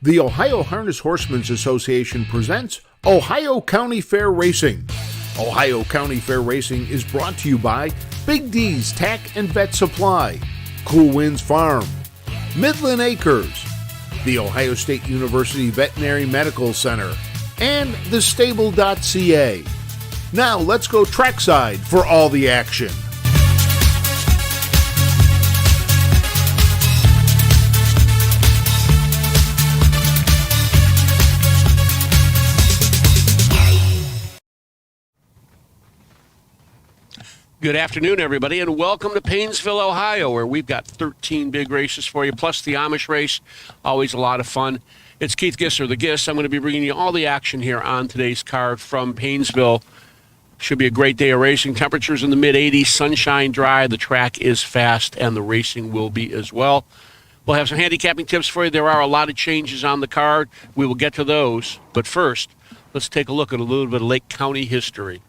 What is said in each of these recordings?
The Ohio Harness Horsemen's Association presents Ohio County Fair Racing. Ohio County Fair Racing is brought to you by Big D's Tack and Vet Supply, Cool Winds Farm, Midland Acres, the Ohio State University Veterinary Medical Center, and thestable.ca. Now let's go trackside for all the action. Good afternoon, everybody, and welcome to Paynesville, Ohio, where we've got 13 big races for you, plus the Amish race. Always a lot of fun. It's Keith Gisser, the Giss. I'm going to be bringing you all the action here on today's card from Paynesville. Should be a great day of racing. Temperatures in the mid-80s, sunshine dry. The track is fast, and the racing will be as well. We'll have some handicapping tips for you. There are a lot of changes on the card. We will get to those. But first, let's take a look at a little bit of Lake County history.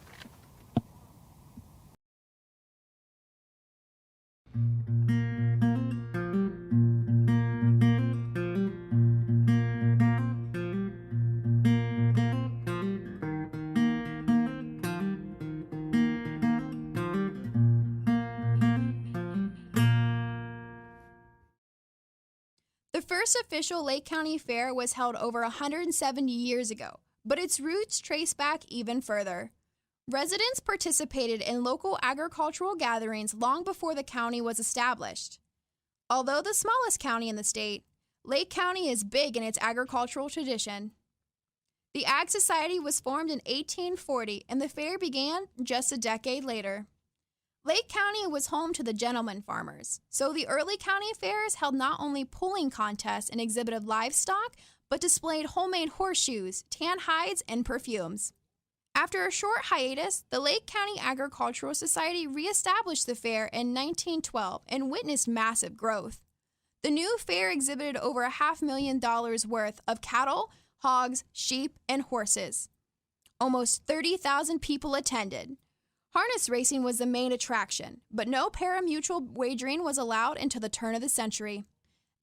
The first official Lake County Fair was held over 170 years ago, but its roots trace back even further. Residents participated in local agricultural gatherings long before the county was established. Although the smallest county in the state, Lake County is big in its agricultural tradition. The Ag Society was formed in 1840, and the fair began just a decade later. Lake County was home to the gentleman farmers, so the early county fairs held not only pulling contests and exhibited livestock, but displayed homemade horseshoes, tan hides, and perfumes. After a short hiatus, the Lake County Agricultural Society reestablished the fair in 1912 and witnessed massive growth. The new fair exhibited over $500,000 worth of cattle, hogs, sheep, and horses. Almost 30,000 people attended. Harness racing was the main attraction, but no pari-mutuel wagering was allowed until the turn of the century.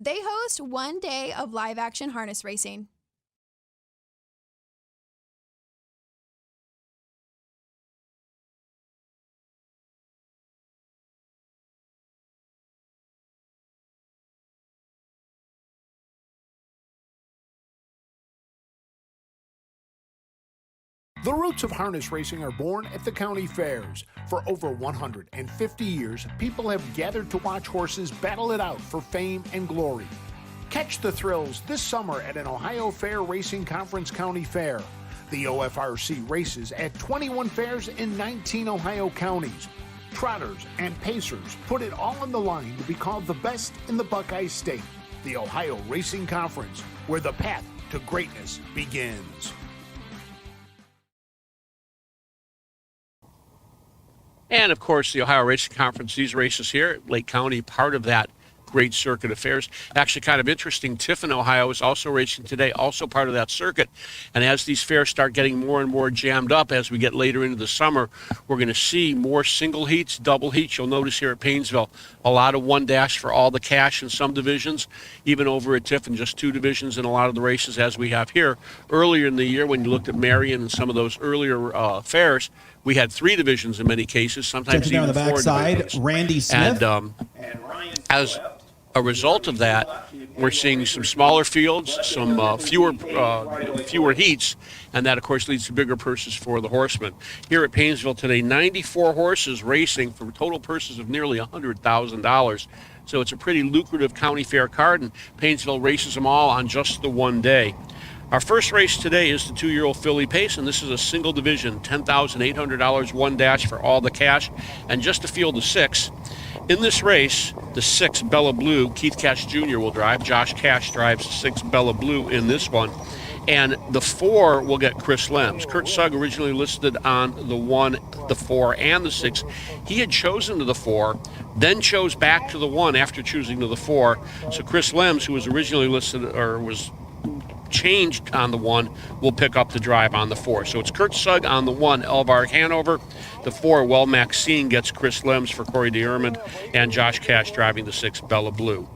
They host one day of live-action harness racing. The roots of harness racing are born at the county fairs. For over 150 years, people have gathered to watch horses battle it out for fame and glory. Catch the thrills this summer at an Ohio Fair Racing Conference County Fair. The OFRC races at 21 fairs in 19 Ohio counties. Trotters and pacers put it all on the line to be called the best in the Buckeye State. The Ohio Racing Conference, where the path to greatness begins. And, of course, the Ohio Racing Conference, these races here, Lake County, part of that great circuit of fairs. Actually, kind of interesting, Tiffin, Ohio is also racing today, also part of that circuit. And as these fairs start getting more and more jammed up as we get later into the summer, we're going to see more single heats, double heats. You'll notice here at Paynesville, a lot of one dash for all the cash in some divisions, even over at Tiffin, just two divisions in a lot of the races as we have here. Earlier in the year, when you looked at Marion and some of those earlier fairs, we had three divisions in many cases, sometimes even down the four backside, divisions. Randy Smith. And as a result of that, we're seeing some smaller fields, some fewer heats, and that, of course, leads to bigger purses for the horsemen. Here at Paynesville today, 94 horses racing for total purses of nearly $100,000. So it's a pretty lucrative county fair card, and Paynesville races them all on just the one day. Our first race today is the 2-year-old filly pace, and this is a single division, $10,800 one dash for all the cash, and just a field of 6. In this race, the 6 Bella Blue, Keith Cash Jr. will drive. Josh Cash drives 6 Bella Blue in this one. And the 4 will get Chris Lems. Kurt Sugg originally listed on the 1, the 4, and the 6. He had chosen to the 4, then chose back to the 1 after choosing to the 4. So Chris Lems, who was originally listed or was changed on the 1, will pick up the drive on the 4. So it's Kurt Sugg on the 1, Elvar Hanover. The 4, Well Maxine, gets Chris Lems for Corey DeErmond, and Josh Cash driving the 6, Bella Blue.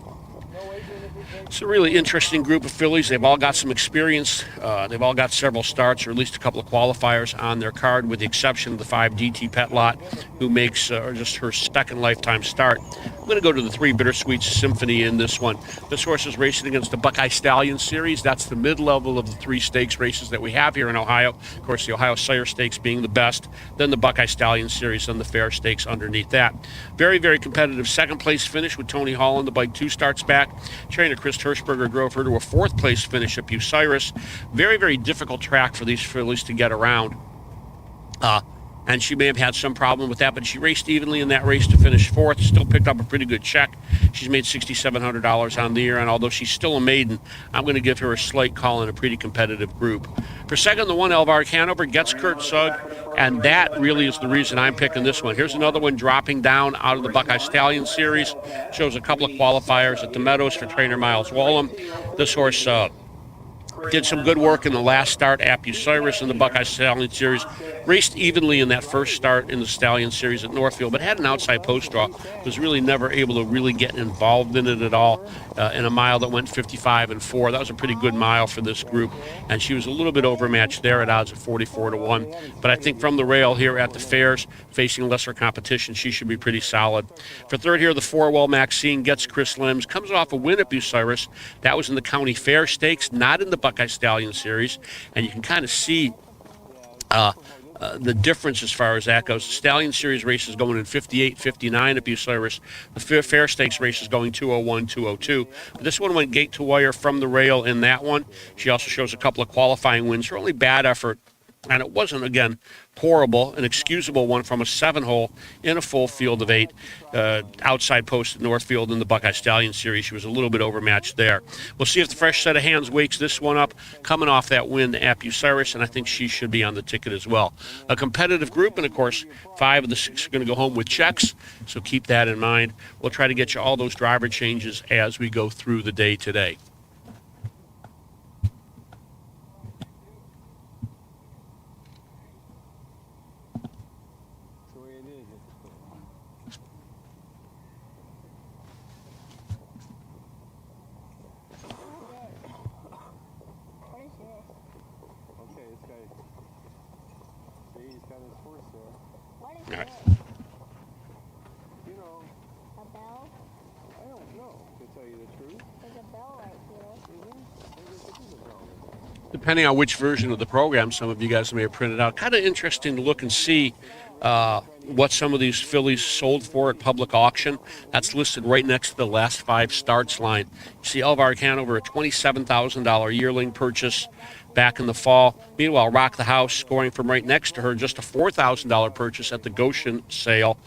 It's a really interesting group of fillies. They've all got some experience. They've all got several starts, or at least a couple of qualifiers on their card, with the exception of the 5 DT Petlot, who makes just her second lifetime start. I'm going to go to the 3 Bittersweet Symphony in this one. This horse is racing against the Buckeye Stallion Series. That's the mid-level of the 3 stakes races that we have here in Ohio. Of course, the Ohio Sire Stakes being the best, then the Buckeye Stallion Series, and the Fair Stakes underneath that. Very, very competitive second-place finish with Tony Holland, the bike 2 starts back. Trainer Chris Hirschberger drove her to a 4th-place finish at Bucyrus. Very, very difficult track for these fillies to get around. And she may have had some problem with that, but she raced evenly in that race to finish 4th, still picked up a pretty good check. She's made $6,700 on the year, and although she's still a maiden, I'm going to give her a slight call in a pretty competitive group. For second, the 1 Elvark Hanover gets Kurt Sugg, and that really is the reason I'm picking this one. Here's another one dropping down out of the Buckeye Stallion Series. Shows a couple of qualifiers at the Meadows for trainer Miles Wallum. This horse did some good work in the last start at Bucyrus in the Buckeye Stallion Series. Raced evenly in that first start in the Stallion Series at Northfield, but had an outside post draw. Was really never able to really get involved in it at all in a mile that went 55-4. That was a pretty good mile for this group, and she was a little bit overmatched there at odds at 44-1. But I think from the rail here at the fairs, facing lesser competition, she should be pretty solid. For third here, the 4 Well Maxine gets Chris Limbs. Comes off a win at Bucyrus. That was in the County Fair Stakes, not in the Buckeye Stallion Series, and you can kind of see the difference as far as that goes. The Stallion Series race is going in 58-59 at Bucyrus. The Fair Stakes race is going 201, 202. But this one went gate to wire from the rail in that one. She also shows a couple of qualifying wins. Her only bad effort, and it wasn't, again, horrible, an excusable one from a 7-hole in a full field of 8, outside post at Northfield in the Buckeye Stallion Series. She was a little bit overmatched there. We'll see if the fresh set of hands wakes this one up, coming off that win at Bucyrus, and I think she should be on the ticket as well. A competitive group, and of course, 5 of the 6 are going to go home with checks, so keep that in mind. We'll try to get you all those driver changes as we go through the day today. All right. You know, a bell? I don't know, to tell you the truth. There's a bell right here. Depending on which version of the program some of you guys may have printed out, kind of interesting to look and see what some of these fillies sold for at public auction. That's listed right next to the last 5 starts line. You see Elvark Hanover, a $27,000 yearling purchase back in the fall. Meanwhile, Rock the House scoring from right next to her, just a $4,000 purchase at the Goshen sale.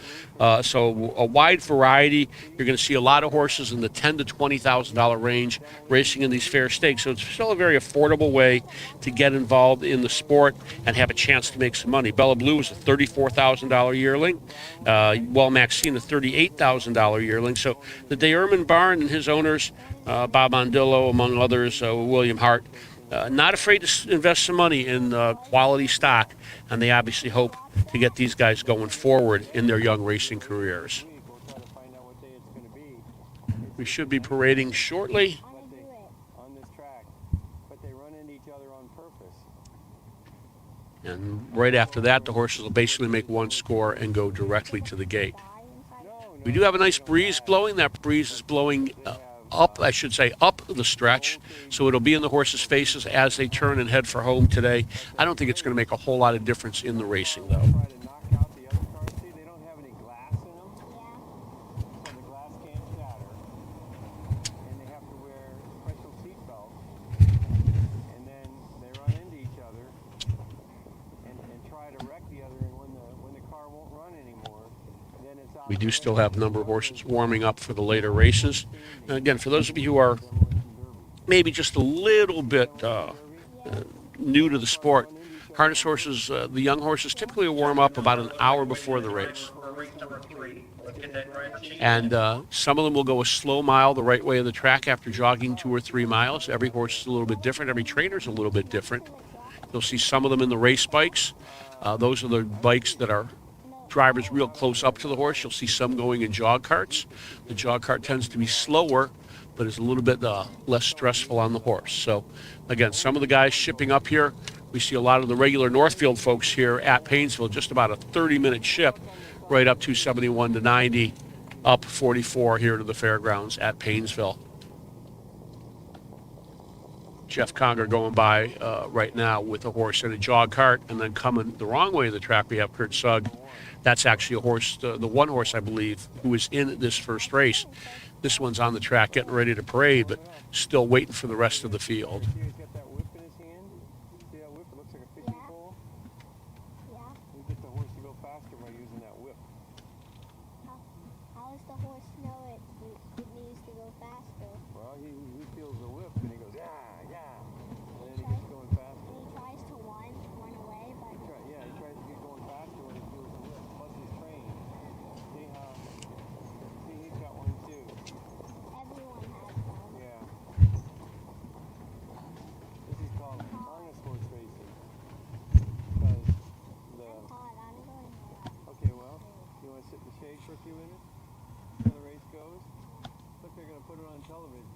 So a wide variety. You're going to see a lot of horses in the $10,000 to $20,000 range racing in these fair stakes. So it's still a very affordable way to get involved in the sport and have a chance to make some money. Bella Blue is a $34,000 yearling. Well Maxine, a $38,000 yearling. So the De'Urman Barn and his owners, Bob Mondillo, among others, William Hart, not afraid to invest some money in quality stock, and they obviously hope to get these guys going forward in their young racing careers. We should be parading shortly. On this track, but they run into each other on purpose. And right after that, the horses will basically make one score and go directly to the gate. We do have a nice breeze blowing. That breeze is blowing up the stretch, so it'll be in the horses' faces as they turn and head for home today. I don't think it's going to make a whole lot of difference in the racing, though. Try to knock out the other cars. See, they don't have any glass in them, so the glass can't shatter. And they have to wear special seat belts. And then they run into each other and try to wreck the other. And when the car won't run anymore, then it's out. We do still have a number of horses warming up for the later races. And again, for those of you who are maybe just a little bit new to the sport, harness horses, the young horses typically warm up about an hour before the race. And some of them will go a slow mile the right way of the track after jogging 2 or 3 miles. Every horse is a little bit different. Every trainer is a little bit different. You'll see some of them in the race bikes. Those are the bikes that are drivers real close up to the horse. You'll see some going in jog carts. The jog cart tends to be slower, but it's a little bit less stressful on the horse. So, again, some of the guys shipping up here. We see a lot of the regular Northfield folks here at Painesville, just about a 30-minute ship, right up 271 to 90, up 44 here to the fairgrounds at Painesville. Jeff Conger going by right now with a horse in a jog cart, and then coming the wrong way of the track, we have Kurt Sugg. That's actually a horse, the one horse, I believe, who was in this first race. This one's on the track getting ready to parade, but still waiting for the rest of the field. He's got that whip in his hand. See that whip? It looks like a fishing pole. Yeah. We get the horse to go faster by using that whip. How does the horse know it needs to go faster? Well, he feels the whip and he goes, yeah, yeah. And then he gets going faster. He tries to run away, but He tries to get going faster when he feels the whip. Plus he's trained. See, he's got one too. everyone has them. Yeah. This is called harness horse racing. Because Todd, I'm going there. okay, well, you want to sit in the shade for a few minutes? See how the race goes? Look, they're going to put it on television.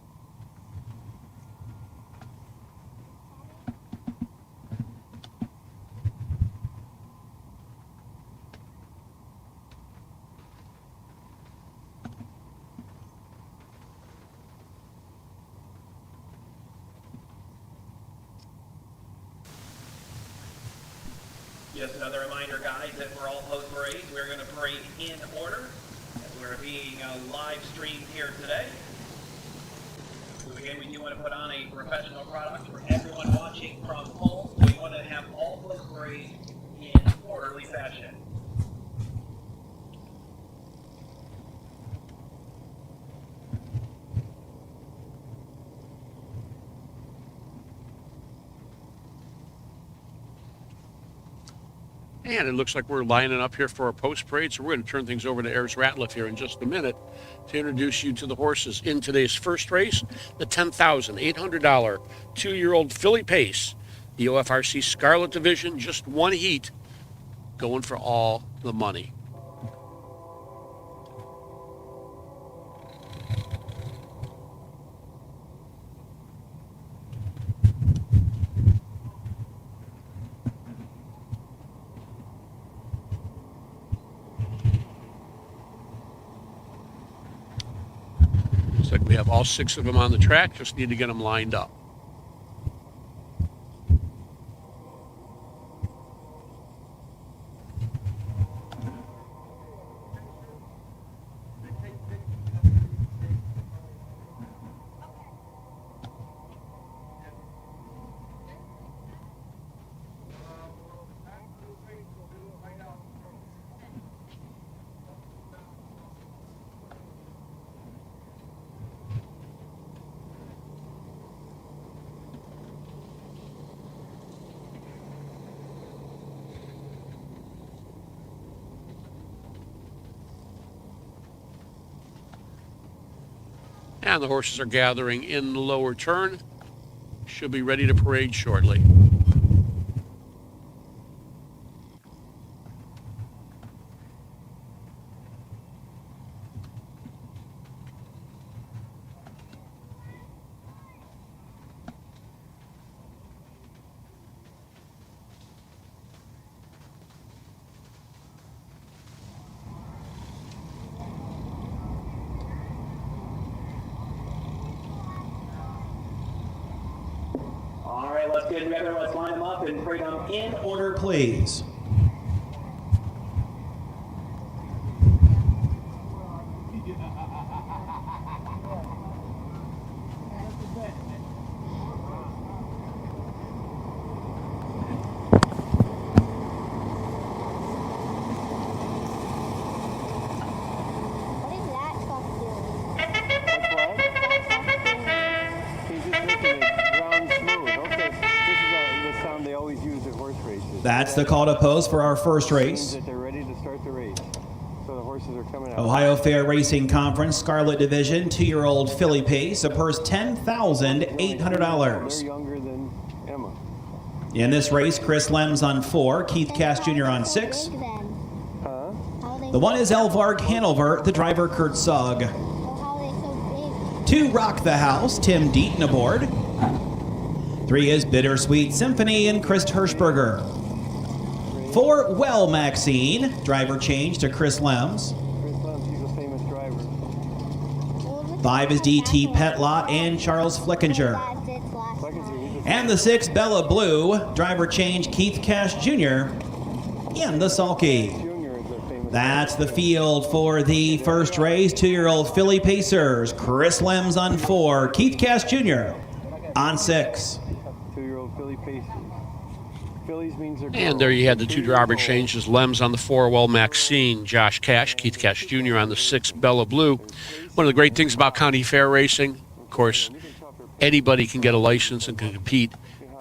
Just another reminder, guys, that we're all post-parade. We're going to parade in order as we're being live streamed here today. So again, we do want to put on a professional product for everyone watching from home. We want to have all post-parade in orderly fashion. And it looks like we're lining up here for our post-parade, so we're going to turn things over to Ayers Ratliff here in just a minute to introduce you to the horses in today's first race, the $10,800 two-year-old filly pace, the OFRC Scarlet Division, just one heat, going for all the money. Looks like we have all 6 of them on the track, just need to get them lined up. And the horses are gathering in the lower turn. Should be ready to parade shortly. All right, let's get together. Let's line them up and parade them in order, Please. What is that truck doing? That's what? He's just making it round smooth. Okay, this is the sound they always use at horse races. That's the call to post for our first Means race. that they're ready to start the race. So the horses are coming out. Ohio Fair Racing Conference Scarlet Division, two-year-old filly pace, a purse $10,800. They're younger than Emma. In this race, Chris Lems on 4, Keith Cass Jr. on 6. Big then. Huh? How are they The one is Elvarg Hanover, the driver Kurt Sugg. how are they so 2, Rock the House, Tim Deaton aboard. 3 is Bittersweet Symphony and Chris Hirschberger. 4, Well Maxine, driver change to Chris Lems. Chris Lems, he's a famous driver. 5 is DT Petlot and Charles Flickinger. And the 6, Bella Blue, driver change Keith Cash Jr. in the sulky. Junior is a famous That's the field for the first race. 2-year-old Philly Pacers. Chris Lems on 4, Keith Cash Jr. on 6. 2-year-old Philly Pacers. Phillies means they're And there you had the 2 driver changes. Lems on the 4, Well Maxine, Josh Cash, Keith Cash Jr. on the 6, Bella Blue. One of the great things about county fair racing, of course, anybody can get a license and can compete.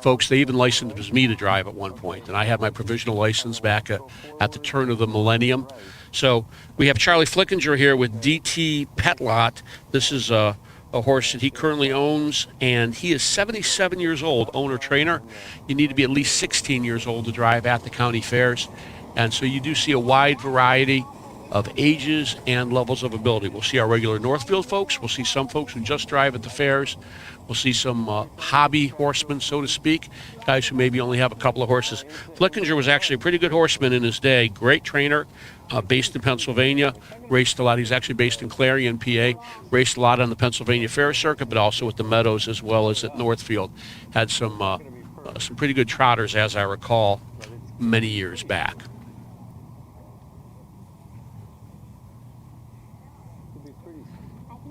Folks, they even licensed me to drive at one point, and I had my provisional license back at the turn of the millennium. So we have Charlie Flickinger here with DT Petlot. This is a horse that he currently owns, and he is 77 years old, owner-trainer. You need to be at least 16 years old to drive at the county fairs. And so you do see a wide variety of ages and levels of ability. We'll see our regular Northfield folks. We'll see some folks who just drive at the fairs. We'll see some hobby horsemen, so to speak, guys who maybe only have a couple of horses. Flickinger was actually a pretty good horseman in his day. Great trainer, based in Pennsylvania, raced a lot. He's actually based in Clarion, PA, raced a lot on the Pennsylvania Fair Circuit, but also at the Meadows as well as at Northfield. Had some pretty good trotters, as I recall, many years back.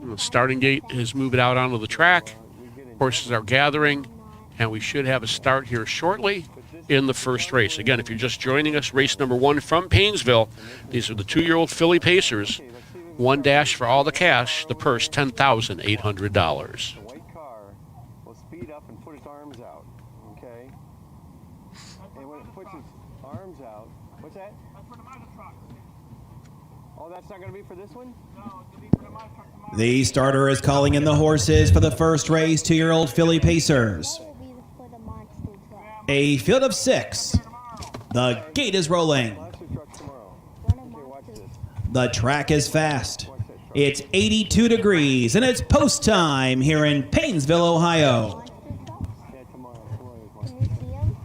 The starting gate has moved out onto the track. Horses are gathering, and we should have a start here shortly in the first race. Again, if you're just joining us, race number 1 from Paynesville. These are the 2-year-old Philly Pacers. 1 dash for all the cash, the purse $10,800. The white car will speed up and put its arms out, okay? And when it puts its arms out, what's that? That's for the Mazda truck. Oh, that's not going to be for this one? No, it's going to be for the Mazda truck tomorrow. The starter is calling in the horses for the first race. 2-year-old Philly Pacers. A field of 6. The gate is rolling. Monster truck tomorrow. Okay, watch this. The track is fast. It's 82 degrees, and it's post time here in Paynesville, Ohio. Yeah, tomorrow. Tomorrow is one.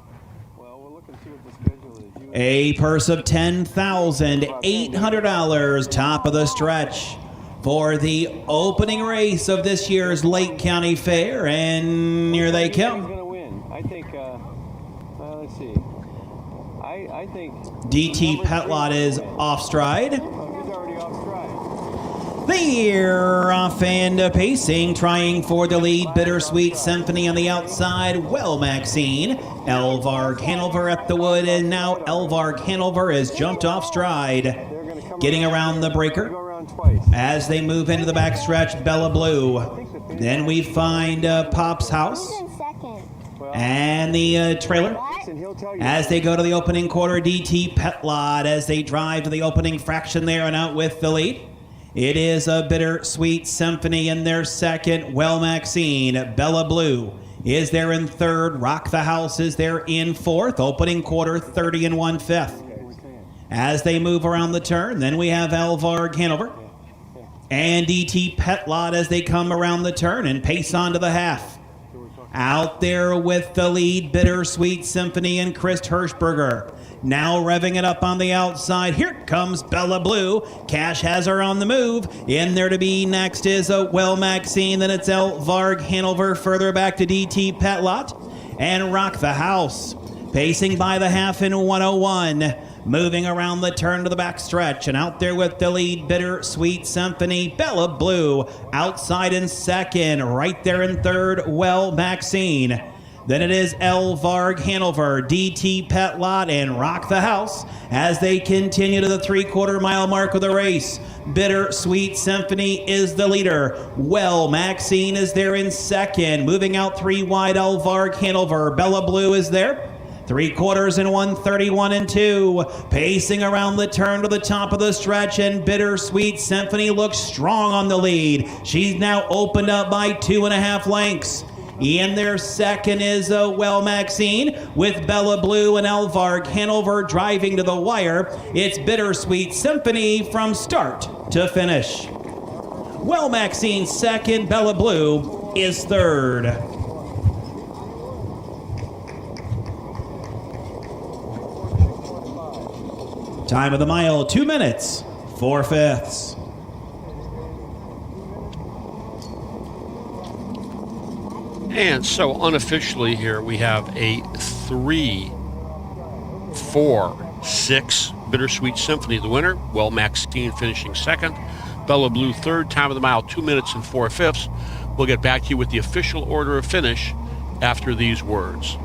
Well, we'll look and see what the schedule is. A purse of $10,800, top of the stretch, for the opening race of this year's Lake County Fair, and here they Who's come. going to win? I think, let's see. I think... DT Petlot is off stride. Oh, he's already off stride. They're off and pacing, trying for the lead. Bittersweet Symphony on the outside. Well Maxine. Elvarg Hanover at the wood, and now Elvarg Hanover has jumped off stride. They're going to come Getting around the Go breaker. around twice. As they move into the backstretch, Bella Blue. Then we find Pop's House and the trailer. And he'll tell you. As they go to the opening quarter, DT Petlot as they drive to the opening fraction there and out with the lead. It is a Bittersweet Symphony in their second. Well Maxine. Bella Blue is there in third. Rock the House is there in fourth. Opening quarter, 30 1/5. As they move around the turn, then we have Elvarg Hanover and DT Petlot as they come around the turn and pace on to the half. Out there with the lead, Bittersweet Symphony and Chris Hirschberger. Now revving it up on the outside. Here comes Bella Blue. Cash has her on the move. In there to be next is a Well Maxine. Then it's Elvarg Hanover. Further back to DT Petlot and Rock the House. Pacing by the half in 101. Moving around the turn to the back stretch, and out there with the lead, Bittersweet Symphony. Bella Blue outside in second, right there in third, Well Maxine. Then it is Elvarg Hanover, DT Petlot, and Rock the House as they continue to the 3/4 mile mark of the race. Bittersweet Symphony is the leader. Well Maxine is there in second. Moving out 3 wide, Elvarg Hanover. Bella Blue is there. 3/4 in 1:31 2. Pacing around the turn to the top of the stretch, and Bittersweet Symphony looks strong on the lead. She's now opened up by 2.5 lengths. In their second is Well Maxine with Bella Blue and Elvarg Hanover driving to the wire. It's Bittersweet Symphony from start to finish. Well Maxine second, Bella Blue is third. Time of the mile, 2 minutes, 4/5. And so unofficially here we have a 3-4-6 Bittersweet Symphony. The winner, Well Maxine finishing second. Bella Blue third. Time of the mile, 2 minutes and 4/5. We'll get back to you with the official order of finish after these words.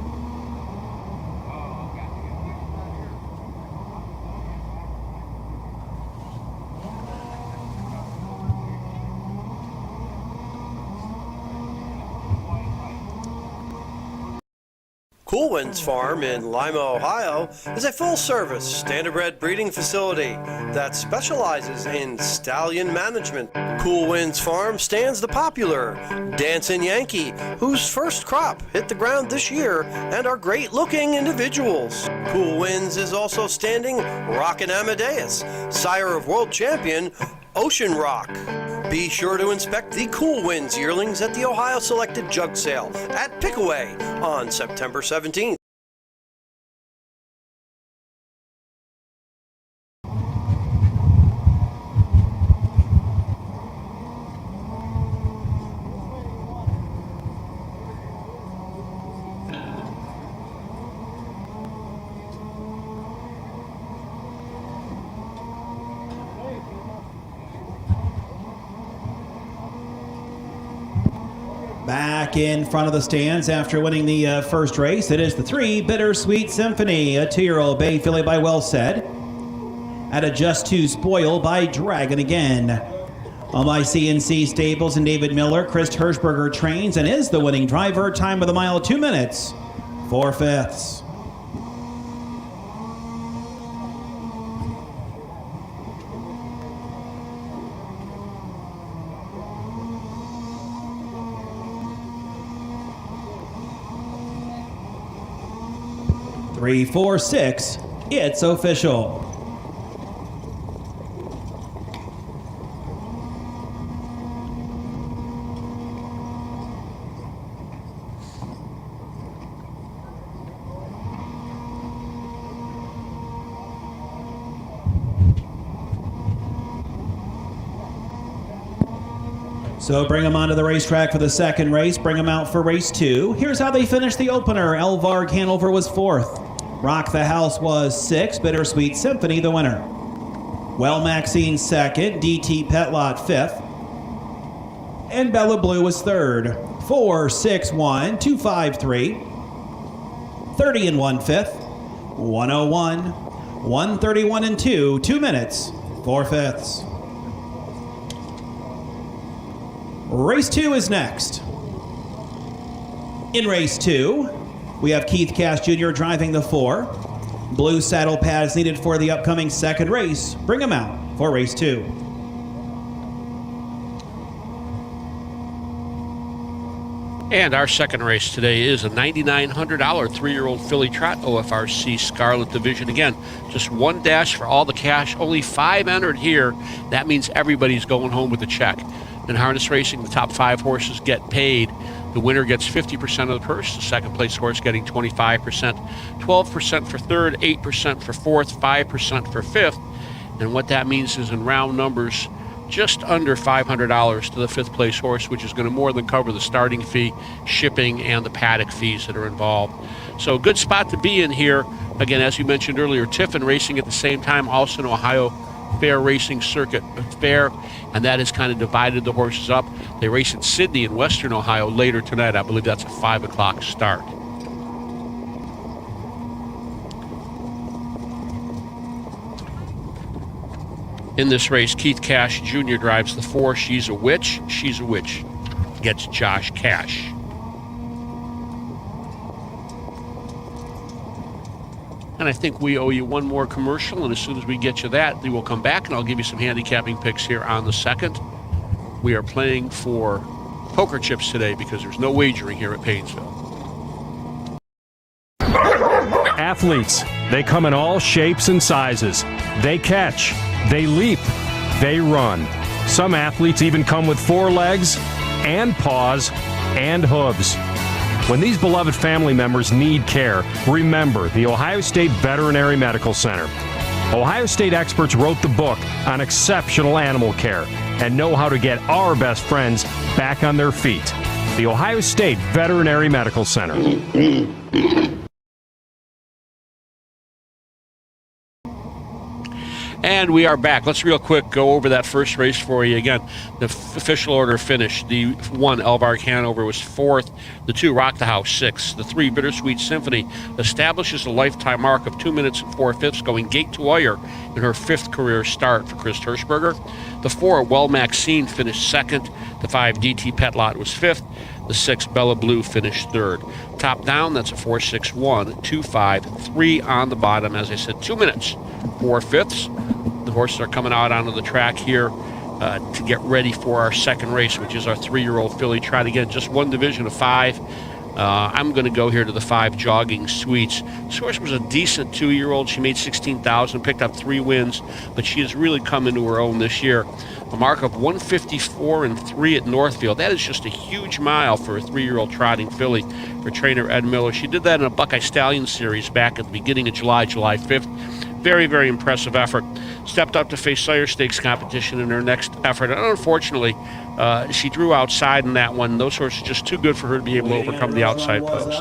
Cool Winds Farm in Lima, Ohio is a full-service standardbred breeding facility that specializes in stallion management. Cool Winds Farm stands the popular Dancing Yankee, whose first crop hit the ground this year and are great-looking individuals. Cool Winds is also standing Rockin' Amadeus, sire of world champion Ocean Rock. Be sure to inspect the Cool Winds yearlings at the Ohio Selected Jug Sale at Pickaway on September 17th. Back in front of the stands after winning the first race, it is the 3 Bittersweet Symphony, a 2-year-old bay filly by Well Said, at a Just to Spoil by Dragon Again. Owned by CNC Stables and David Miller, Chris Hirschberger trains and is the winning driver. Time of the mile, 2 minutes, 4/5. Three, 4, 6. It's official. So bring them onto the racetrack for the second race. Bring them out for race 2. Here's how they finished the opener. Elvarg Hanover was 4th. Rock the House was 6th. Bittersweet Symphony the winner. Well Maxine 2nd. DT Petlot 5th. And Bella Blue was 3rd. 4, 6, 1, 2, 5, 3. 30 and 1/5. 101. 131 and 2. 2 minutes, 4/5. Race 2 is next. In race 2, we have Keith Cash Jr. driving the 4. Blue saddle pads needed for the upcoming second race. Bring them out for race 2. And our second race today is a $9,900 3-year-old filly trot, OFRC Scarlet Division. Again, just one dash for all the cash. Only 5 entered here. That means everybody's going home with a check. In harness racing, the top 5 horses get paid. The winner gets 50% of the purse. The second place horse getting 25%, 12% for third, 8% for fourth, 5% for fifth. And what that means is in round numbers, just under $500 to the 5th place horse, which is going to more than cover the starting fee, shipping, and the paddock fees that are involved. So a good spot to be in here. Again, as you mentioned earlier, Tiffin racing at the same time, also an Ohio Fair Racing Circuit Fair, and that has kind of divided the horses up. They race in Sydney in Western Ohio later tonight. I believe that's a 5 o'clock start. In this race, Keith Cash Jr. drives the 4. She's a Witch. She's a Witch gets Josh Cash. And I think we owe you one more commercial, and as soon as we get you that, we will come back and I'll give you some handicapping picks here on the second. We are playing for poker chips today because there's no wagering here at Paynesville. Athletes, they come in all shapes and sizes. They catch, they leap, they run. Some athletes even come with 4 legs and paws and hooves. When these beloved family members need care, remember the Ohio State Veterinary Medical Center. Ohio State experts wrote the book on exceptional animal care and know how to get our best friends back on their feet. The Ohio State Veterinary Medical Center. And we are back. Let's real quick go over that first race for you again. The official order finished. The 1, Elbark Hanover, was 4th. The 2, Rock the House, 6th. The 3, Bittersweet Symphony, establishes a lifetime mark of 2 minutes and 4/5, going gate to wire in her 5th career start for Chris Hirschberger. The 4, Well Maxine, finished 2nd. The 5, DT Petlot, was 5th. The 6, Bella Blue, finished 3rd. Top down, that's a 4-6-1, 2-5, 3 on the bottom. As I said, 2 minutes, 4/5. The horses are coming out onto the track here to get ready for our second race, which is our 3-year-old filly trot. Again, just one division of 5. I'm going to go here to the 5, Jogging Sweets. This horse was a decent 2-year-old. She made $16,000, picked up 3 wins, but she has really come into her own this year. A mark of 154-3 at Northfield. That is just a huge mile for a 3-year-old trotting filly for trainer Ed Miller. She did that in a Buckeye Stallion series back at the beginning of July 5th. Very, very impressive effort. Stepped up to face Sire Stakes competition in her next effort. And unfortunately, she drew outside in that one. Those horses are just too good for her to be able to overcome the outside post.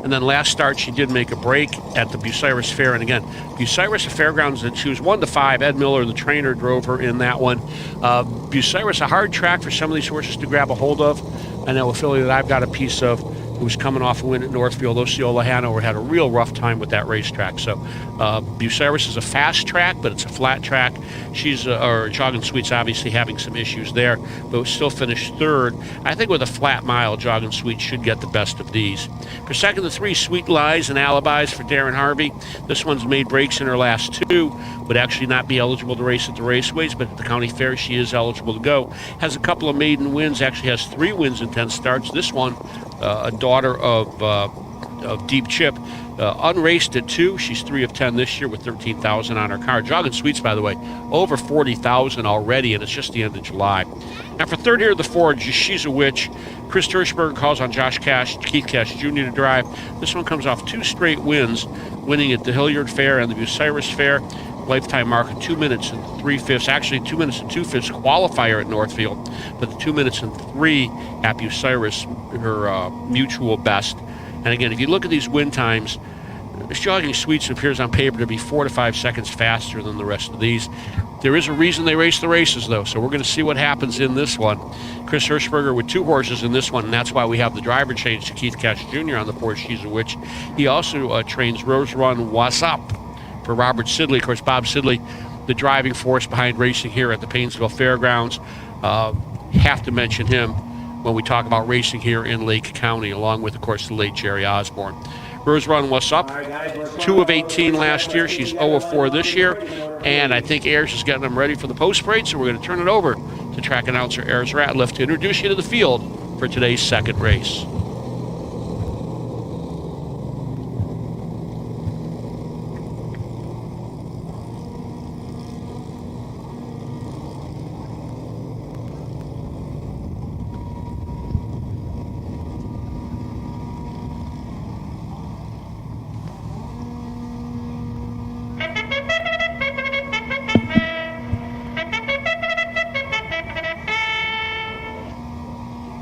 And then last start, she did make a break at the Bucyrus Fair. And again, Bucyrus Fairgrounds, she was 1-5. Ed Miller, the trainer, drove her in that one. Bucyrus, a hard track for some of these horses to grab a hold of. I know a filly that I've got a piece of, who was coming off a win at Northfield. Osceola Hanover had a real rough time with that racetrack. So Bucyrus is a fast track, but it's a flat track. She's, or Jogging Sweet's obviously having some issues there, but still finished 3rd. I think with a flat mile, Jogging Sweet should get the best of these. For second, the 3, Sweet Lies and Alibis for Darren Harvey. This one's made breaks in her last 2. Would actually not be eligible to race at the raceways, but at the county fair she is eligible to go. Has a couple of maiden wins, actually has 3 wins in 10 starts. This one, a daughter of Deep Chip, unraced at 2. She's 3 of 10 this year with 13,000 on her card. Jogging Sweets, by the way, over 40,000 already, and it's just the end of July. Now for third here, the 4, She's a Witch. Chris Hirschberger calls on Keith Cash Jr. to drive. This one comes off 2 straight wins, winning at the Hilliard Fair and the Bucyrus Fair. Lifetime mark of 2 minutes and 3/5, actually 2 minutes and 2/5 qualifier at Northfield, but the 2 minutes and 3 at Bucyrus, her mutual best. And again, if you look at these win times, Jogging Sweets appears on paper to be 4 to 5 seconds faster than the rest of these. There is a reason they race the races, though, so we're going to see what happens in this one. Chris Hirschberger with 2 horses in this one, and that's why we have the driver change to Keith Cash Jr. on the 4, She's a Witch. He also trains Rose Run What's Up for Robert Sidley. Of course, Bob Sidley, the driving force behind racing here at the Painesville Fairgrounds. Have to mention him when we talk about racing here in Lake County, along with, of course, the late Jerry Osborne. Rose Run What's Up, 2 of 18 last year. She's 0 of 4 this year. And I think Ayers is getting them ready for the post parade, so we're going to turn it over to track announcer Ayers Ratliff to introduce you to the field for today's second race.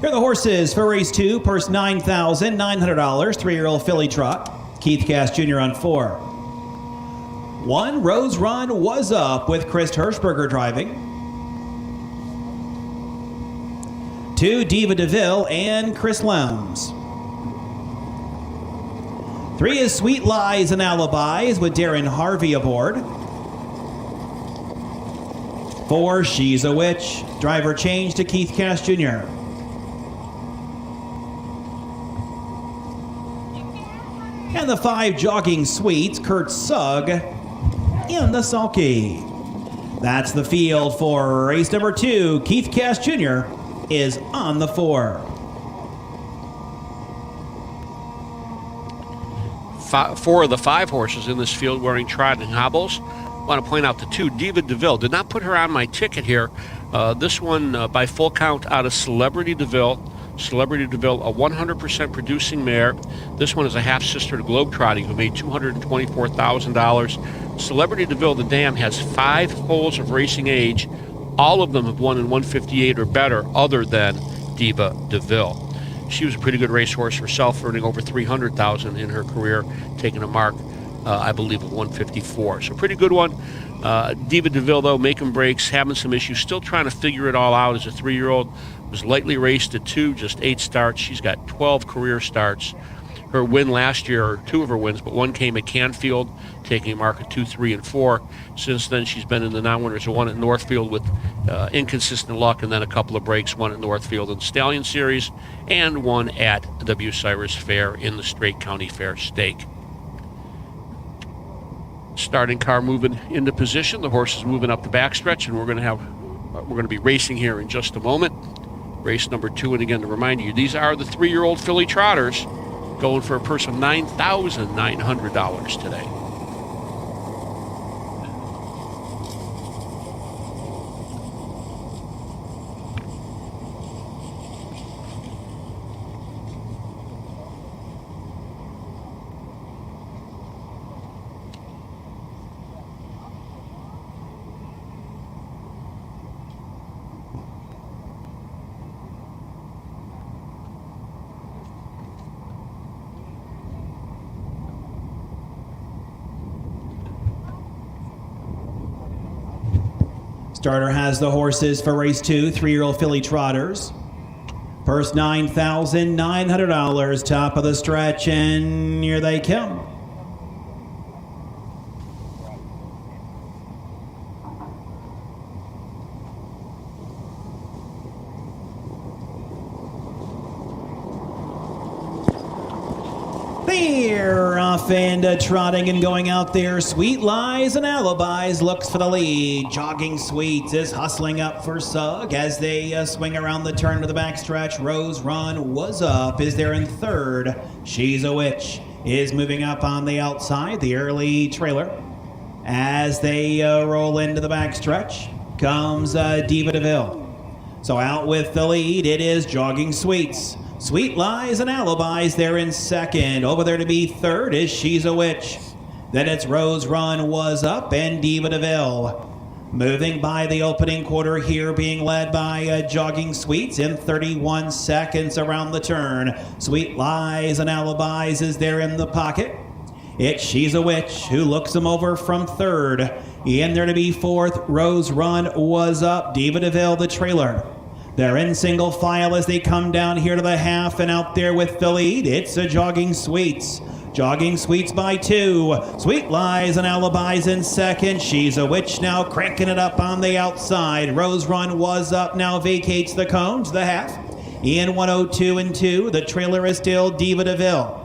Here are the horses for race 2, purse $9,900, 3-year-old filly trot. Keith Cash Jr. on 4. 1, Rose Run Was Up with Chris Hirschberger driving. 2, Diva DeVille and Chris Lowndes. 3 is Sweet Lies and Alibis with Darren Harvey aboard. 4, She's a Witch. Driver change to Keith Cash Jr. And the 5, Jogging Sweets, Kurt Sugg in the sulky. That's the field for race number 2. Keith Cash Jr. is on the 4. 4 of the 5 horses in this field wearing trotting hobbles. want to point out the 2, Diva DeVille. Did not put her on my ticket here. This one by full count out of Celebrity DeVille. Celebrity DeVille, a 100% producing mare. This one is a half-sister to Globetrotting, who made $224,000. Celebrity DeVille, the dam, has 5 foals of racing age. All of them have won in 158 or better, other than Diva DeVille. She was a pretty good racehorse herself, earning over $300,000 in her career, taking a mark, I believe, of 154. So pretty good one. Diva DeVille, though, making breaks, having some issues, still trying to figure it all out as a 3-year-old. Was lightly raced at 2, just 8 starts. She's got 12 career starts. Her win last year, or 2 of her wins, but one came at Canfield, taking a mark of 2, 3, and 4. Since then, she's been in the non-winners. One at Northfield with inconsistent luck, and then a couple of breaks, one at Northfield in the Stallion Series, and one at the Bucyrus Fair in the Straight County Fair Stake. Starting car moving into position. The horse is moving up the backstretch, and we're going to be racing here in just a moment. Race number 2, and again to remind you, these are the 3-year-old filly trotters, going for a purse of $9,900 today. Starter has the horses for race 2, 3-year-old filly trotters. Purse $9,900, top of the stretch, and here they come. They're off and trotting and going out there. Sweet Lies and Alibis looks for the lead. Jogging Sweets is hustling up for Sug as they swing around the turn to the backstretch. Rose Run Was Up is there in 3rd. She's a Witch is moving up on the outside, the early trailer. As they roll into the backstretch, comes Diva DeVille. So out with the lead, it is Jogging Sweets. Sweet Lies and Alibis there in 2nd. Over there to be 3rd is She's a Witch. Then it's Rose Run Was Up and Diva DeVille. Moving by the opening quarter here, being led by Jogging Sweets in 31 seconds around the turn. Sweet Lies and Alibis is there in the pocket. It's She's a Witch who looks them over from 3rd. In there to be 4th, Rose Run Was Up. Diva DeVille, the trailer. They're in single file as they come down here to the half, and out there with the lead, it's a Jogging Sweets. Jogging Sweets by 2. Sweet Lies and Alibis in 2nd. She's a Witch now cranking it up on the outside. Rose Run Was Up now vacates the cones, the half. In 102 and 2, the trailer is still Diva DeVille.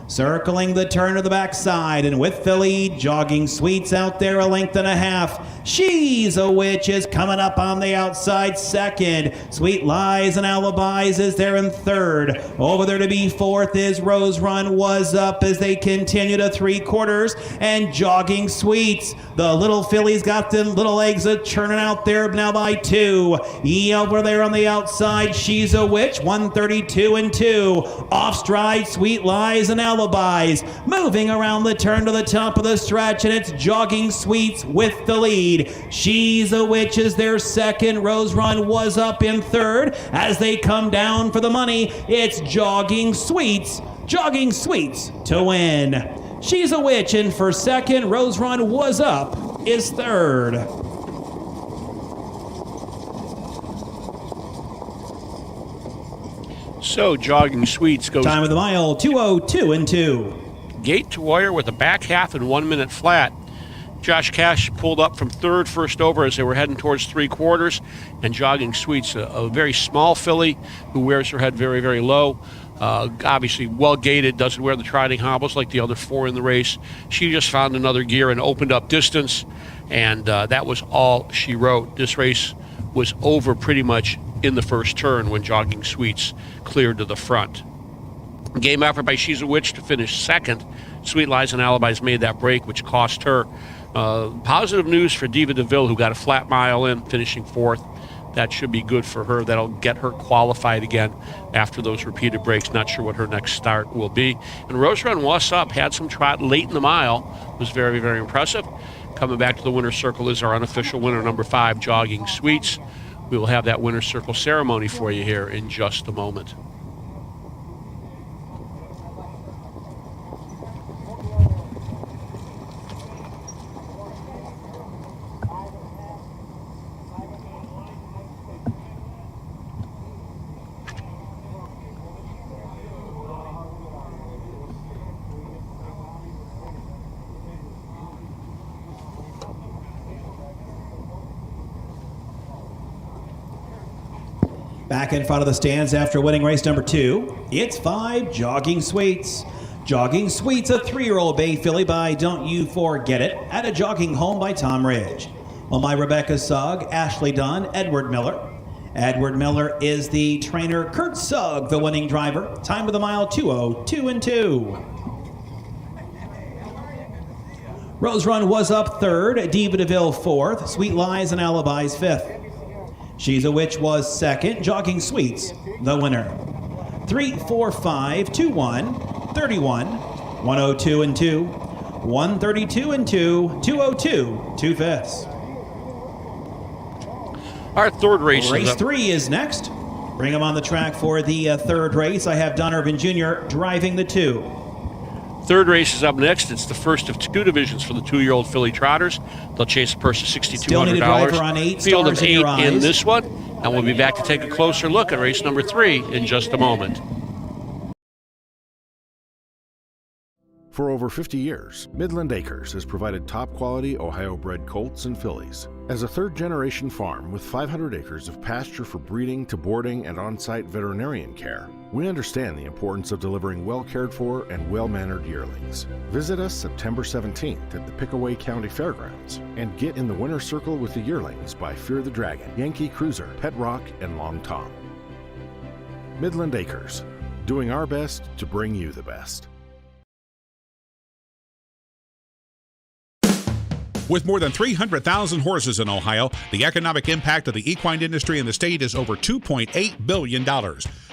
Circling the turn of the backside, and with the lead, Jogging Sweets out there a length and a half. She's a Witch is coming up on the outside 2nd. Sweet Lies and Alibis is there in 3rd. Over there to be 4th is Rose Run Was Up as they continue to 3/4, and Jogging Sweets. The little filly's got them little eggs churning out there now by 2. Over there on the outside, She's a Witch, 132 and 2. Off stride, Sweet Lies and Alibis. Moving around the turn to the top of the stretch, and it's Jogging Sweets with the lead. She's a Witch is their 2nd. Rose Run Was Up in 3rd. As they come down for the money, it's Jogging Sweets. Jogging Sweets to win. She's a Witch in for 2nd. Rose Run Was Up is 3rd. So Jogging Sweets goes time of the mile 2:02 and 2. Gate to wire with a back half and 1 minute flat. Josh Cash pulled up from 3rd first over as they were heading towards 3/4, and Jogging Sweets, a very small filly who wears her head very, very low. Obviously well gated, doesn't wear the trotting hobbles like the other 4 in the race. She just found another gear and opened up distance, and that was all she wrote. This race was over pretty much in the first turn when Jogging Sweets cleared to the front. Game effort by She's a Witch to finish 2nd. Sweet Lies and Alibis made that break, which cost her Positive news for Diva DeVille, who got a flat mile in, finishing 4th. That should be good for her. That'll get her qualified again after those repeated breaks. Not sure what her next start will be. And Rose Run Was Up had some trot late in the mile. Was very, very impressive. Coming back to the winner's circle is our unofficial winner, number 5, Jogging Sweets. We will have that winner's circle ceremony for you here in just a moment. Back in front of the stands after winning race number 2, it's 5 Jogging Sweets. Jogging Sweets, a 3-year-old bay filly by Don't You Forget It, at a jogging home by Tom Ridge. Well, my Rebecca Sugg, Ashley Dunn, Edward Miller. Edward Miller is the trainer. Kurt Sugg, the winning driver. Time of the mile, 2:02.2. Rose Run Was Up 3rd, Diva DeVille 4th, Sweet Lies and Alibis 5th. She's a Witch was 2nd, Jogging Sweets, the winner. 3, 4, 5, 2, 1, 31, 102.2, 132.2, 202, 2/5. Our third race Race 3 is next. Bring him on the track for the third race. I have Don Irvin Jr. driving the 2. Third race is up next. It's the first of 2 divisions for the 2-year-old filly trotters. They'll chase a purse of $6,200. Still need a driver on 8 Field of stars in 8 your eyes. in this one. And we'll be back to take a closer look at race number 3 in just a moment. For over 50 years, Midland Acres has provided top-quality Ohio-bred colts and fillies. As a third-generation farm with 500 acres of pasture for breeding to boarding and on-site veterinarian care, we understand the importance of delivering well-cared-for and well-mannered yearlings. Visit us September 17th at the Pickaway County Fairgrounds and get in the winner's circle with the yearlings by Fear the Dragon, Yankee Cruiser, Pet Rock, and Long Tom. Midland Acres, doing our best to bring you the best. With more than 300,000 horses in Ohio, the economic impact of the equine industry in the state is over $2.8 billion.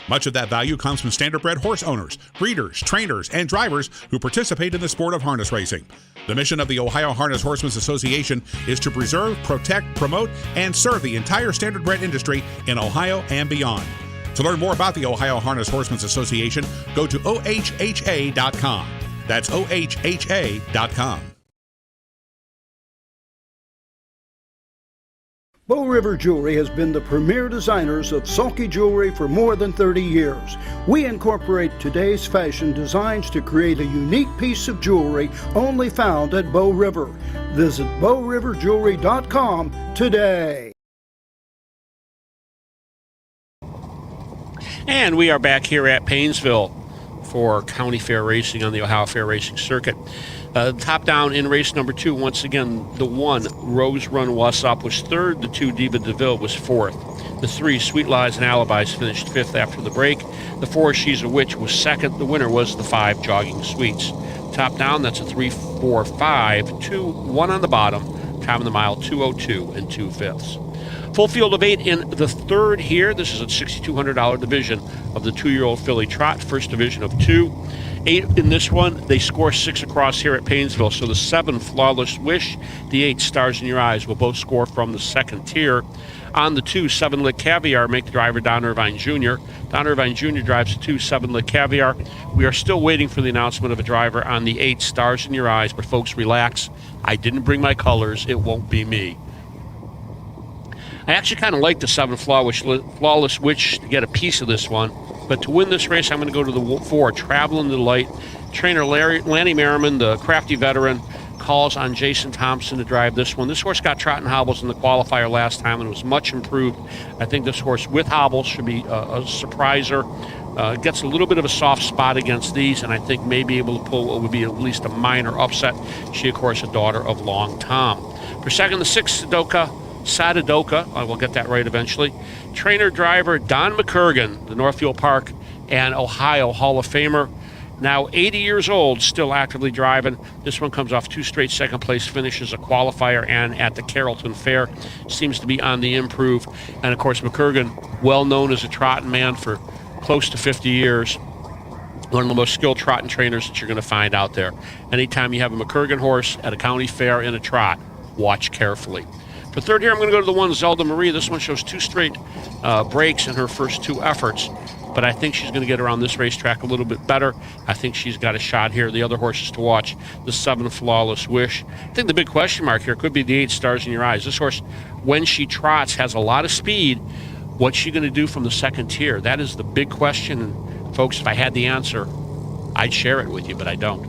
Much of that value comes from standardbred horse owners, breeders, trainers, and drivers who participate in the sport of harness racing. The mission of the Ohio Harness Horsemen's Association is to preserve, protect, promote, and serve the entire standardbred industry in Ohio and beyond. To learn more about the Ohio Harness Horsemen's Association, go to ohha.com. That's ohha.com. Bow River Jewelry has been the premier designers of sulky jewelry for more than 30 years. We incorporate today's fashion designs to create a unique piece of jewelry only found at Bow River. Visit bowriverjewelry.com today. And we are back here at Painesville for County Fair Racing on the Ohio Fair Racing Circuit. Top down in race number 2, once again, the 1, Rose Run Was Up, was 3rd. The 2, Diva DeVille, was 4th. The 3, Sweet Lies and Alibis, finished 5th after the break. The 4, She's a Witch, was 2nd. The winner was the 5, Jogging Sweets. Top down, that's a 3, 4, 5, 2, 1 on the bottom. Time of the mile, 2:02 and 2/5. Full field of 8 in the 3rd here. This is a $6,200 division of the 2-year-old filly trot, first division of 2. 8 in this one. They score 6 across here at Painesville. So the 7, Flawless Wish, the 8, Stars in Your Eyes, will both score from the 2nd tier. On the 2, 7 Lit Caviar, make the driver Don Irvine Jr. Don Irvine Jr. drives the 2, 7 Lit Caviar. We are still waiting for the announcement of a driver on the 8, Stars in Your Eyes, but folks, relax. I didn't bring my colors. It won't be me. I actually kind of like the 7 Flawless Witch to get a piece of this one. But to win this race, I'm going to go to the 4, Traveling Delight. Trainer Lanny Merriman, the crafty veteran, calls on Jason Thompson to drive this one. This horse got trot and hobbles in the qualifier last time and was much improved. I think this horse with hobbles should be a surpriser. Gets a little bit of a soft spot against these, and I think may be able to pull what would be at least a minor upset. She, of course, a daughter of Long Tom. For second, the 6, Sadadoka, I will get that right eventually. Trainer driver Don McCurgan, the Northfield Park and Ohio Hall of Famer. Now 80 years old, still actively driving. This one comes off 2 straight second-place finishes, a qualifier, and at the Carrollton Fair. Seems to be on the improve. And, of course, McCurgan, well known as a trotting man for close to 50 years. One of the most skilled trotting trainers that you're going to find out there. Anytime you have a McCurgan horse at a county fair in a trot, watch carefully. For third here, I'm going to go to the one, Zelda Marie. This one shows 2 straight breaks in her first 2 efforts. But I think she's going to get around this racetrack a little bit better. I think she's got a shot here. The other horses to watch, the 7 Flawless Wish. I think the big question mark here could be the 8 Stars in Your Eyes. This horse, when she trots, has a lot of speed. What's she going to do from the second tier? That is the big question. And folks, if I had the answer, I'd share it with you, but I don't.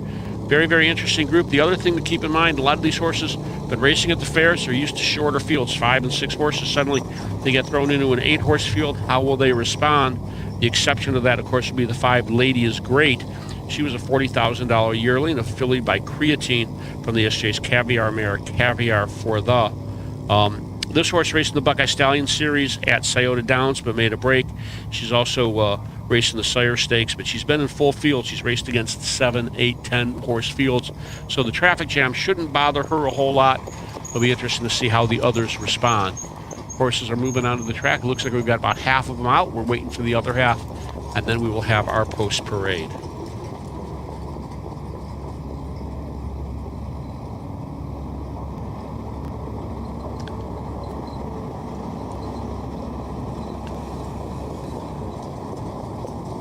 Very, very interesting group. The other thing to keep in mind, a lot of these horses been racing at the fairs. They're used to shorter fields, 5 and 6 horses. Suddenly they get thrown into an 8-horse field. How will they respond? The exception to that, of course, would be the 5 Lady is Great. She was a $40,000 yearling, a filly by Creatine from the SJ's Caviar mare, Caviar for the. This horse raced in the Buckeye Stallion Series at Scioto Downs, but made a break. She's also racing the Sire Stakes, but she's been in full field. She's raced against 7, 8, 10 horse fields. So the traffic jam shouldn't bother her a whole lot. It'll be interesting to see how the others respond. Horses are moving onto the track. It looks like we've got about half of them out. We're waiting for the other half, and then we will have our post parade.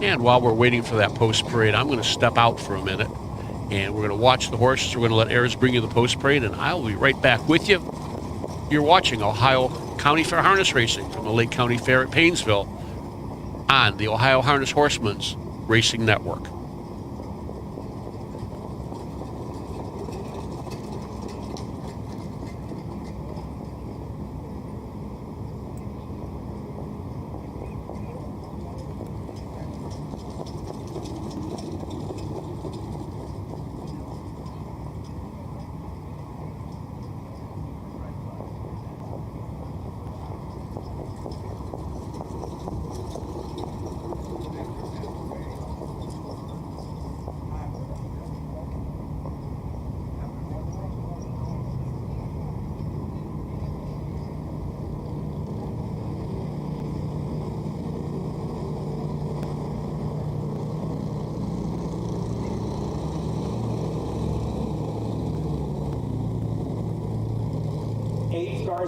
And while we're waiting for that post parade, I'm going to step out for a minute, and we're going to watch the horses. We're going to let Ayers bring you the post parade, and I'll be right back with you. You're watching Ohio County Fair Harness Racing from the Lake County Fair at Painesville on the Ohio Harness Horsemen's Racing Network.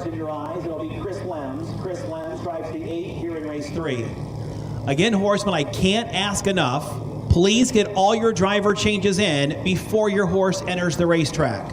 In your eyes, it'll be Chris Lems. Chris Lems drives the 8 here in race 3. Again, horsemen, I can't ask enough. Please get all your driver changes in before your horse enters the racetrack.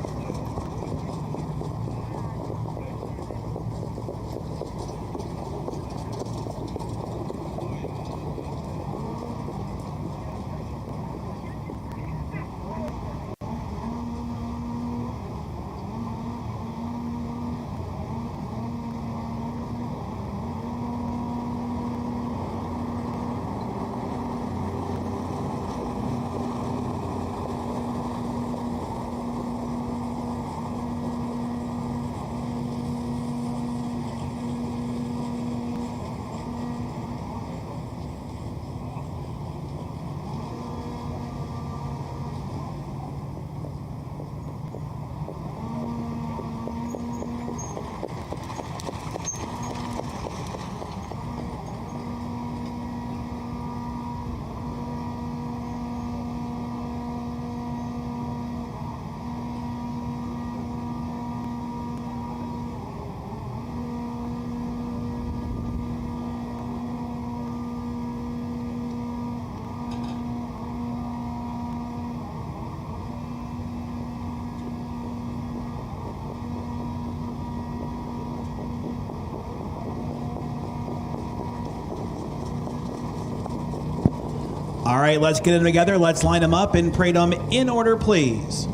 All right, let's get them together. Let's line them up and parade them in order, please.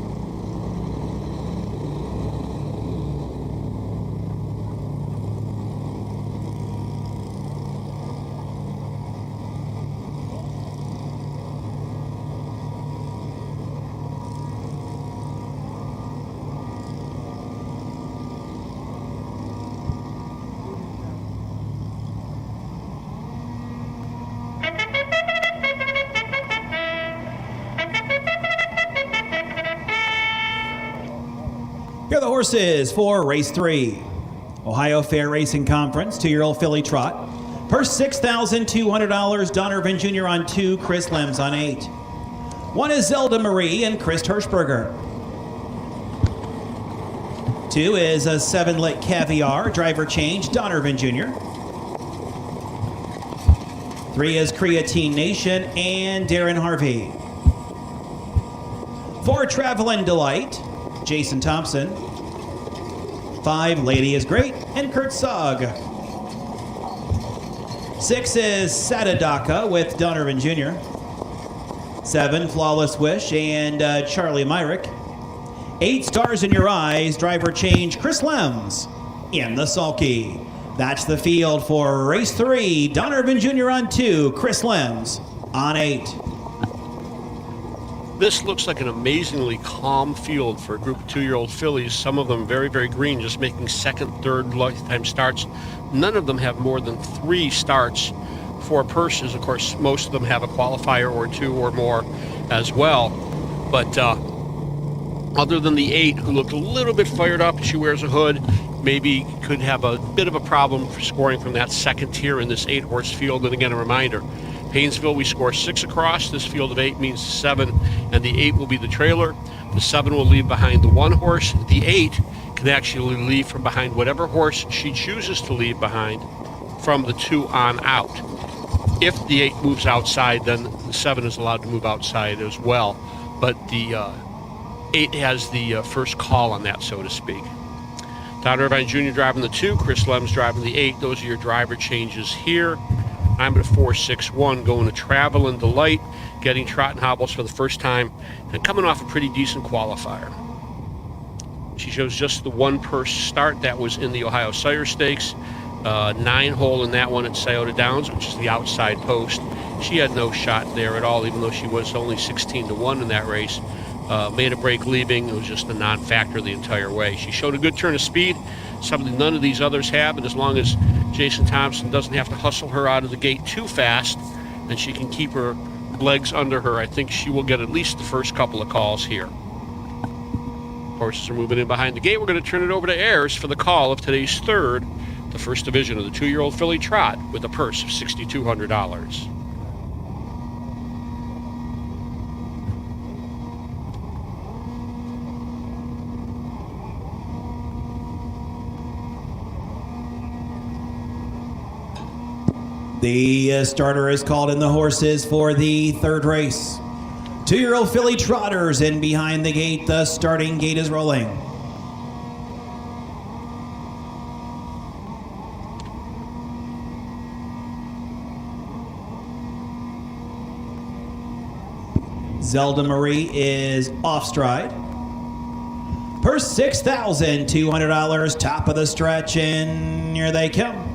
horses for race 3. Ohio Fair Racing Conference, 2-year-old filly trot. Purse $6,200, Donovan Jr. on 2, Chris Lems on 8. 1 is Zelda Marie and Chris Hirschberger. 2 is a 7-lit Caviar, driver change, Donovan Jr. 3 is Creatine Nation and Darren Harvey. 4 Travelin' Delight, Jason Thompson. 5 Lady is Great and Kurt Sog. 6 is Sadadaka with Donovan Jr. 7 Flawless Wish and Charlie Myrick. 8 Stars in Your Eyes, driver change, Chris Lems in the sulky. That's the field for race 3. Donovan Jr. on 2, Chris Lems on 8. This looks like an amazingly calm field for a group of 2-year-old fillies. Some of them very, very green, just making second, third lifetime starts. None of them have more than 3 starts for purses. Of course, most of them have a qualifier or 2 or more as well. But other than the 8, who looked a little bit fired up, she wears a hood, maybe could have a bit of a problem for scoring from that second tier in this 8-horse field. And again, a reminder, Paynesville, we score 6 across. This field of 8 means 7, and the 8 will be the trailer. The 7 will leave behind the 1 horse. The 8 can actually leave from behind whatever horse she chooses to leave behind from the 2 on out. If the 8 moves outside, then the 7 is allowed to move outside as well. But the 8 has the first call on that, so to speak. Don Irvine Jr. driving the 2, Chris Lems driving the 8. Those are your driver changes here. I'm at 4-6-1, going to Travelin' Delight, getting trot and hobbles for the first time, and coming off a pretty decent qualifier. She shows just the 1 purse start. That was in the Ohio Sire Stakes. 9-hole in that one at Scioto Downs, which is the outside post. She had no shot there at all, even though she was only 16-1 in that race. Made a break leaving. It was just a non-factor the entire way. She showed a good turn of speed, something none of these others have, and as long as Jason Thompson doesn't have to hustle her out of the gate too fast and she can keep her legs under her, I think she will get at least the first couple of calls here. Horses are moving in behind the gate. We're going to turn it over to Ayers for the call of today's 3rd, the first division of the 2-year-old filly trot with a purse of $6,200. The starter is called in the horses for the 3rd race. 2-year-old filly trotters in behind the gate. The starting gate is rolling. Zelda Marie is off stride. Purse $6,200, top of the stretch, and here they come.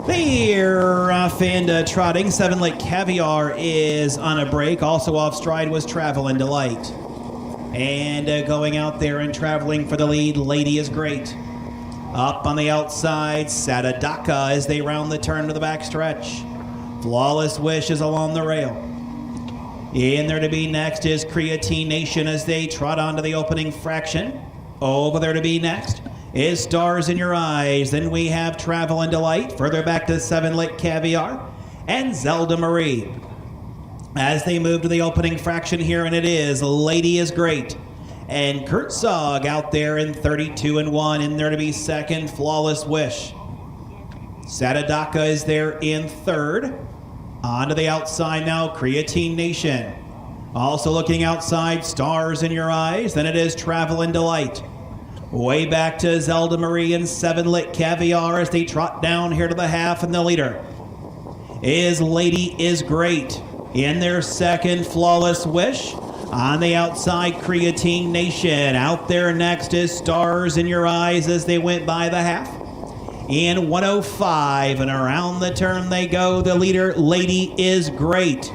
They're off and trotting. 7-lit Caviar is on a break. Also off stride was Travelin' Delight. And going out there and traveling for the lead, Lady is Great. Up on the outside, Sadadaka as they round the turn to the backstretch. Flawless Wish is along the rail. In there to be next is Creatine Nation as they trot onto the opening fraction. Over there to be next is Stars in Your Eyes. Then we have Travelin' Delight. Further back to 7-lit Caviar and Zelda Marie. As they move to the opening fraction here, and it is Lady is Great. And Kurt Sog out there in 32-1. In there to be second, Flawless Wish. Sadadaka is there in 3rd. On to the outside now, Creatine Nation. Also looking outside, Stars in Your Eyes. Then it is Travelin' Delight. Way back to Zelda Marie and 7-lit Caviar as they trot down here to the half, and the leader is Lady is Great. In their second, Flawless Wish. On the outside, Creatine Nation. Out there next is Stars in Your Eyes as they went by the half. In 105, and around the turn they go. The leader, Lady is Great.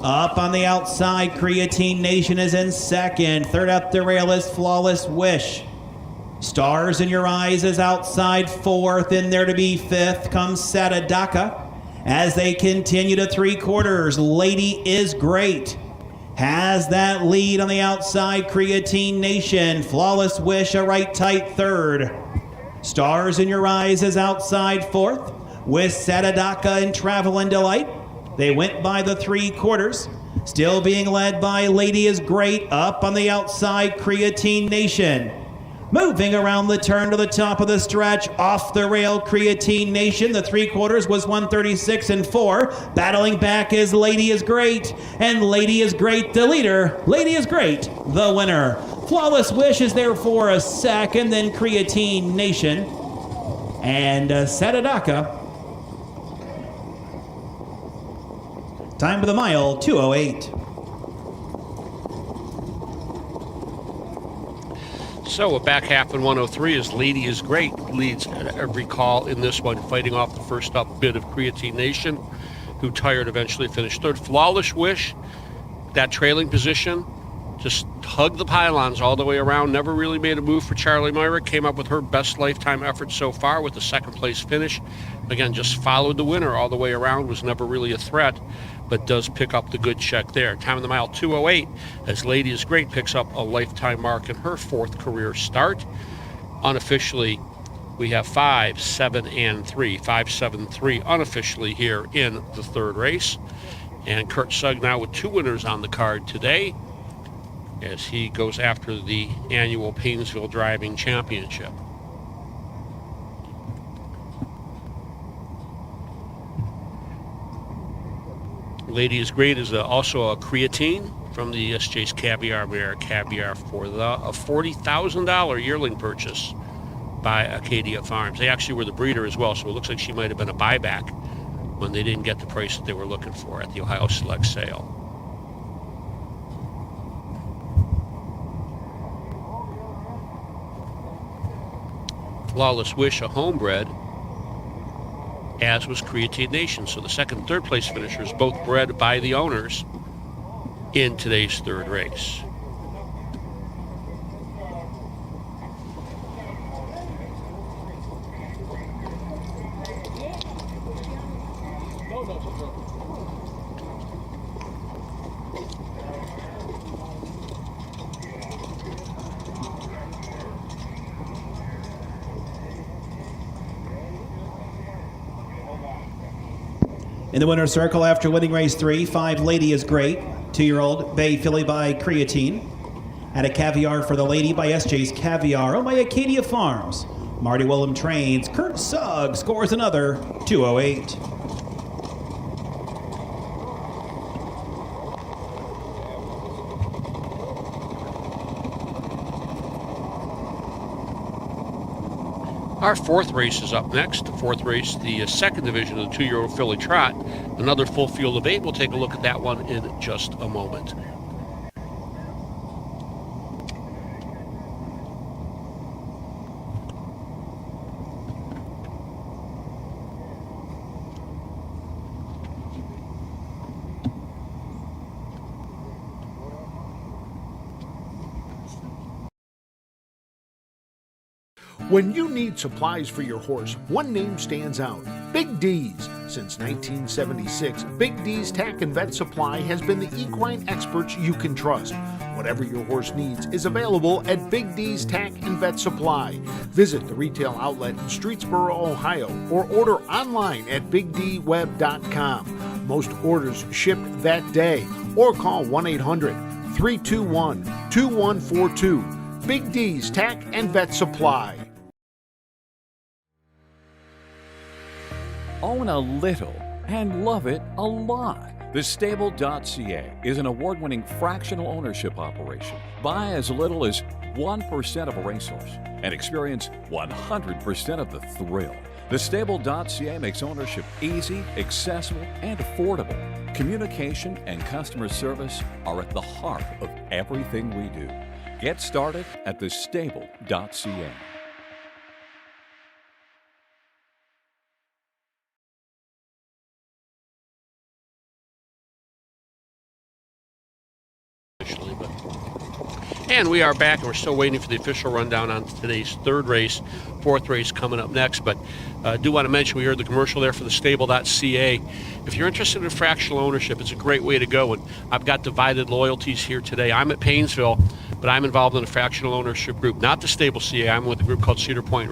Up on the outside, Creatine Nation is in second. Third up the rail is Flawless Wish. Stars in Your Eyes is outside 4th. In there to be 5th comes Sadadaka. As they continue to 3/4, Lady is Great has that lead on the outside. Creatine Nation, Flawless Wish, a right tight third. Stars in Your Eyes is outside fourth, with Sadadaka and Travel and Delight. They went by the 3/4, still being led by Lady is Great. Up on the outside, Creatine Nation. Moving around the turn to the top of the stretch, off the rail, Creatine Nation. The 3/4 was 136 and 4. Battling back is Lady is Great, and Lady is Great the leader. Lady is Great the winner. Flawless Wish is there for a second, then Creatine Nation and Sadadaka. Time of the mile, 2:08. So a back half in 103 as Lady is Great leads every call in this one, fighting off the first up bid of Creatine Nation, who tired eventually finished third. Flawless Wish, that trailing position, just hugged the pylons all the way around, never really made a move for Charlie Myrick, came up with her best lifetime effort so far with the second place finish. Again, just followed the winner all the way around, was never really a threat, but does pick up the good check there. Time of the mile, 2:08, as Lady is Great picks up a lifetime mark in her fourth career start. Unofficially, we have 5, 7, and 3. 5, 7, 3 unofficially here in the third race. And Kurt Sugg now with 2 winners on the card today as he goes after the annual Painesville Driving Championship. Lady is Great is also a creatine from the SJ's Caviar Mare Caviar for a $40,000 yearling purchase by Acadia Farms. They actually were the breeder as well, so it looks like she might have been a buyback when they didn't get the price that they were looking for at the Ohio Select sale. Flawless Wish, a homebred, as was Creatine Nation. So the second and third place finishers both bred by the owners in today's third race. In the winner's circle after winning race 3, 5 Lady is Great, 2-year-old Bay Filly by Creatine, and a Caviar for the Lady by SJ's Caviar, owned by Acadia Farms. Marty Willem trains. Kurt Sugg scores another 2:08. Our fourth race is up next. The fourth race, the second division of the 2-year-old Filly Trot. Another full field of 8. We'll take a look at that one in just a moment. When you need supplies for your horse, one name stands out: Big D's. Since 1976, Big D's Tack and Vet Supply has been the equine experts you can trust. Whatever your horse needs is available at Big D's Tack and Vet Supply. Visit the retail outlet in Streetsboro, Ohio, or order online at BigDWeb.com. Most orders ship that day, or call 1-800-321-2142. Big D's Tack and Vet Supply. Own a little and love it a lot. TheStable.ca is an award-winning fractional ownership operation. Buy as little as 1% of a racehorse and experience 100% of the thrill. TheStable.ca makes ownership easy, accessible, and affordable. Communication and customer service are at the heart of everything we do. Get started at TheStable.ca. And we are back, and we're still waiting for the official rundown on today's third race. Fourth race coming up next, but I do want to mention, we heard the commercial there for the stable.ca. If you're interested in fractional ownership, it's a great way to go. And I've got divided loyalties here today. I'm at Paynesville, but I'm involved in a fractional ownership group, not the Stable.ca. I'm with a group called Cedar Point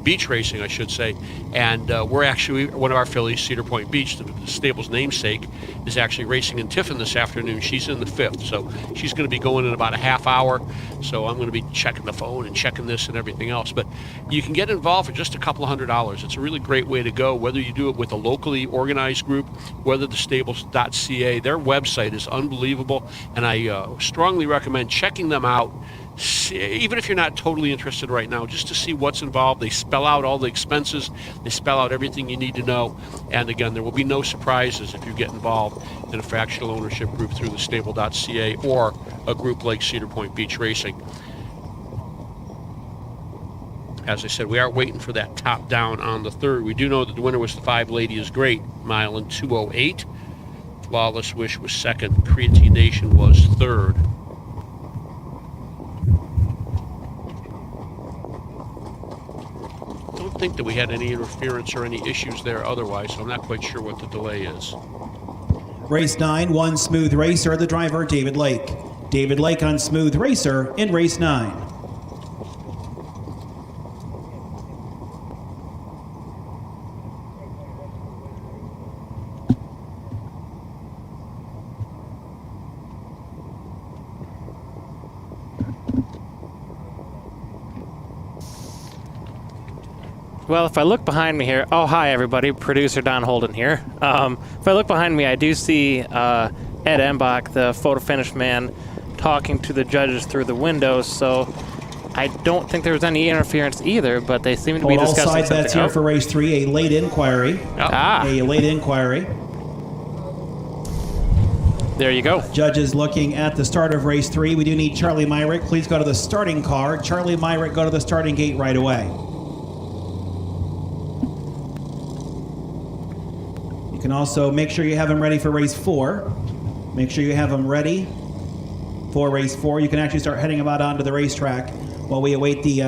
Beach Racing, I should say. And we're actually, one of our fillies, Cedar Point Beach, the stable's namesake, is actually racing in Tiffin this afternoon. She's in the 5th, so she's going to be going in about a half hour. So I'm going to be checking the phone and checking this and everything else. But you can get involved for just a couple of $100. It's a really great way to go, whether you do it with a locally organized group, whether the Stables.ca. Their website is unbelievable, and I strongly recommend checking them out, even if you're not totally interested right now, just to see what's involved. They spell out all the expenses. They spell out everything you need to know. And again, there will be no surprises if you get involved in a fractional ownership group through the Stable.ca or a group like Cedar Point Beach Racing. As I said, we are waiting for that top down on the 3rd. We do know that the winner was the 5 Lady is Great, mile in 2:08. Flawless Wish was 2nd. Creatine Nation was 3rd. Don't think that we had any interference or any issues there otherwise, so I'm not quite sure what the delay is. Race 9, 1 Smooth Racer, the driver David Lake. David Lake on Smooth Racer in race 9. Well, if I look behind me here, oh, hi, everybody. Producer Don Holden here. If I look behind me, I do see Ed Embach, the photo finish man, talking to the judges through the windows, so I don't think there was any interference either, but they seem to be discussing something. All side bets here for race 3, a late inquiry. A late inquiry. There you go. Judges looking at the start of race 3. We do need Charlie Myrick. Please go to the starting car. Charlie Myrick, go to the starting gate right away. You can also make sure you have him ready for race 4. Make sure you have him ready for race 4. You can actually start heading about onto the racetrack while we await the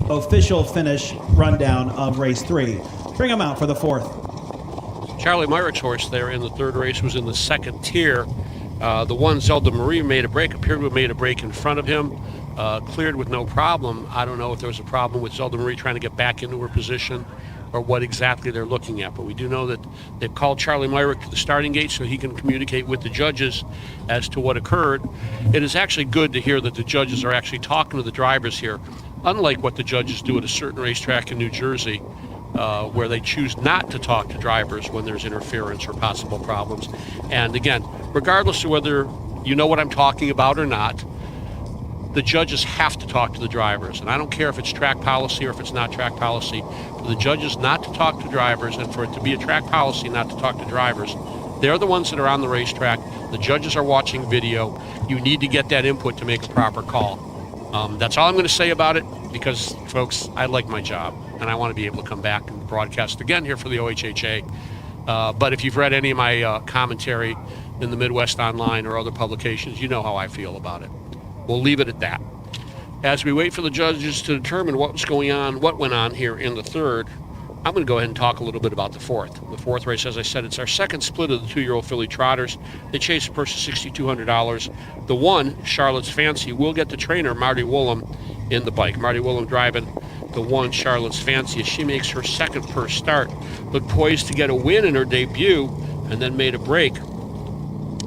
official finish rundown of race 3. Bring him out for the 4th. Charlie Myrick's horse there in the 3rd race was in the 2nd tier. The one Zelda Marie made a break, appeared to have made a break in front of him, cleared with no problem. I don't know if there was a problem with Zelda Marie trying to get back into her position or what exactly they're looking at, but we do know that they've called Charlie Myrick to the starting gate so he can communicate with the judges as to what occurred. It is actually good to hear that the judges are actually talking to the drivers here, unlike what the judges do at a certain racetrack in New Jersey, where they choose not to talk to drivers when there's interference or possible problems. And again, regardless of whether you know what I'm talking about or not, the judges have to talk to the drivers. And I don't care if it's track policy or if it's not track policy. For the judges not to talk to drivers and for it to be a track policy not to talk to drivers, they're the ones that are on the racetrack. The judges are watching video. You need to get that input to make a proper call. That's all I'm going to say about it because, folks, I like my job and I want to be able to come back and broadcast again here for the OHHA. But if you've read any of my commentary in the Midwest Online or other publications, you know how I feel about it. We'll leave it at that. As we wait for the judges to determine what went on here in the 3rd, I'm going to go ahead and talk a little bit about the 4th. The 4th race, as I said, it's our 2nd split of the 2-year-old filly trotters. They chase a purse of $6,200. The 1, Charlotte's Fancy, will get the trainer, Marty Woolham, in the bike. Marty Woolham driving the 1, Charlotte's Fancy, as she makes her 2nd purse start. Looked poised to get a win in her debut and then made a break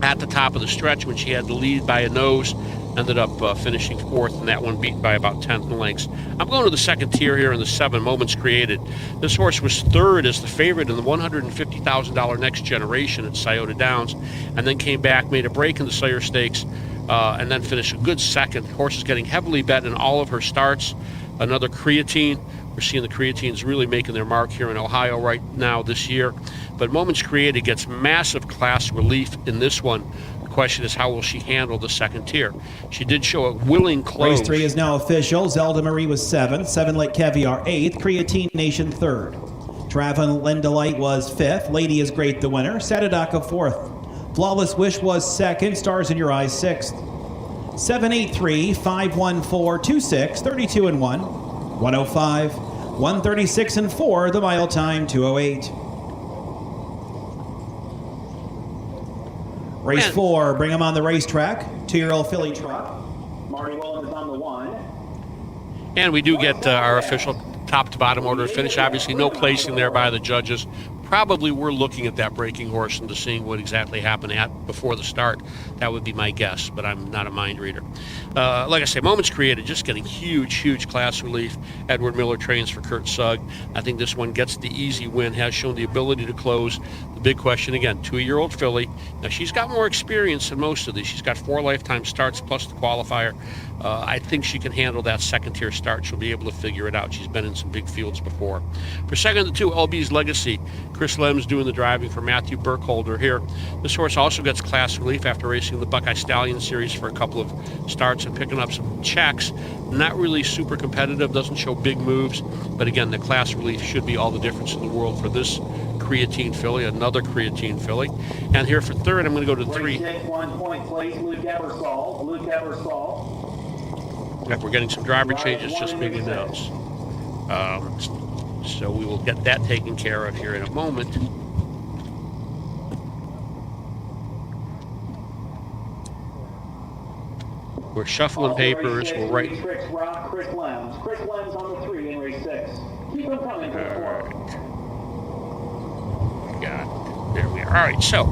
at the top of the stretch when she had the lead by a nose. Ended up finishing 4th, and that one beat by about 10 lengths. I'm going to the 2nd tier here in the 7, Moments Created. This horse was 3rd as the favorite in the $150,000 Next Generation at Scioto Downs, and then came back, made a break in the Sire Stakes, and then finished a good 2nd. Horse is getting heavily bet in all of her starts. Another Creatine. We're seeing the Creatines really making their mark here in Ohio right now this year. But Moments Created gets massive class relief in this one. Question is, how will she handle the 2nd tier? She did show a willing close. Race 3 is now official. Zelda Marie was 7th. 7 Lake Caviar 8th. Creatine Nation 3rd. Travan Lendelight was 5th. Lady is Great the winner. Sadadaka 4th. Flawless Wish was 2nd. Stars in Your Eyes 6th. 783-514-26, 32-1. 105. 136 and 4, the mile time 2:08. Race 4, bring them on the racetrack. 2-year-old filly trot. Marty Willem is on the 1. And we do get our official top to bottom order finish. Obviously, no placing there by the judges. Probably we're looking at that breaking horse and seeing what exactly happened before the start. That would be my guess, but I'm not a mind reader. Like I say, Moments Created, just getting huge class relief. Edward Miller trains for Kurt Sugg. I think this one gets the easy win, has shown the ability to close. The big question, again, 2-year-old filly. Now, she's got more experience than most of these. She's got 4 lifetime starts plus the qualifier. I think she can handle that second-tier start. She'll be able to figure it out. She's been in some big fields before. For second to 2, LB's Legacy. Chris Lem's doing the driving for Matthew Burkholder here. This horse also gets class relief after racing the Buckeye Stallion Series for a couple of starts and picking up some checks. Not really super competitive, doesn't show big moves, but again, the class relief should be all the difference in the world for this creatine filly, another creatine filly. And here for third, I'm going to go to 3. 1 point, please. Luke Ebersol. Yep, we're getting some driver changes just being announced. So we will get that taken care of here in a moment. We're shuffling papers. We're right. Chris Lems on the 3 in race 6. Keep them coming for the 4. Got it. There we are. All right, so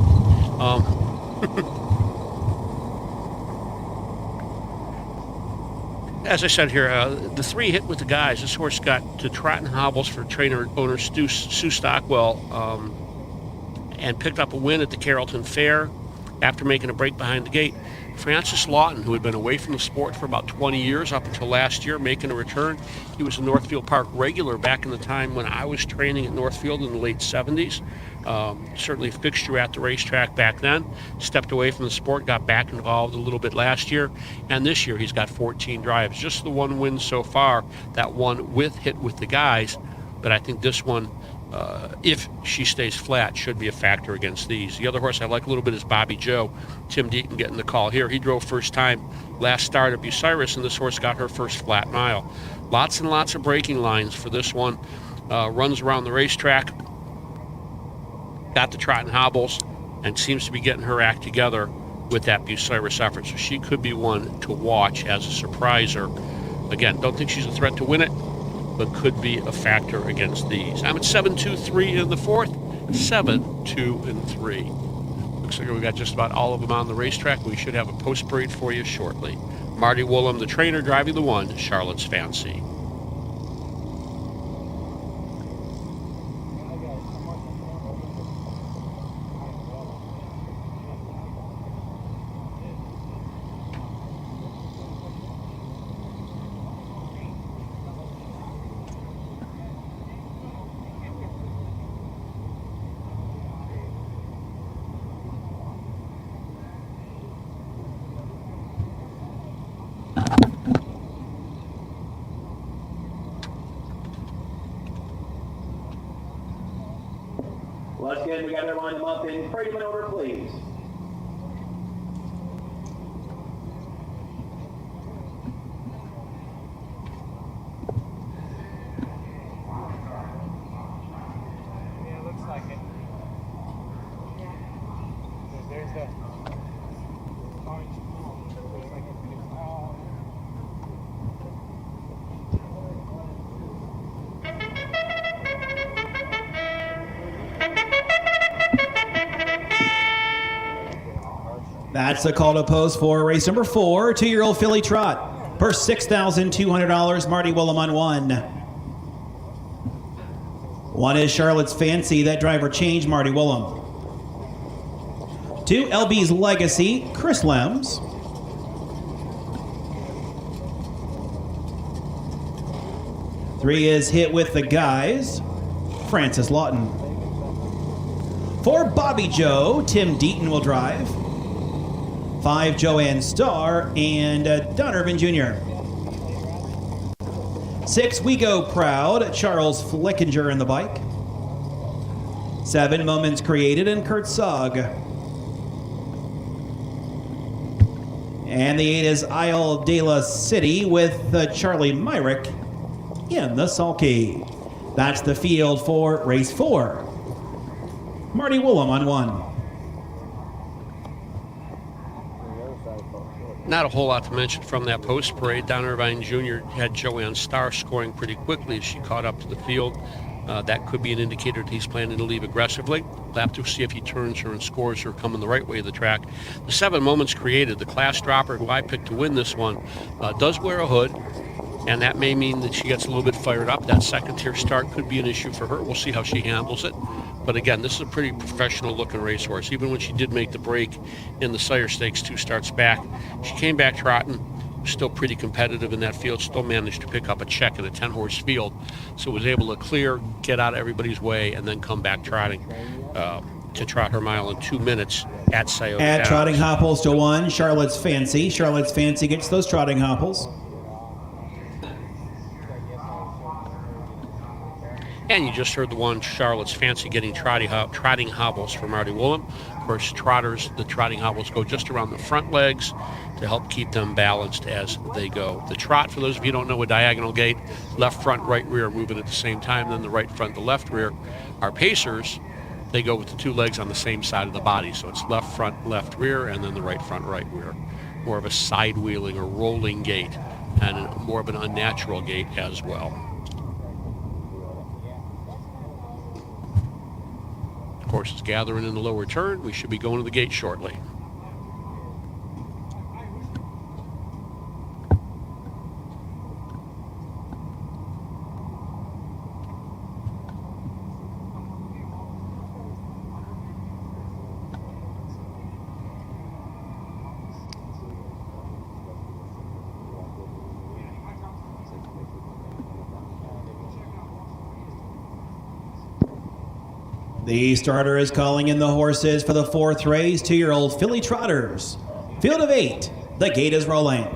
as I said here, the 3 hit with the guys. This horse got to trot and hobbles for trainer owner Sue Stockwell and picked up a win at the Carrollton Fair after making a break behind the gate. Francis Lawton, who had been away from the sport for about 20 years up until last year, making a return. He was a Northfield Park regular back in the time when I was training at Northfield in the late 70s. Certainly a fixture at the racetrack back then. Stepped away from the sport, got back involved a little bit last year, and this year he's got 14 drives. Just the 1 win so far, that one with hit with the guys, but I think this one, if she stays flat, should be a factor against these. The other horse I like a little bit is Bobby Joe. Tim Deaton getting the call here. He drove first time last start at Bucyrus, and this horse got her first flat mile. Lots and lots of braking lines for this one. Runs around the racetrack. Got the trot and hobbles, and seems to be getting her act together with that Bucyrus effort. So she could be one to watch as a surpriser. Again, don't think she's a threat to win it, but could be a factor against these. I'm at 7-2-3 in the 4th, 7-2-3. Looks like we've got just about all of them on the racetrack. We should have a post parade for you shortly. Marty Woolham, the trainer, driving the 1, Charlotte's Fancy. Let's get together, line them up in freedom and order, please. Yeah, it looks like it. There's the orange. Looks like it's That's the call to post for race number 4, 2-year-old filly trot. Per $6,200, Marty Willem on 1. 1 is Charlotte's Fancy. That driver changed Marty Willem. 2, LB's Legacy, Chris Lems. 3 is Hit with the Guys, Francis Lawton. 4, Bobby Joe, Tim Deaton will drive. 5, Joanne Starr and Don Irvin Jr. 6, We Go Proud, Charles Flickinger in the bike. 7, Moments Created and Kurt Sugg. And the 8 is Isle de la City with Charlie Myrick in the sulky. That's the field for race 4. Marty Woolham on 1. Not a whole lot to mention from that post parade. Don Irvine Jr. had Joanne Starr scoring pretty quickly as she caught up to the field. That could be an indicator that he's planning to leave aggressively. We'll have to see if he turns her and scores her coming the right way of the track. The 7 moments created, the class dropper who I picked to win this one does wear a hood, and that may mean that she gets a little bit fired up. That second tier start could be an issue for her. We'll see how she handles it. But again, this is a pretty professional looking racehorse. Even when she did make the break in the Sire Stakes 2 starts back, she came back trotting, still pretty competitive in that field, still managed to pick up a check in a 10-horse field. So was able to clear, get out of everybody's way, and then come back trotting to trot her mile in 2 minutes at Scioto At Downs. trotting hopples to 1, Charlotte's Fancy. Charlotte's Fancy gets those trotting hopples. And you just heard the one, Charlotte's Fancy, getting trotting hobbles for Marty Woolham. Of course, trotters, the trotting hobbles go just around the front legs to help keep them balanced as they go. The trot, for those of you who don't know, a diagonal gait, left front, right rear moving at the same time, then the right front, the left rear. Our pacers, they go with the 2 legs on the same side of the body. So it's left front, left rear, and then the right front, right rear. More of a side wheeling or rolling gait, and more of an unnatural gait as well. Horse is gathering in the lower turn. We should be going to the gate shortly. The starter is calling in the horses for the 4th race, 2-year-old filly trotters. Field of 8. The gate is rolling.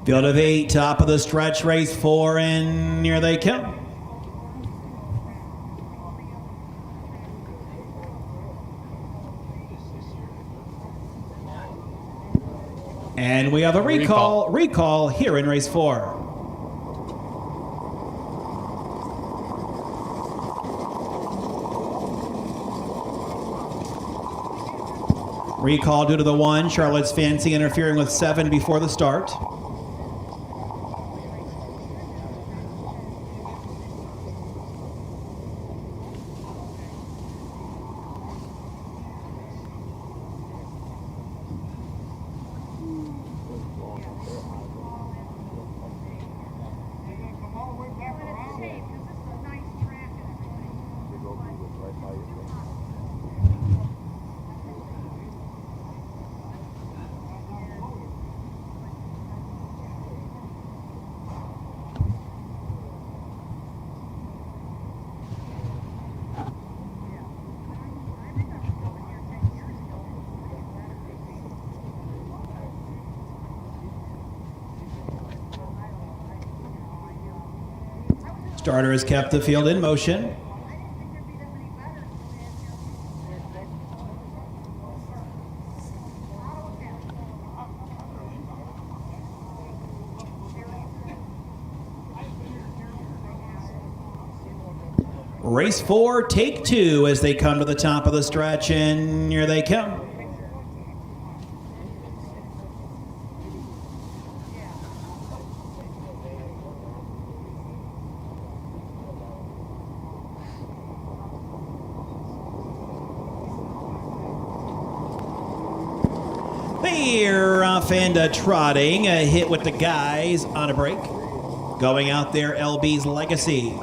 Field of 8, top of the stretch, race 4, and here they come. And we have a recall here in race 4. Recall due to the 1, Charlotte's Fancy interfering with 7 before the start. Starter has kept the field in motion. Race 4, take 2 as they come to the top of the stretch, and here they come. They're off and trotting, a hit with the guys on a break. Going out there, LB's Legacy.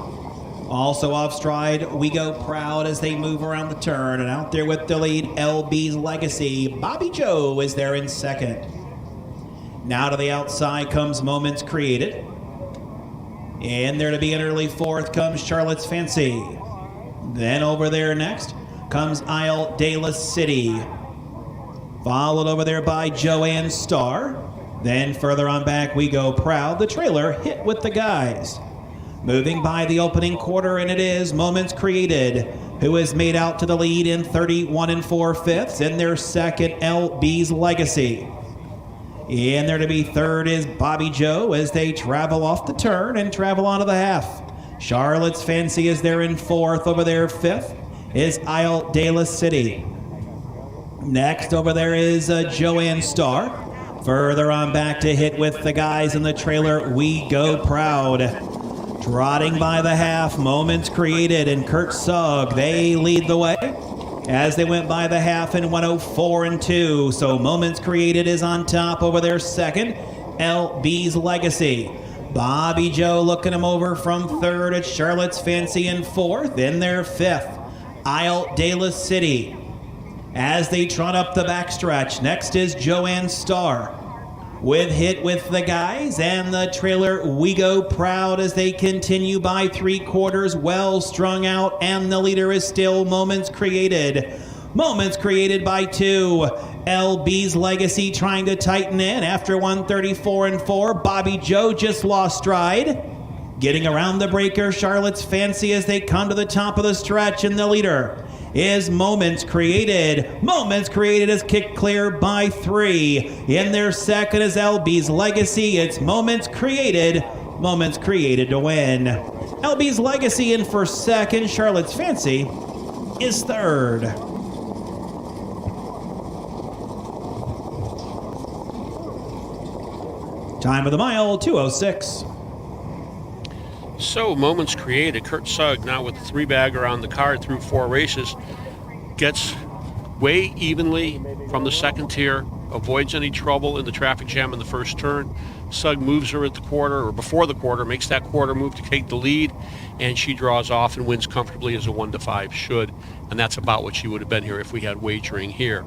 Also off stride, We Go Proud as they move around the turn. And out there with the lead, LB's Legacy. Bobby Joe is there in second. Now to the outside comes Moments Created. And there to be an early 4th comes Charlotte's Fancy. Then over there next comes Isle de la City, followed over there by Joanne Starr. Then further on back we go Proud, the trailer Hit with the Guys. Moving by the opening quarter, and it is Moments Created, who has made out to the lead in 31 4/5 in their second LB's Legacy. In there to be third is Bobby Joe as they travel off the turn and travel onto the half. Charlotte's Fancy is there in fourth. Over there fifth is Isle de la City. Next over there is Joanne Starr. Further on back to Hit with the Guys in the trailer We Go Proud. Trotting by the half, Moments Created and Kurt Sugg, they lead the way as they went by the half in 104 2. So Moments Created is on top over their second, LB's Legacy. Bobby Joe looking him over from third at Charlotte's Fancy in fourth. In their fifth, Isle de la City. As they trot up the backstretch, next is Joanne Starr with Hit with the Guys and the trailer We Go Proud as they continue by 3/4, well strung out, and the leader is still Moments Created. Moments Created by 2. LB's Legacy trying to tighten in after 134 4. Bobby Joe just lost stride. Getting around the breaker, Charlotte's Fancy as they come to the top of the stretch, and the leader is Moments Created. Moments Created is kicked clear by 3. In their second is LB's Legacy. It's Moments Created to win. LB's Legacy in for second. Charlotte's Fancy is third. Time of the mile, 2:06. So, Moments Created. Kurt Sugg, now with the 3-bagger on the card through 4 races, gets way evenly from the second tier, avoids any trouble in the traffic jam in the first turn. Sugg moves her at the quarter, or before the quarter, makes that quarter move to take the lead, and she draws off and wins comfortably as a 1-5 should. And that's about what she would have been here if we had wagering here.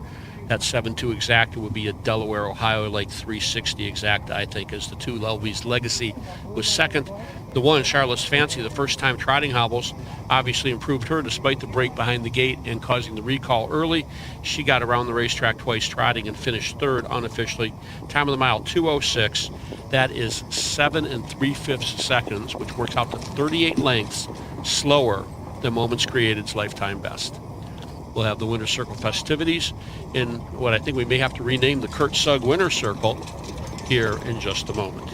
That 7-2 exacta would be a Delaware, Ohio, like 360 exacta, I think, as the 2 LB's Legacy was second. The 1 Charlotte's Fancy, the first time trotting hobbles, obviously improved her despite the break behind the gate and causing the recall early. She got around the racetrack twice trotting and finished third unofficially. Time of the mile, 2:06. That is 7 3/5 seconds, which works out to 38 lengths slower than Moments Created's lifetime best. We'll have the Winner's Circle festivities in what I think we may have to rename the Kurt Sugg Winner's Circle here in just a moment.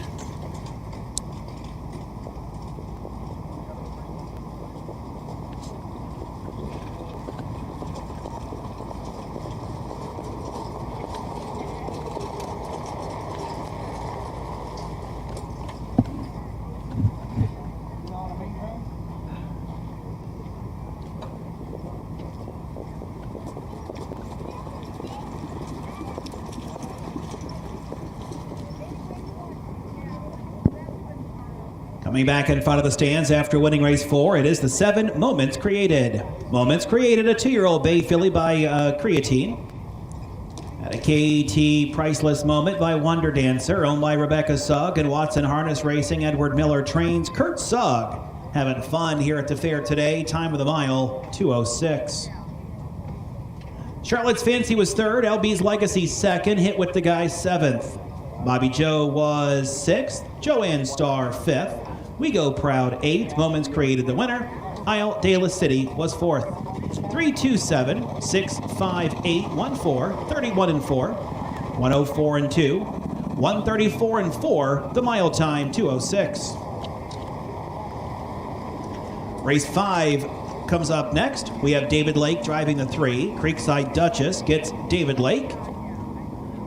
Coming back in front of the stands after winning race 4, it is the 7 Moments Created. Moments Created, a 2-year-old bay filly by Creatine. At a KT Priceless Moment by Wonder Dancer, owned by Rebecca Sugg and Watson Harness Racing. Edward Miller trains. Kurt Sugg having fun here at the fair today. Time of the mile, 2:06. Charlotte's Fancy was third. LB's Legacy second. Hit with the Guys 7th. Bobby Joe was 6th. Joanne Starr 5th. We Go Proud 8th. Moments Created the winner. Isle de la City was 4th. 327-65814, 31 4, 104 2, 134 4. The mile time 2:06. Race 5 comes up next. We have David Lake driving the 3. Creekside Duchess gets David Lake.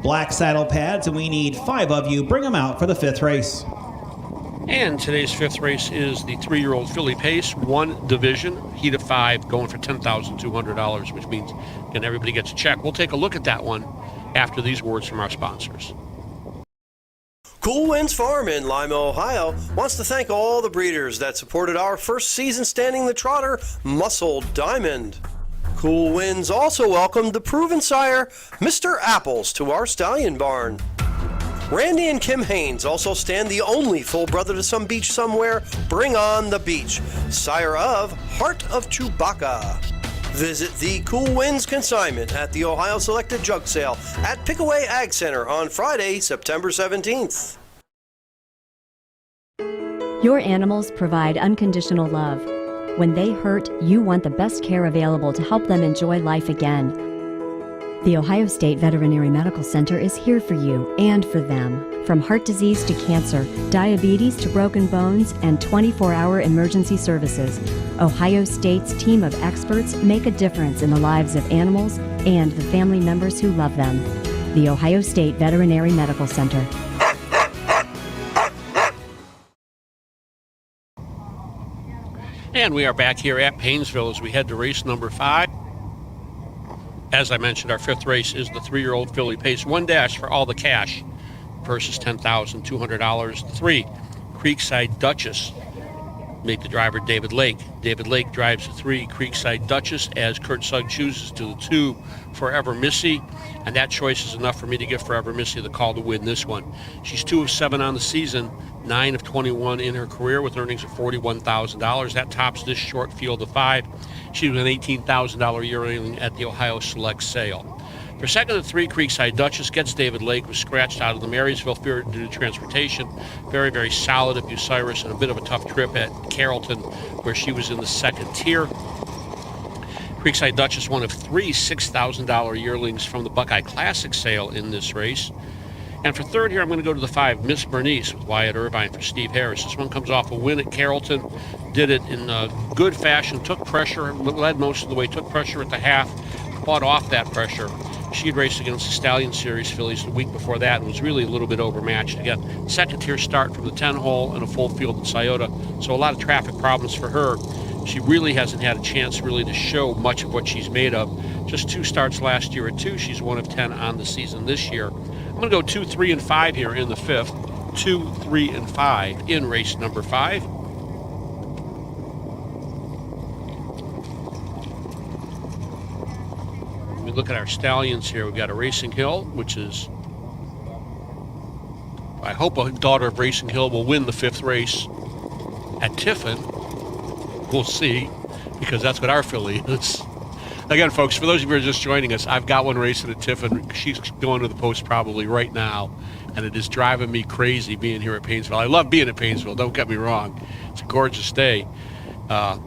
Black saddle pads, and we need 5 of you. Bring them out for the 5th race. And today's 5th race is the 3-year-old filly pace, 1 division, heat of 5, going for $10,200, which means again, everybody gets a check. We'll take a look at that one after these words from our sponsors. Cool Winds Farm in Lima, Ohio wants to thank all the breeders that supported our first season standing the trotter, Muscle Diamond. Cool Winds also welcomed the proven sire, Mr. Apples, to our stallion barn. Randy and Kim Haynes also stand the only full brother to some beach somewhere, Bring On the Beach, sire of Heart of Chewbacca. Visit the Cool Winds consignment at the Ohio Selected Jug Sale at Pickaway Ag Center on Friday, September 17th. Your animals provide unconditional love. When they hurt, you want the best care available to help them enjoy life again. The Ohio State Veterinary Medical Center is here for you and for them. From heart disease to cancer, diabetes to broken bones, and 24-hour emergency services, Ohio State's team of experts make a difference in the lives of animals and the family members who love them. The Ohio State Veterinary Medical Center. And we are back here at Paynesville as we head to race number 5. As I mentioned, our 5th race is the 3-year-old filly Pace 1 Dash for all the cash. Purse is $10,200. 3, Creekside Duchess. Meet the driver, David Lake. David Lake drives the 3, Creekside Duchess, as Kurt Sugg chooses to the 2, Forever Missy. And that choice is enough for me to give Forever Missy the call to win this one. She's 2 of 7 on the season, 9 of 21 in her career with earnings of $41,000. That tops this short field of 5. She was an $18,000 yearling at the Ohio Select Sale. For second and 3, Creekside Duchess gets David Lake, was scratched out of the Marysville Fair due to transportation. Very, very solid at Bucyrus and a bit of a tough trip at Carrollton, where she was in the 2nd tier. Creekside Duchess, one of 3 $6,000 yearlings from the Buckeye Classic sale in this race. And for third here, I'm going to go to the 5, Miss Bernice, with Wyatt Irvine for Steve Harris. This one comes off a win at Carrollton, did it in good fashion, took pressure, led most of the way, took pressure at the half, fought off that pressure. She had raced against the Stallion Series fillies the week before that and was really a little bit overmatched. Again, 2nd tier start from the 10 hole and a full field at Scioto, so a lot of traffic problems for her. She really hasn't had a chance really to show much of what she's made of. Just 2 starts last year at 2. She's 1 of 10 on the season this year. I'm going to go 2, 3, and 5 here in the 5th. 2, 3, and 5 in race number 5. We look at our stallions here. We've got a Racing Hill, which is, I hope a daughter of Racing Hill will win the 5th race at Tiffin. We'll see, because that's what our filly is. Again, folks, for those of you who are just joining us, I've got one racing at Tiffin. She's going to the post probably right now, and it is driving me crazy being here at Paynesville. I love being at Paynesville, don't get me wrong. It's a gorgeous day. But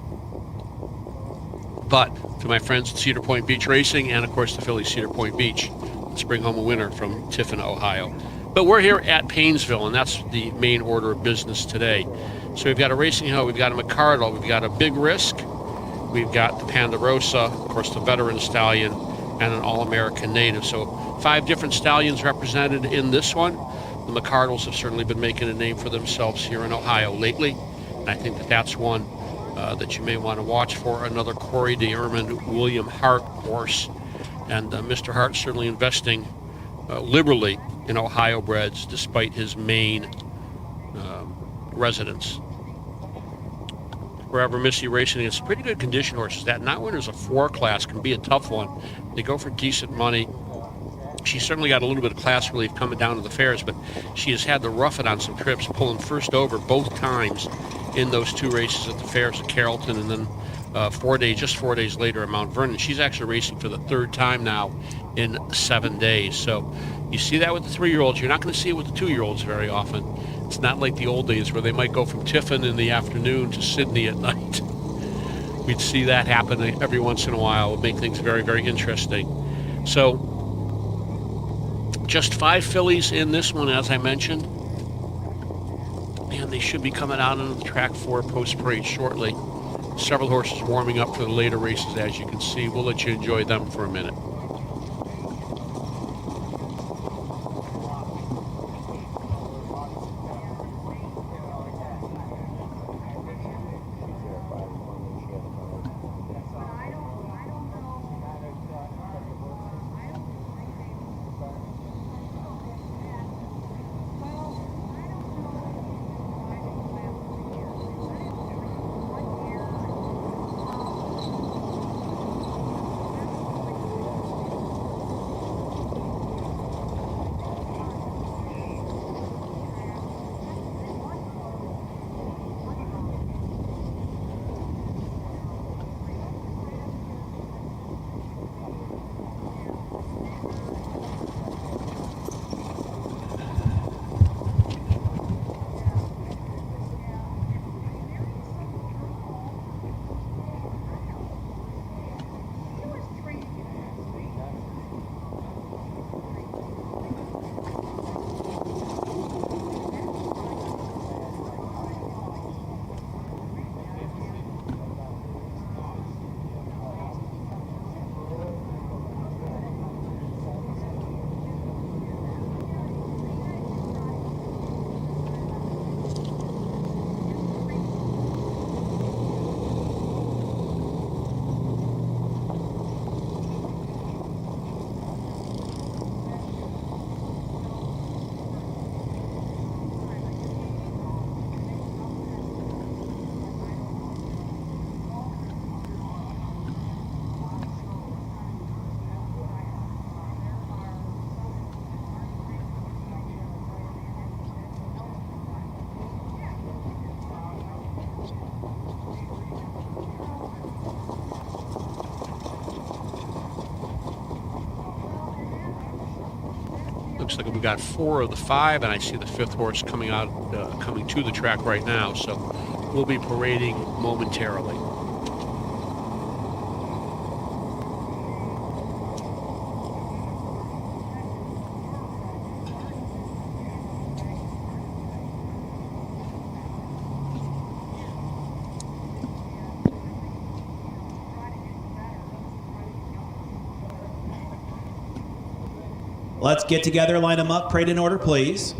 to my friends at Cedar Point Beach Racing and, of course, the filly Cedar Point Beach, let's bring home a winner from Tiffin, Ohio. But we're here at Paynesville, and that's the main order of business today. So we've got a Racing Hill, we've got a McCardle, we've got a Big Risk, we've got the Ponderosa, of course the Veteran Stallion, and an All-American Native. So 5 different stallions represented in this one. The McCardles have certainly been making a name for themselves here in Ohio lately. And I think that that's one that you may want to watch for. Another Corey DeErmond, William Hart horse. And Mr. Hart certainly investing liberally in Ohio breds despite his Maine residence. Forever Missy racing against pretty good condition horses. That not winner's a 4 class can be a tough one. They go for decent money. She certainly got a little bit of class relief coming down to the fairs, but she has had to rough it on some trips, pulling first over both times in those 2 races at the fairs at Carrollton, and then 4 days later at Mount Vernon. She's actually racing for the 3rd time now in 7 days. So you see that with the 3-year-olds. You're not going to see it with the 2-year-olds very often. It's not like the old days where they might go from Tiffin in the afternoon to Sydney at night. We'd see that happen every once in a while. It would make things very, very interesting. So just 5 fillies in this one, as I mentioned. And they should be coming out onto the track for post-parade shortly. Several horses warming up for the later races, as you can see. We'll let you enjoy them for a minute. looks like we got 4 of the 5, and I see the 5th horse coming to the track right now. So we'll be parading momentarily. Let's get together, line them up, parade in order, please.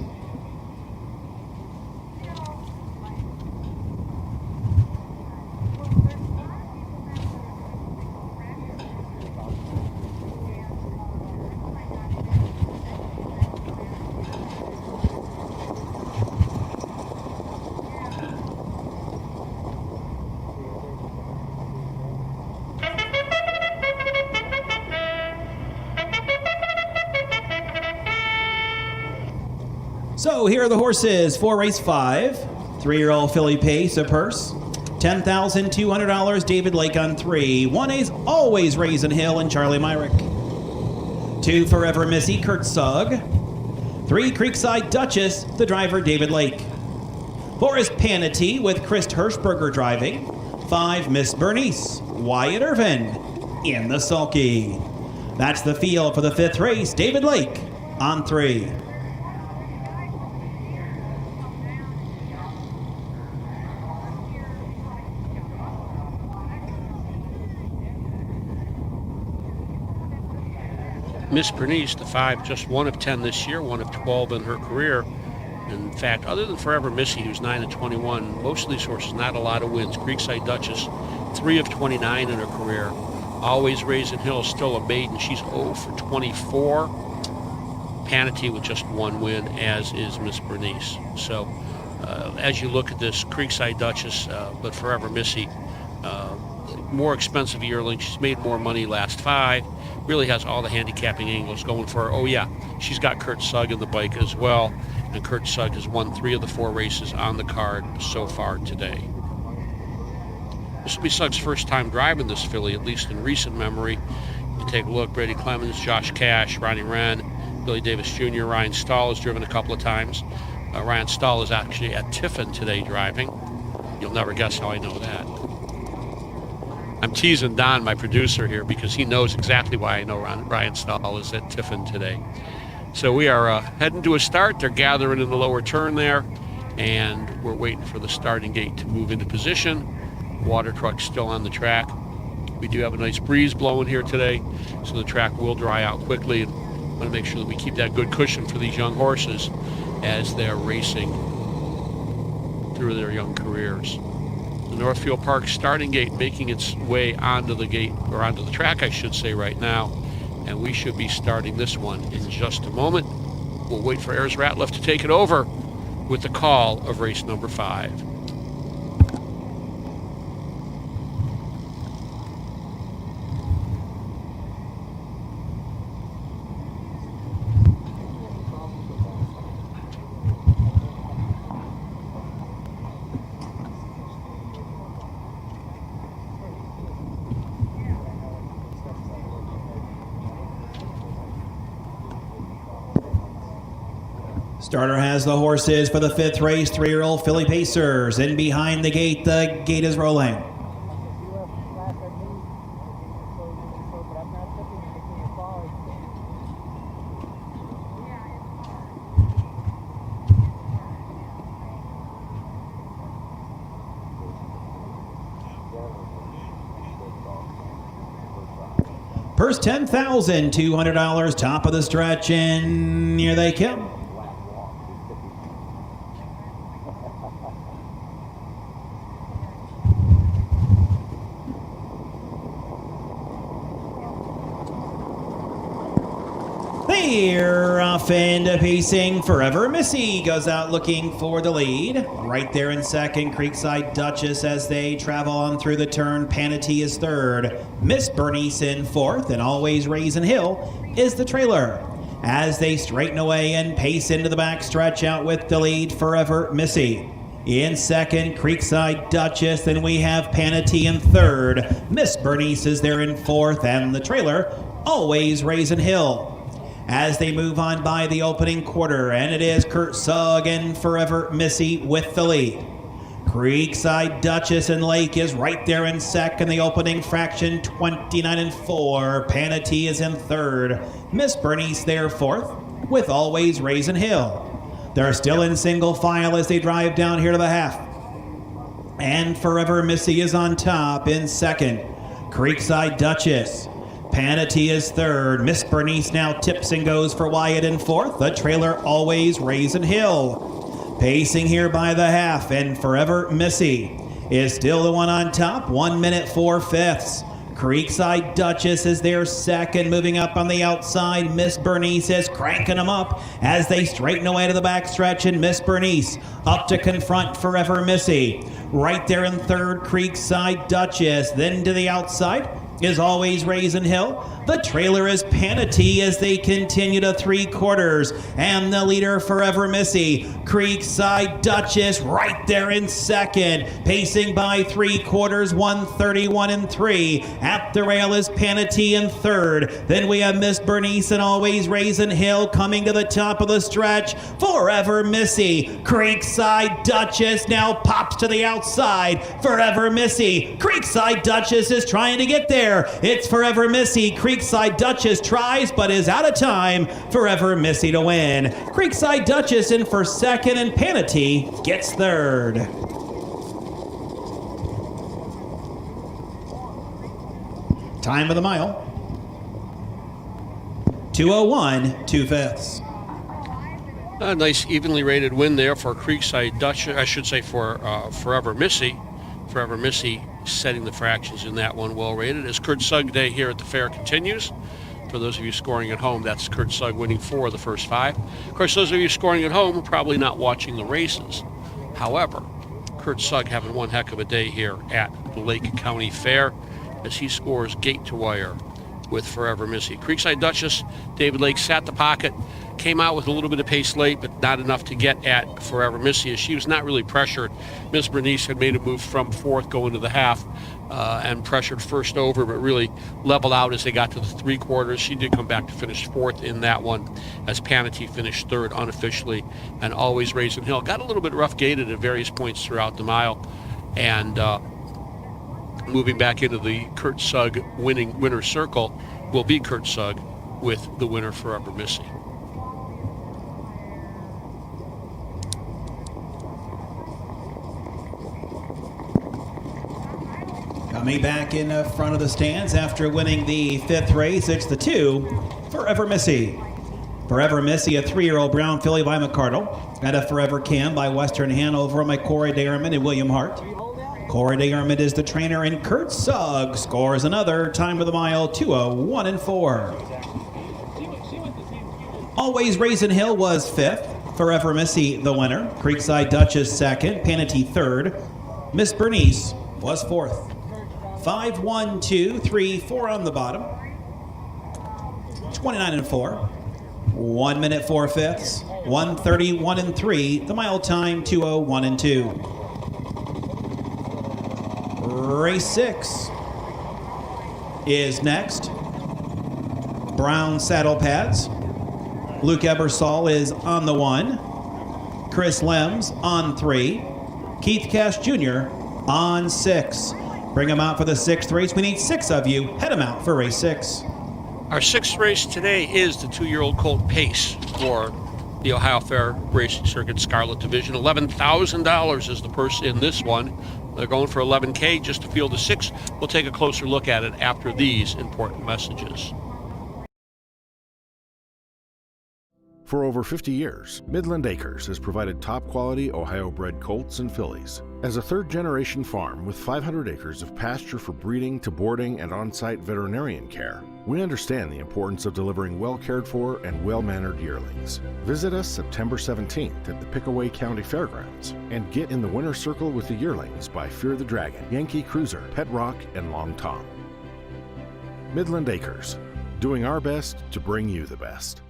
So here are the horses for race 5. 3-year-old Filly Pace, a purse. $10,200, David Lake on 3. 1A's Always Raisin Hill and Charlie Myrick. 2 Forever Missy, Kurt Sugg. 3 Creekside Duchess, the driver David Lake. 4 is Panatee with Chris Hirschberger driving. 5 Miss Bernice, Wyatt Irvin in the sulky. That's the field for the 5th race. David Lake on 3. Miss Bernice, the 5, just 1 of 10 this year, 1 of 12 in her career. In fact, other than Forever Missy, who's 9 of 21, most of these horses, not a lot of wins. Creekside Duchess, 3 of 29 in her career. Always Raisin Hill, still a maiden. She's 0 for 24. Panatee with just 1 win, as is Miss Bernice. So, as you look at this, Creekside Duchess, but Forever Missy, more expensive yearling. She's made more money last 5. Really has all the handicapping angles going for her. Oh yeah, she's got Kurt Sugg in the bike as well, and Kurt Sugg has won 3 of the 4 races on the card so far today. This will be Sugg's first time driving this filly, at least in recent memory. You take a look, Brady Clemens, Josh Cash, Ronnie Wren, Billy Davis Jr., Ryan Stahl has driven a couple of times. Ryan Stahl is actually at Tiffin today driving. You'll never guess how I know that. I'm teasing Don, my producer here, because he knows exactly why I know Ryan Stahl is at Tiffin today. So we are heading to a start. They're gathering in the lower turn there, and we're waiting for the starting gate to move into position. Water truck's still on the track. We do have a nice breeze blowing here today, so the track will dry out quickly, and want to make sure that we keep that good cushion for these young horses as they're racing through their young careers. The Northfield Park starting gate making its way onto the gate, or onto the track, I should say, right now. And we should be starting this one in just a moment. We'll wait for Ayers Ratliff to take it over with the call of race number 5. Starter has the horses for the 5th race. 3-year-old Filly Pacers. In behind the gate is rolling. Purse $10,200, top of the stretch, and here they come. They're off into pacing. Forever Missy goes out looking for the lead. Right there in second, Creekside Duchess as they travel on through the turn. Panatee is third. Miss Bernice in fourth, and Always Raisin Hill is the trailer. As they straighten away and pace into the back stretch, out with the lead, Forever Missy. In second, Creekside Duchess. Then we have Panatee in third. Miss Bernice is there in fourth, and the trailer, Always Raisin Hill. as they move on by the opening quarter, and it is Kurt Sugg and Forever Missy with the lead. Creekside Duchess and Lake is right there in second. The opening fraction, 29-4. Panatee is in third. Miss Bernice there fourth, with Always Raisin Hill. They're still in single file as they drive down here to the half. And Forever Missy is on top in second. Creekside Duchess. Panatee is third. Miss Bernice now tips and goes for Wyatt in fourth. The trailer Always Raisin Hill. Pacing here by the half, and Forever Missy is still the one on top, 1 minute 4/5. Creekside Duchess is their second, moving up on the outside. Miss Bernice is cranking them up as they straighten away to the backstretch, and Miss Bernice up to confront Forever Missy. Right there in third, Creekside Duchess. Then to the outside is Always Raisin Hill. The trailer is Panatee as they continue to 3/4. And the leader, Forever Missy. Creekside Duchess right there in second. Pacing by 3/4, 1:31-3. At the rail is Panatee in third. Then we have Miss Bernice and Always Raisin Hill coming to the top of the stretch. Forever Missy. Creekside Duchess now pops to the outside. Forever Missy. Creekside Duchess is trying to get there. It's Forever Missy. Creekside Duchess tries but is out of time. Forever Missy to win. Creekside Duchess in for second, and Panatee gets third. Time of the mile, 2:01 2/5. A nice evenly rated win there for Creekside Duchess, I should say for Forever Missy. Forever Missy setting the fractions in that one, well rated. As Kurt Sugg Day here at the fair continues, for those of you scoring at home, that's Kurt Sugg winning 4 of the first 5. Of course, those of you scoring at home are probably not watching the races. However, Kurt Sugg having one heck of a day here at the Lake County Fair as he scores gate to wire with Forever Missy. Creekside Duchess, David Lake sat the pocket, came out with a little bit of pace late, but not enough to get at Forever Missy, as she was not really pressured. Miss Bernice had made a move from fourth going to the half and pressured first over, but really leveled out as they got to the 3/4. She did come back to finish fourth in that one, as Panatee finished third unofficially, and Always Raisin Hill got a little bit rough gated at various points throughout the mile, and moving back into the Kurt Sugg winner circle will be Kurt Sugg with the winner, Forever Missy. Coming back in front of the stands after winning the 5th race, it's the 2, Forever Missy. Forever Missy, a 3-year-old brown filly by McCardle, and a Forever Cam by Western Hanover by Corey Dayerman and William Hart. Corey Dayerman is the trainer, and Kurt Sugg scores another time of the mile, 2:01-4. Always Raisin Hill was 5th. Forever Missy the winner. Creekside Duchess 2nd. Panatee 3rd. Miss Bernice was 4th. 5, 1, 2, 3, 4 on the bottom. 29-4. 1 minute 4/5. 1:31-3. The mile time 2:01-2. Race 6 is next. Brown saddle pads. Luke Ebersol is on the 1. Chris Lems on 3. Keith Cash Jr. on 6. Bring them out for the 6th race. We need 6 of you. Head them out for race 6. Our 6th race today is the 2-year-old colt Pace for the Ohio Fair Racing Circuit Scarlet Division. $11,000 is the purse in this one. They're going for $11K just to field a 6. We'll take a closer look at it after these important messages. For over 50 years, Midland Acres has provided top-quality Ohio-bred colts and fillies. As a third-generation farm with 500 acres of pasture for breeding to boarding and on-site veterinarian care, we understand the importance of delivering well-cared-for and well-mannered yearlings. Visit us September 17th at the Pickaway County Fairgrounds and get in the winner's circle with the yearlings by Fear the Dragon, Yankee Cruiser, Pet Rock, and Long Tom. Midland Acres, doing our best to bring you the best.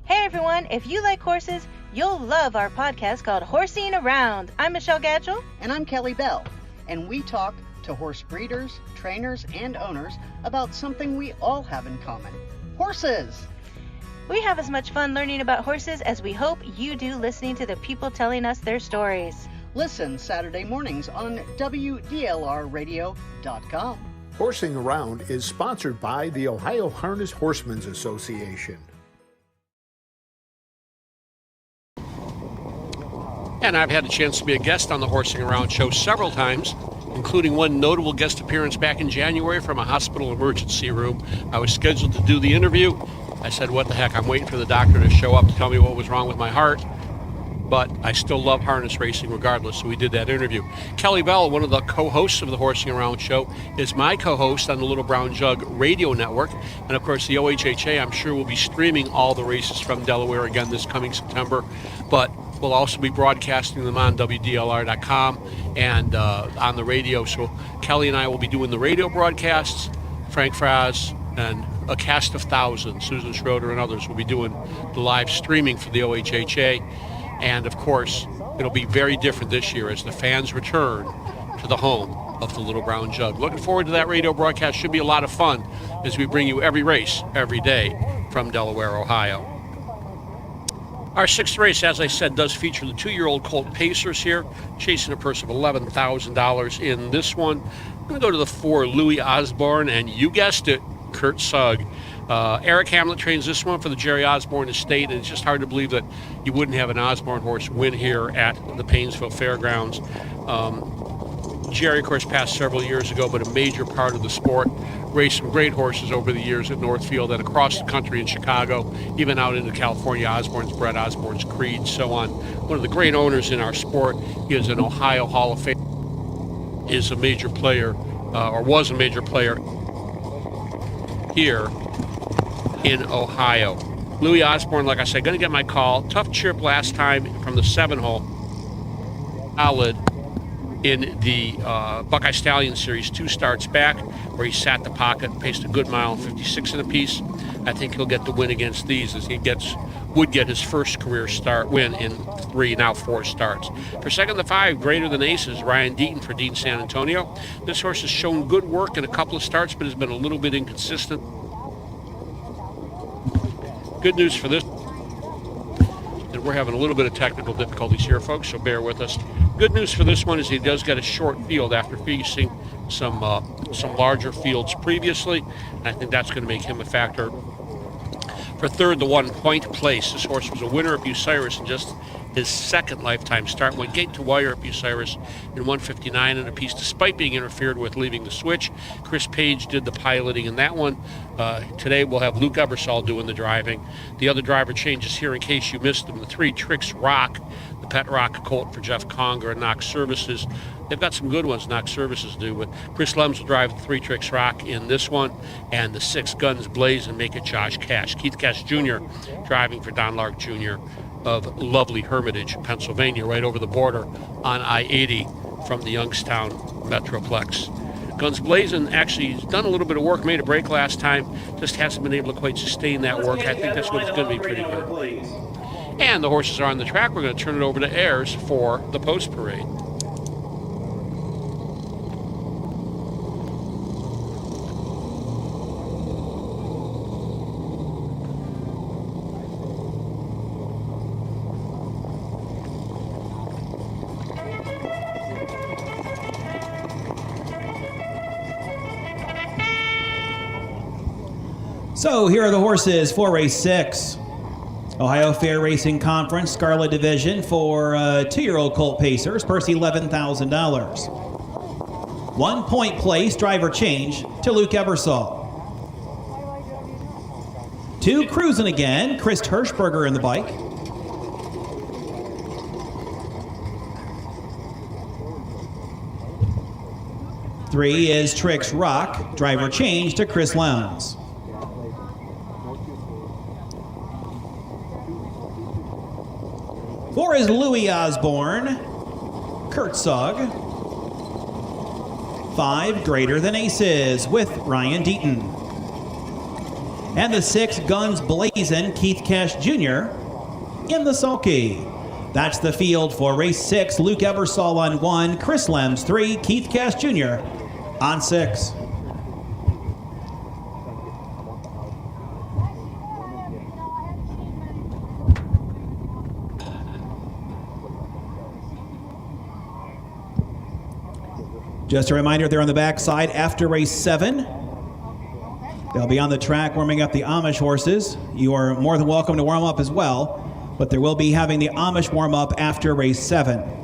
Hey everyone, if you like horses, you'll love our podcast called Horsing Around. I'm Michelle Gatchell. And I'm Kelly Bell. And we talk to horse breeders, trainers, and owners about something we all have in common: horses. We have as much fun learning about horses as we hope you do listening to the people telling us their stories. Listen Saturday mornings on WDLRradio.com. Horsing Around is sponsored by the Ohio Harness Horsemen's Association. And I've had a chance to be a guest on the Horsing Around show several times, including one notable guest appearance back in January from a hospital emergency room. I was scheduled to do the interview. I said, what the heck, I'm waiting for the doctor to show up to tell me what was wrong with my heart. But I still love harness racing regardless, so we did that interview. Kelly Bell, one of the co-hosts of the Horsing Around show, is my co-host on the Little Brown Jug radio network. And of course, the OHHA, I'm sure, will be streaming all the races from Delaware again this coming September. But we'll also be broadcasting them on WDLR.com and on the radio. So Kelly and I will be doing the radio broadcasts. Frank Fraz and a cast of thousands, Susan Schroeder and others, will be doing the live streaming for the OHHA. And of course, it'll be very different this year as the fans return to the home of the Little Brown Jug. Looking forward to that radio broadcast. Should be a lot of fun as we bring you every race, every day from Delaware, Ohio. Our sixth race, as I said, does feature the 2-year-old Colt Pacers here, chasing a purse of $11,000 in this one. I'm going to go to the 4, Louis Osborne, and you guessed it, Kurt Sugg. Eric Hamlet trains this one for the Jerry Osborne Estate, and it's just hard to believe that you wouldn't have an Osborne horse win here at the Painesville Fairgrounds. Jerry, of course, passed several years ago, but a major part of the sport. Raced some great horses over the years at Northfield and across the country in Chicago, even out into California. Osborne's bred, Osborne's Creed, so on. One of the great owners in our sport. He is an Ohio Hall of Fame, is a major player, or was a major player here in Ohio. Louis Osborne, like I said, going to get my call. Tough trip last time from the 7-hole. Solid in the Buckeye Stallion Series, 2 starts back, where he sat the pocket, paced a good mile, 56 and a piece. I think he'll get the win against these as he would get his first career win in 3, now 4 starts. For second to 5, Greater Than Aces, Ryan Deaton for Dean San Antonio. This horse has shown good work in a couple of starts, but has been a little bit inconsistent. Good news for this, and we're having a little bit of technical difficulties here, folks, so bear with us. Good news for this one is he does get a short field after facing some larger fields previously, and I think that's going to make him a factor. For third, the 1, Point Place. This horse was a winner at Bucyrus in just his second lifetime start. Went gate to wire at Bucyrus in 159 and a piece, despite being interfered with leaving the switch. Chris Page did the piloting in that one. Today we'll have Luke Ebersol doing the driving. The other driver changes here in case you missed them. The 3, Tricks Rock, the Pet Rock colt for Jeff Conger and Knox Services. They've got some good ones, Knox Services do, but Chris Lems will drive the 3, Tricks Rock in this one, and the 6, Guns Blaze and Make It Josh Cash. Keith Cash Jr. driving for Don Lark Jr. of lovely Hermitage, Pennsylvania, right over the border on I-80 from the Youngstown Metroplex. Guns Blazing actually has done a little bit of work, made a break last time, just hasn't been able to quite sustain that work. I think this one's going to be pretty good. And the horses are on the track. We're going to turn it over to Ayers for the post parade. So here are the horses for race 6. Ohio Fair Racing Conference Scarlet Division for 2-year-old Colt Pacers, purse $11,000. 1 Point Place, driver change to Luke Ebersol. 2 Cruising Again, Chris Hirschberger in the bike. 3 is Tricks Rock, driver change to Chris Lowndes. 4 is Louis Osborne, Kurt Sugg. 5, Greater Than Aces with Ryan Deaton. And the 6, Guns Blazin', Keith Cash Jr. in the sulky. That's the field for race 6. Luke Ebersol on 1, Chris Lems 3, Keith Cash Jr. on 6. Just a reminder, they're on the backside after race 7. They'll be on the track warming up the Amish horses. You are more than welcome to warm up as well, but they will be having the Amish warm up after race 7.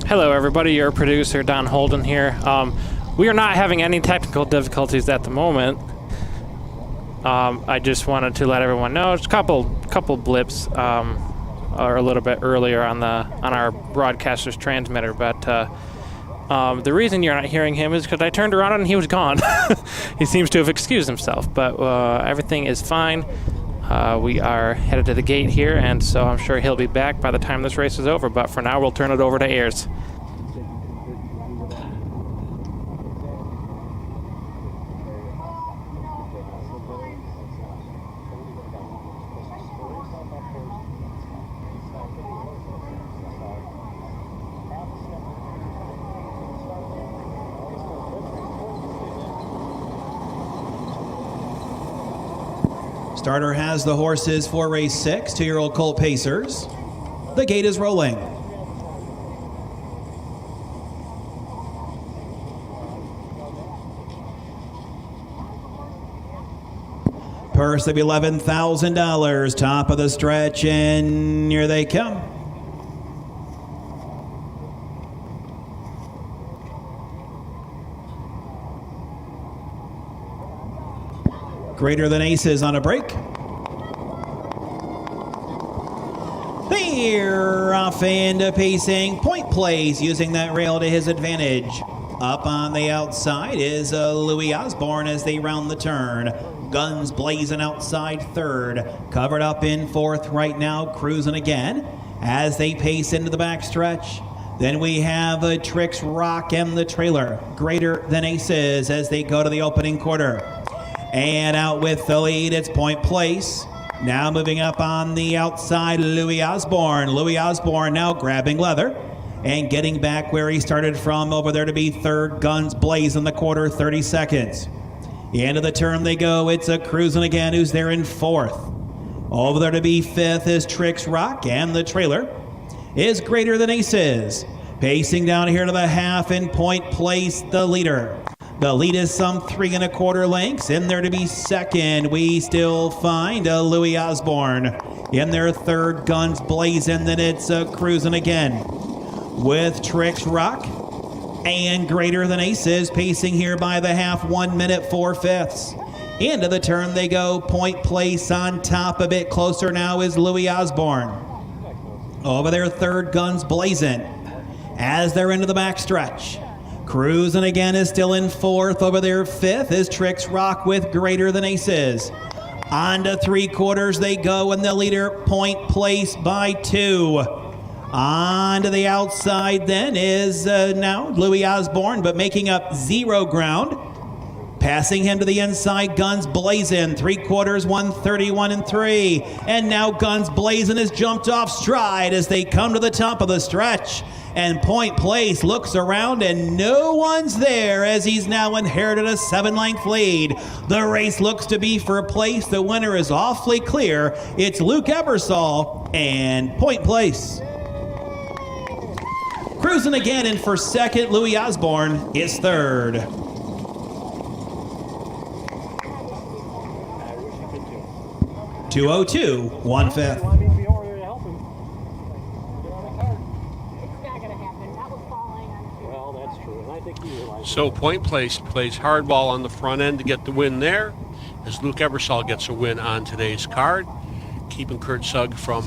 Hello everybody, your producer Don Holden here. We are not having any technical difficulties at the moment. I just wanted to let everyone know, it's a couple blips or a little bit earlier on our broadcaster's transmitter, but the reason you're not hearing him is because I turned around and he was gone. He seems to have excused himself, but everything is fine. We are headed to the gate here, and so I'm sure he'll be back by the time this race is over, but for now we'll turn it over to Ayers. Starter has the horses for race 6, 2-year-old Colt Pacers. The gate is rolling. Purse of $11,000, top of the stretch, and here they come. Greater Than Aces on a break. Here off into pacing. Point Place using that rail to his advantage. Up on the outside is Louis Osborne as they round the turn. Guns blazing outside third. Covered up in fourth right now, cruising again as they pace into the backstretch. Then we have Tricks Rock and the trailer. Greater Than Aces as they go to the opening quarter. And out with the lead, it's Point Place. Now moving up on the outside, Louis Osborne. Louis Osborne now grabbing leather and getting back where he started from over there to be third. Guns blaze in the quarter, 30 seconds. The end of the turn they go. It's a Cruisin' Again who's there in fourth. Over there to be fifth is Tricks Rock, and the trailer is Greater Than Aces. Pacing down here to the half, in Point Place, the leader. The lead is some 3 1/4 lengths. In there to be second, we still find Louis Osborne. In their third, Guns blazing, then it's Cruisin' Again with Tricks Rock and Greater Than Aces pacing here by the half, 1 minute 4/5. Into the turn they go. Point Place on top. A bit closer now is Louis Osborne. Over their third, Guns blazing as they're into the backstretch. Cruising again is still in fourth. Over there, fifth is Tricks Rock with Greater Than Aces. On to 3/4 they go, and the leader, Point Place, by 2. On to the outside then is now Louis Osborne, but making up 0 ground. Passing him to the inside, Guns Blazin', 3/4, 131 and 3. And now Guns Blazin' has jumped off stride as they come to the top of the stretch. And Point Place looks around and no one's there as he's now inherited a 7-length lead. The race looks to be for Place. The winner is awfully clear. It's Luke Ebersol and Point Place. Cruising again in for second, Louis Osborne is third. .202, 1/5. So Point Place plays hardball on the front end to get the win there, as Luke Ebersol gets a win on today's card, keeping Kurt Sugg from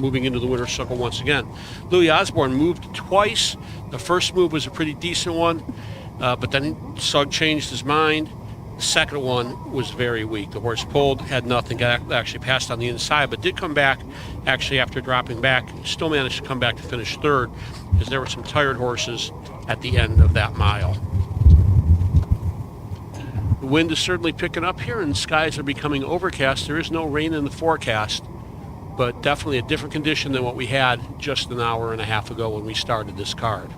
moving into the winner's circle once again. Louis Osborne moved twice. The first move was a pretty decent one, but then Sugg changed his mind. The second one was very weak. The horse pulled, had nothing, actually passed on the inside, but did come back actually after dropping back. Still managed to come back to finish third, because there were some tired horses at the end of that mile. The wind is certainly picking up here, and skies are becoming overcast. There is no rain in the forecast, but definitely a different condition than what we had just an hour and a half ago when we started this card.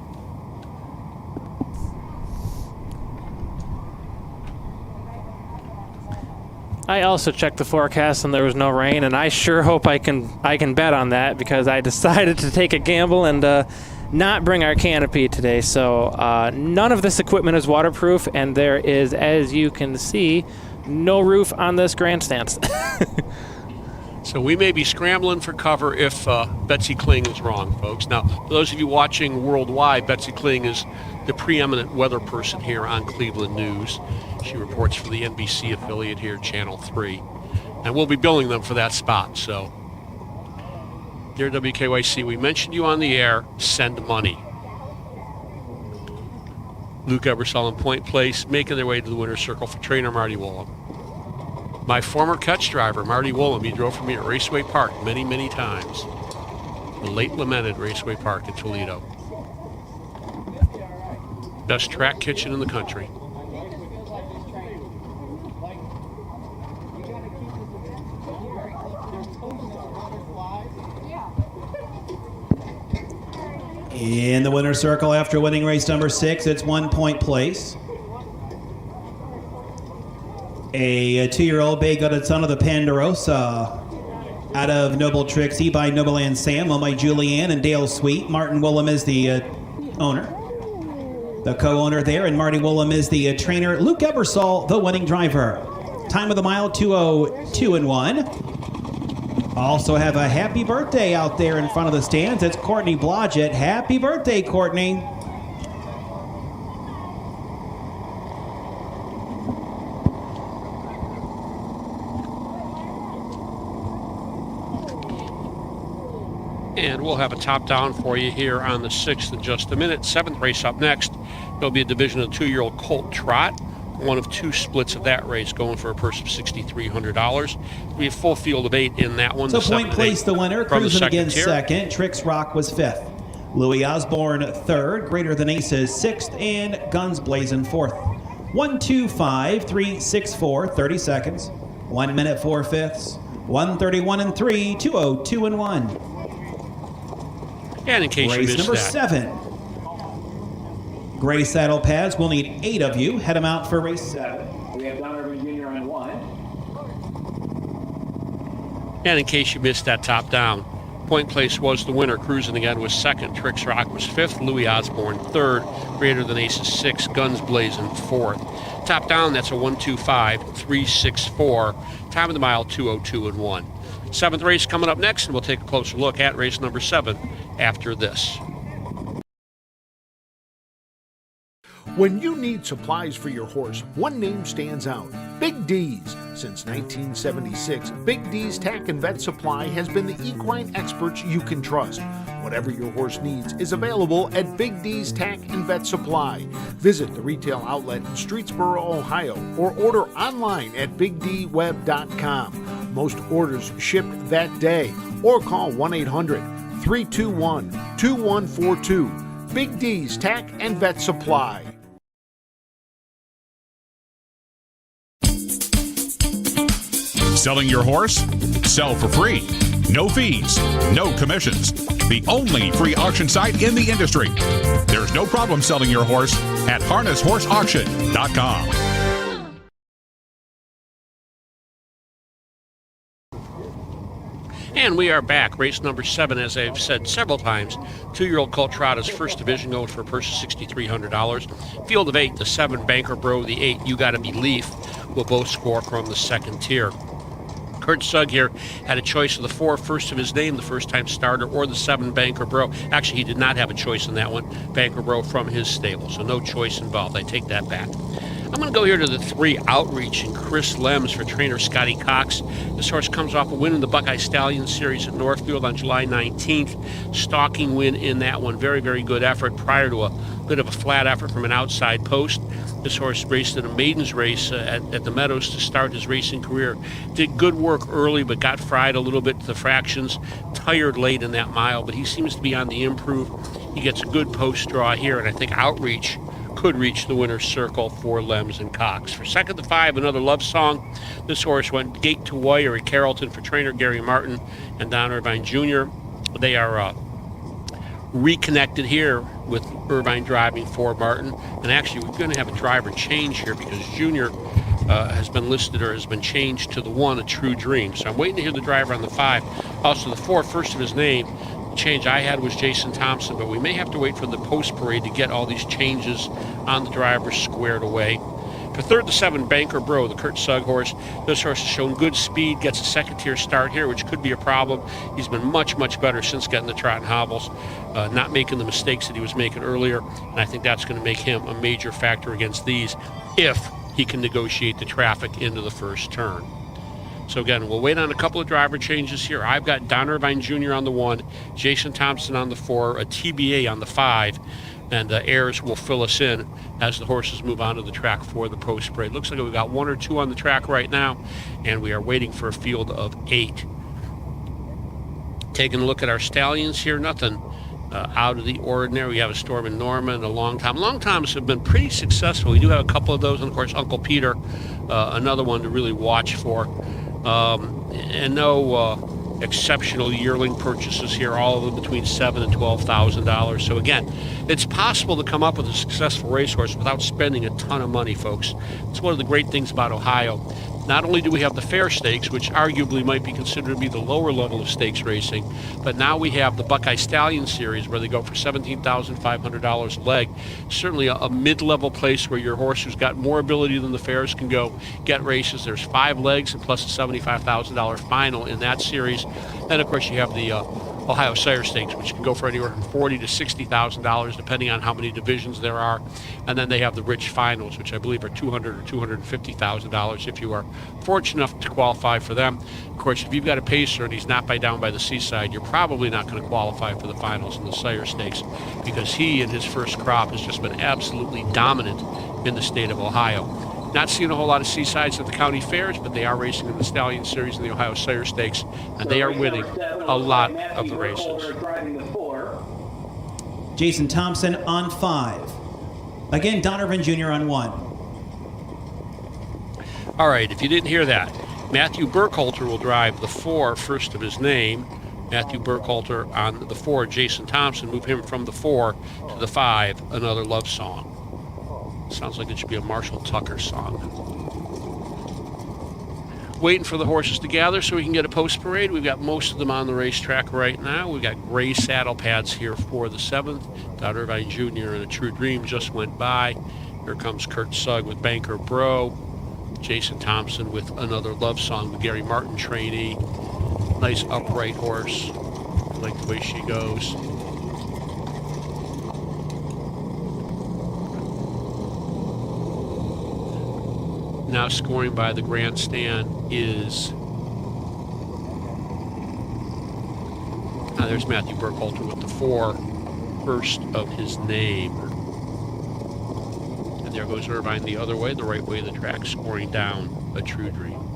I also checked the forecast and there was no rain, and I sure hope I can bet on that, because I decided to take a gamble and not bring our canopy today. So none of this equipment is waterproof, and there is, as you can see, no roof on this grandstand. So we may be scrambling for cover if Betsy Kling is wrong, folks. Now, for those of you watching worldwide, Betsy Kling is the preeminent weather person here on Cleveland News. She reports for the NBC affiliate here, Channel 3. And we'll be billing them for that spot. So, dear WKYC, we mentioned you on the air. Send money. Luke Ebersol and Point Place making their way to the winner's circle for trainer Marty Wollum. My former catch driver, Marty Wollum, he drove for me at Raceway Park many, many times. The late lamented Raceway Park in Toledo. Best track kitchen in the country. In the winner's circle after winning race number 6, it's 1 Point Place. A 2-year-old bay-gutted son of the Ponderosa out of Noble Trixie by Noble Ann Sam, owned by Julianne and Dale Sweet. Martin Wollum is the owner, the co-owner there, and Marty Wollum is the trainer. Luke Ebersol, the winning driver. Time of the mile, 2:02 and 1. Also have a happy birthday out there in front of the stands. It's Courtney Blodgett. Happy birthday, Courtney. And we'll have a top down for you here on the 6th in just a minute. 7th race up next. There'll be a division of 2-year-old Colt Trot. One of 2 splits of that race, going for a purse of $6,300. We have full field of 8 in that one. So Point Place, the winner, cruising again second. Tricks Rock was 5th. Louis Osborne 3rd. Greater Than Aces 6th, and Guns Blazin' 4th. 1:25.364, 30 seconds. 1 minute 4 fifths. 1:31 and 3. 2:02 and 1. And in case you race missed number that. 7. Gray saddle pads. We'll need 8 of you. Head them out for race 7. We have Donovan Jr. on 1. And in case you missed that top down, Point Place was the winner. Cruising again was 2nd. Tricks Rock was 5th. Louis Osborne 3rd. Greater Than Aces 6th. Guns Blazin' 4th. Top down, that's a 1:25.364. Time of the mile, 2:02 and 1. 7th race coming up next, and we'll take a closer look at race number 7 after this. When you need supplies for your horse, one name stands out: Big D's. Since 1976, Big D's Tack and Vet Supply has been the equine experts you can trust. Whatever your horse needs is available at Big D's Tack and Vet Supply. Visit the retail outlet in Streetsboro, Ohio, or order online at BigDWeb.com. Most orders ship that day, or call 1-800-321-2142. Big D's Tack and Vet Supply. Selling your horse? Sell for free. No fees, no commissions. The only free auction site in the industry. There's no problem selling your horse at harnesshorseauction.com. And we are back. Race number 7, as I've said several times. 2-year-old Coltrado's first division going for a purse of $6,300. Field of 8, the 7 Banker Bro, the 8 You Gotta Be Leaf will both score from the second tier. Kurt Sugg here had a choice of the 4 first of his name, the first-time starter, or the 7 Banker Bro. Actually, he did not have a choice in that one. Banker Bro from his stable, so no choice involved. I take that back. I'm going to go here to the 3 Outreach and Chris Lems for trainer Scotty Cox. This horse comes off a win in the Buckeye Stallion Series at Northfield on July 19th. Stalking win in that one. Very, very good effort prior to a bit of a flat effort from an outside post. This horse raced in a maidens race at the Meadows to start his racing career. Did good work early, but got fried a little bit to the fractions. Tired late in that mile, but he seems to be on the improve. He gets a good post draw here, and I think Outreach could reach the winner's circle for Lems and Cox. For second to 5, another love song. This horse went gate to wire at Carrollton for trainer Gary Martin and Don Irvine Jr. They are reconnected here with Irvine driving for Martin. And actually, we're going to have a driver change here because Jr. Has been listed or has been changed to the 1, A True Dream. So I'm waiting to hear the driver on the 5. Also, the 4 first of his name. The change I had was Jason Thompson, but we may have to wait for the post parade to get all these changes on the driver squared away. For third to 7, Banker Bro, the Kurt Sugg horse. This horse has shown good speed, gets a second-tier start here, which could be a problem. He's been much, much better since getting the trot and hobbles, not making the mistakes that he was making earlier, and I think that's going to make him a major factor against these if he can negotiate the traffic into the first turn. So again, we'll wait on a couple of driver changes here. I've got Don Irvine Jr. on the 1, Jason Thompson on the 4, a TBA on the 5, and Ayers will fill us in as the horses move onto the track for the post parade. Looks like we've got 1 or 2 on the track right now, and we are waiting for a field of 8. Taking a look at our stallions here, nothing out of the ordinary. We have a Storm in Norman and a Long Tom. Long Toms have been pretty successful. We do have a couple of those, and of course Uncle Peter, another one to really watch for. And no exceptional yearling purchases here, all of them between $7,000 and $12,000. So again, it's possible to come up with a successful racehorse without spending a ton of money, folks. It's one of the great things about Ohio. Not only do we have the fair stakes, which arguably might be considered to be the lower level of stakes racing, but now we have the Buckeye Stallion Series where they go for $17,500 a leg. Certainly a mid-level place where your horse who's got more ability than the fairs can go get races. There's 5 legs and plus a $75,000 final in that series. Then, of course, you have the Ohio Sire Stakes, which can go for anywhere from $40,000 to $60,000, depending on how many divisions there are. And then they have the Rich Finals, which I believe are $200,000 or $250,000 if you are fortunate enough to qualify for them. Of course, if you've got a pacer and he's not down by the seaside, you're probably not going to qualify for the finals in the Sire Stakes because he in his first crop has just been absolutely dominant in the state of Ohio. Not seeing a whole lot of seasides at the county fairs, but they are racing in the Stallion Series and the Ohio Sire Stakes, and they are winning a lot of the races. Jason Thompson on 5. Again, Donovan Jr. on 1. All right, if you didn't hear that, Matthew Burkhalter will drive the 4 first of his name. Matthew Burkhalter on the 4, Jason Thompson, move him from the 4 to the 5, Another Love Song. Sounds like it should be a Marshall Tucker song. Waiting for the horses to gather so we can get a post parade. We've got most of them on the racetrack right now. We've got gray saddle pads here for the 7th. Don Irvine Jr. and A True Dream just went by. Here comes Kurt Sugg with Banker Bro. Jason Thompson with Another Love Song, the Gary Martin trainee. Nice upright horse. I like the way she goes. now scoring by the grandstand is... there's Matthew Burkhalter with the 4, first of his name. And there goes Irvine the other way, the right way of the track, scoring down A True Dream.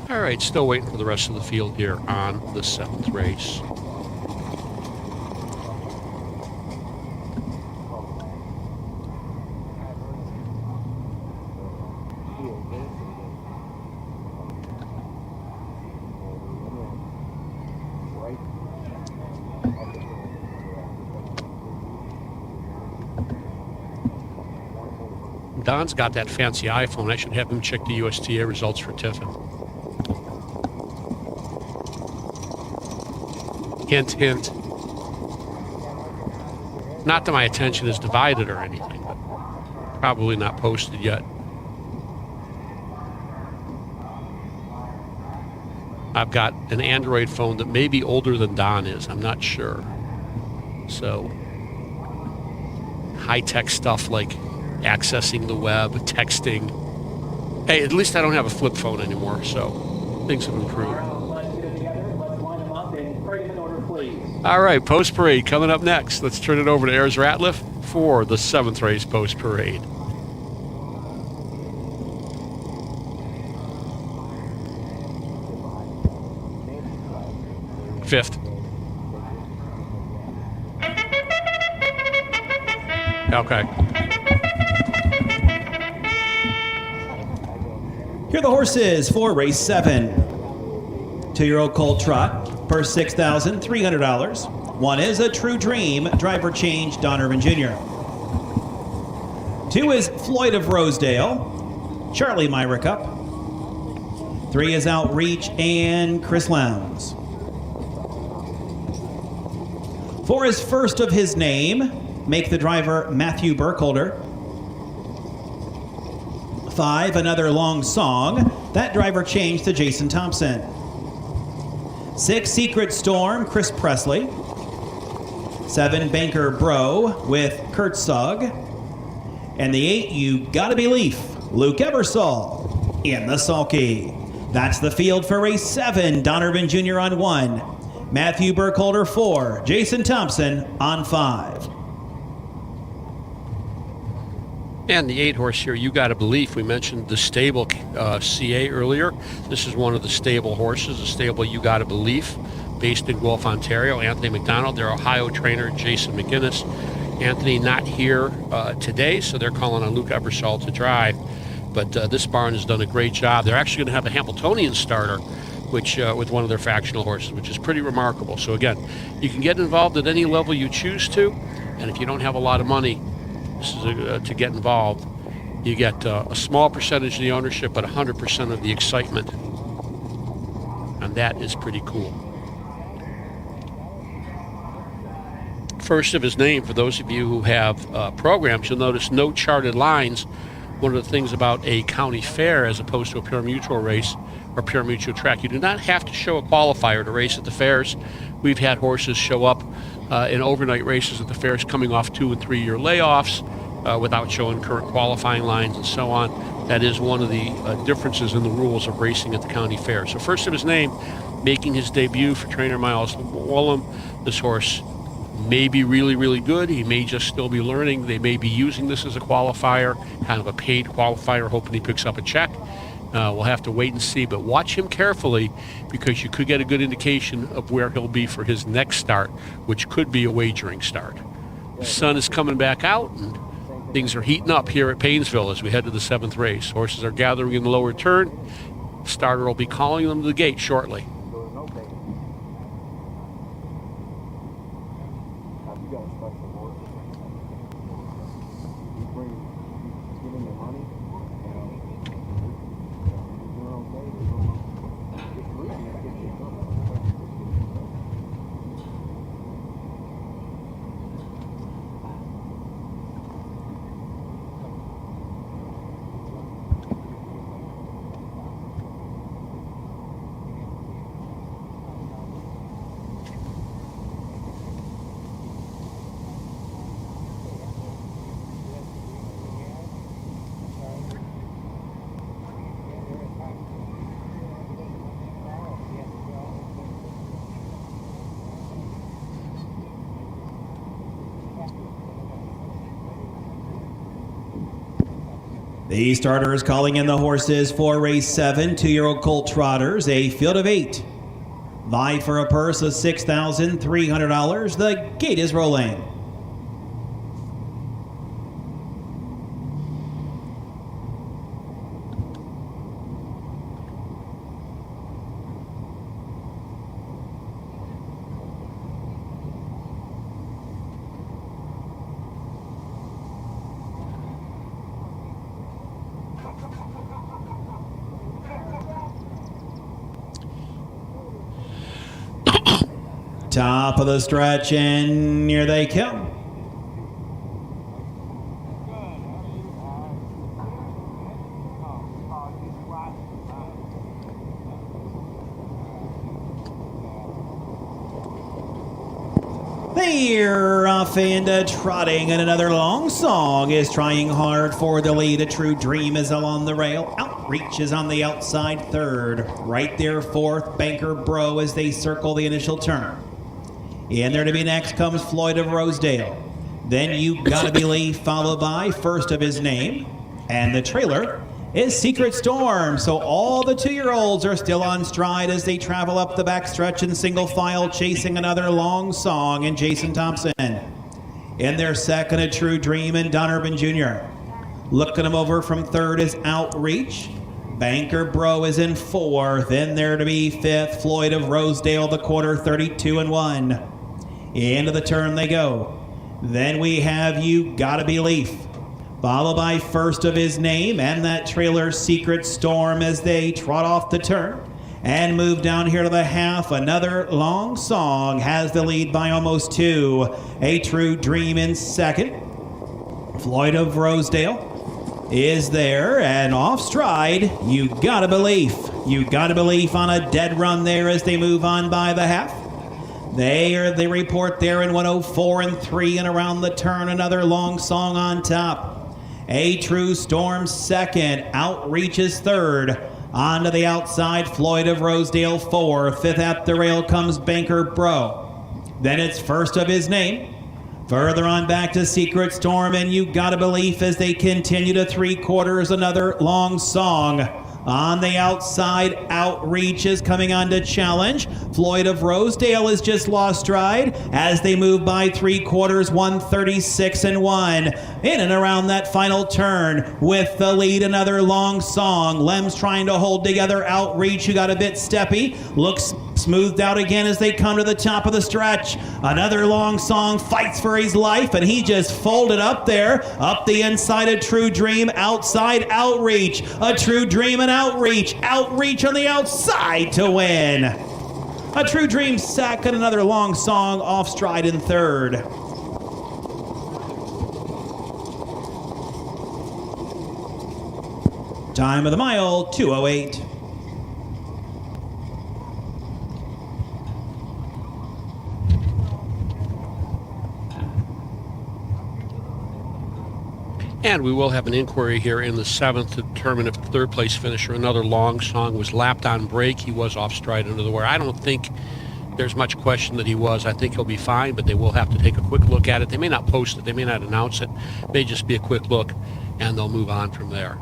All right, still waiting for the rest of the field here on the 7th race. Don's got that fancy iPhone. I should have him check the USTA results for Tiffin. Hint, hint. Not that my attention is divided or anything, but probably not posted yet. I've got an Android phone that may be older than Don is. I'm not sure. So, high-tech stuff like accessing the web, texting. Hey, at least I don't have a flip phone anymore, so things have improved. All right, Post Parade coming up next. Let's turn it over to Ayers Ratliff for the 7th race Post Parade. Fifth. Okay. Here are the horses for race 7. 2-year-old Colt Trot for $6,300. One is A True Dream, driver change, Don Irvin Jr. 2 is Floyd of Rosedale, Charlie Myra Cup. 3 is Outreach and Chris Lowndes. 4 is First of His Name, make the driver Matthew Burkhalter. 5, Another Long Song, that driver changed to Jason Thompson. 6, Secret Storm, Chris Presley. 7, Banker Bro with Kurt Sugg. And the 8, You Gotta Be Leaf, Luke Ebersol in the sulky. That's the field for race 7. Don Irvin Jr. on 1. Matthew Burkhalter 4. Jason Thompson on 5. And the 8-horse here, You Gotta Believe. We mentioned the stable CA earlier. This is one of the stable horses, the stable You Gotta Believe, based in Guelph, Ontario. Anthony McDonald, their Ohio trainer, Jason McGinnis. Anthony not here today, so they're calling on Luke Ebersol to drive. But this barn has done a great job. They're actually going to have a Hamiltonian starter, which with one of their factional horses, which is pretty remarkable. So again, you can get involved at any level you choose to, and if you don't have a lot of money, this is to get involved. You get a small percentage of the ownership, but 100% of the excitement, and that is pretty cool. First of His Name, for those of you who have programs, you'll notice no charted lines. One of the things about a county fair as opposed to a pure mutual race or pure mutual track, you do not have to show a qualifier to race at the fairs. We've had horses show up in overnight races at the fairs coming off 2- and 3-year layoffs without showing current qualifying lines and so on. That is one of the differences in the rules of racing at the county fair. So First of His Name, making his debut for trainer Miles Wallum. This horse may be really, really good. He may just still be learning. They may be using this as a qualifier, kind of a paid qualifier, hoping he picks up a check. We'll have to wait and see, but watch him carefully because you could get a good indication of where he'll be for his next start, which could be a wagering start. The sun is coming back out, and things are heating up here at Paynesville as we head to the 7th race. Horses are gathering in the lower turn. The starter will be calling them to the gate shortly. The starters calling in the horses for race 7, 2-year-old colt trotters, a field of 8. Vie for a purse of $6,300. The gate is rolling. Top of the stretch, and here they come. They're off and trotting, and another long song is trying hard for the lead. A True Dream is along the rail. Outreach is on the outside third. Right there fourth, Banker Bro as they circle the initial turn. In there to be next comes Floyd of Rosedale. Then You Gotta Believe, followed by First of His Name. And the trailer is Secret Storm. So all the 2-year-olds are still on stride as they travel up the backstretch in single file, chasing another long song and Jason Thompson. In their second, A True Dream and Don Urban Jr. Looking them over from third is Outreach. Banker Bro is in fourth. Then there to be fifth, Floyd of Rosedale, the quarter, 32-1. Into the turn they go. Then we have You Gotta Believe, followed by First of His Name and that trailer Secret Storm as they trot off the turn and move down here to the half. Another long song has the lead by almost 2. A True Dream in second. Floyd of Rosedale is there, and off stride, You Gotta Believe. You Gotta Believe on a dead run there as they move on by the half. They report there in 104-3, and around the turn, another long song on top. A True Storm second, Outreach is third. Onto the outside, Floyd of Rosedale fourth. Fifth at the rail comes Banker Bro. Then it's First of His Name. Further on back to Secret Storm and You Gotta Believe as they continue to 3/4, another long song. On the outside, Outreach is coming on to challenge. Floyd of Rosedale has just lost stride as they move by 3/4, 136-1. In and around that final turn with the lead, another long song. Lem's trying to hold together Outreach, who got a bit steppy. Looks smoothed out again as they come to the top of the stretch. Another long song, fights for his life, and he just folded up there. Up the inside, A True Dream, outside Outreach. A True Dream and Outreach. Outreach on the outside to win. A True Dream second, another long song off stride in third. Time of the mile, 2:08. And we will have an inquiry here in the 7th to determine if the third place finisher, another long song, was lapped on break. He was off stride under the wire. I don't think there's much question that he was. I think he'll be fine, but they will have to take a quick look at it. They may not post it. They may not announce it. It may just be a quick look, and they'll move on from there.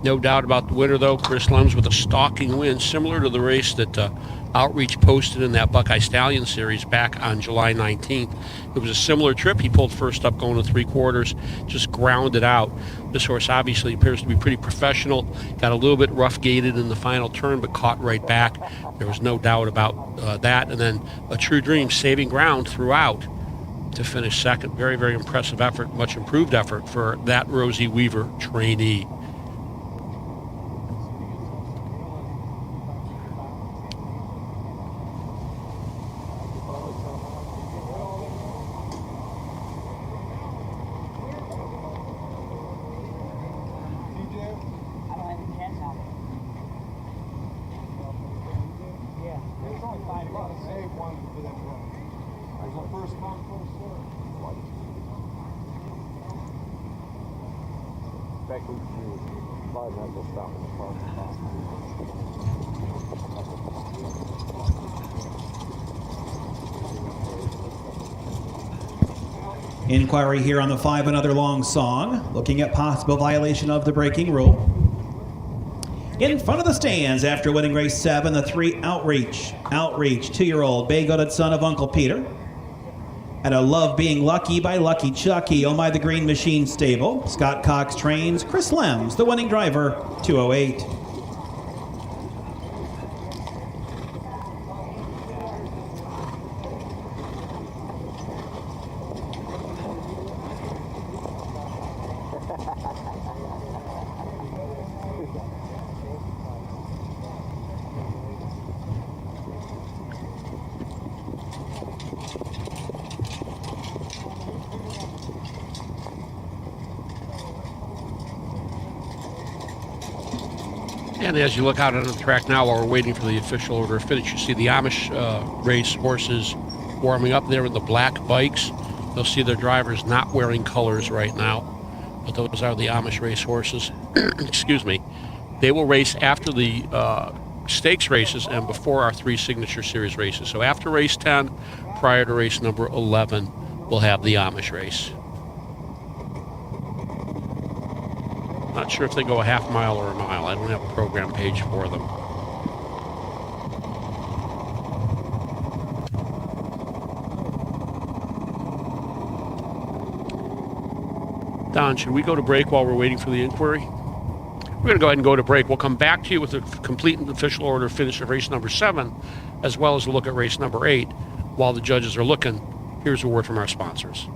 No doubt about the winner, though. Chris Lems with a stalking win, similar to the race that Outreach posted in that Buckeye Stallion Series back on July 19th. It was a similar trip. He pulled first up going to 3/4, just grounded out. This horse obviously appears to be pretty professional. Got a little bit rough gated in the final turn, but caught right back. There was no doubt about that. And then A True Dream saving ground throughout to finish second. Very, very impressive effort, much improved effort for that Rosie Weaver trainee. Inquiry here on the 5 Another Long Song, looking at possible violation of the braking rule. In front of the stands after winning race 7, the 3 Outreach. Outreach, 2-year-old bay-goated son of Uncle Peter. And a Love Being Lucky by Lucky Chucky, owned by the Green Machine Stable. Scott Cox trains. Chris Lems, the winning driver, 2:08. And as you look out on the track now while we're waiting for the official order of finish, you see the Amish race horses warming up there in the black bikes. You'll see their drivers not wearing colors right now, but those are the Amish race horses. Excuse me. They will race after the stakes races and before our 3 Signature Series races. So after race 10, prior to race number 11, we'll have the Amish race. Not sure if they go a half mile or a mile. I don't have a program page for them. Don, should we go to break while we're waiting for the inquiry? We're going to go ahead and go to break. We'll come back to you with a complete and official order of finish of race number 7, as well as a look at race number 8. While the judges are looking, here's a word from our sponsors.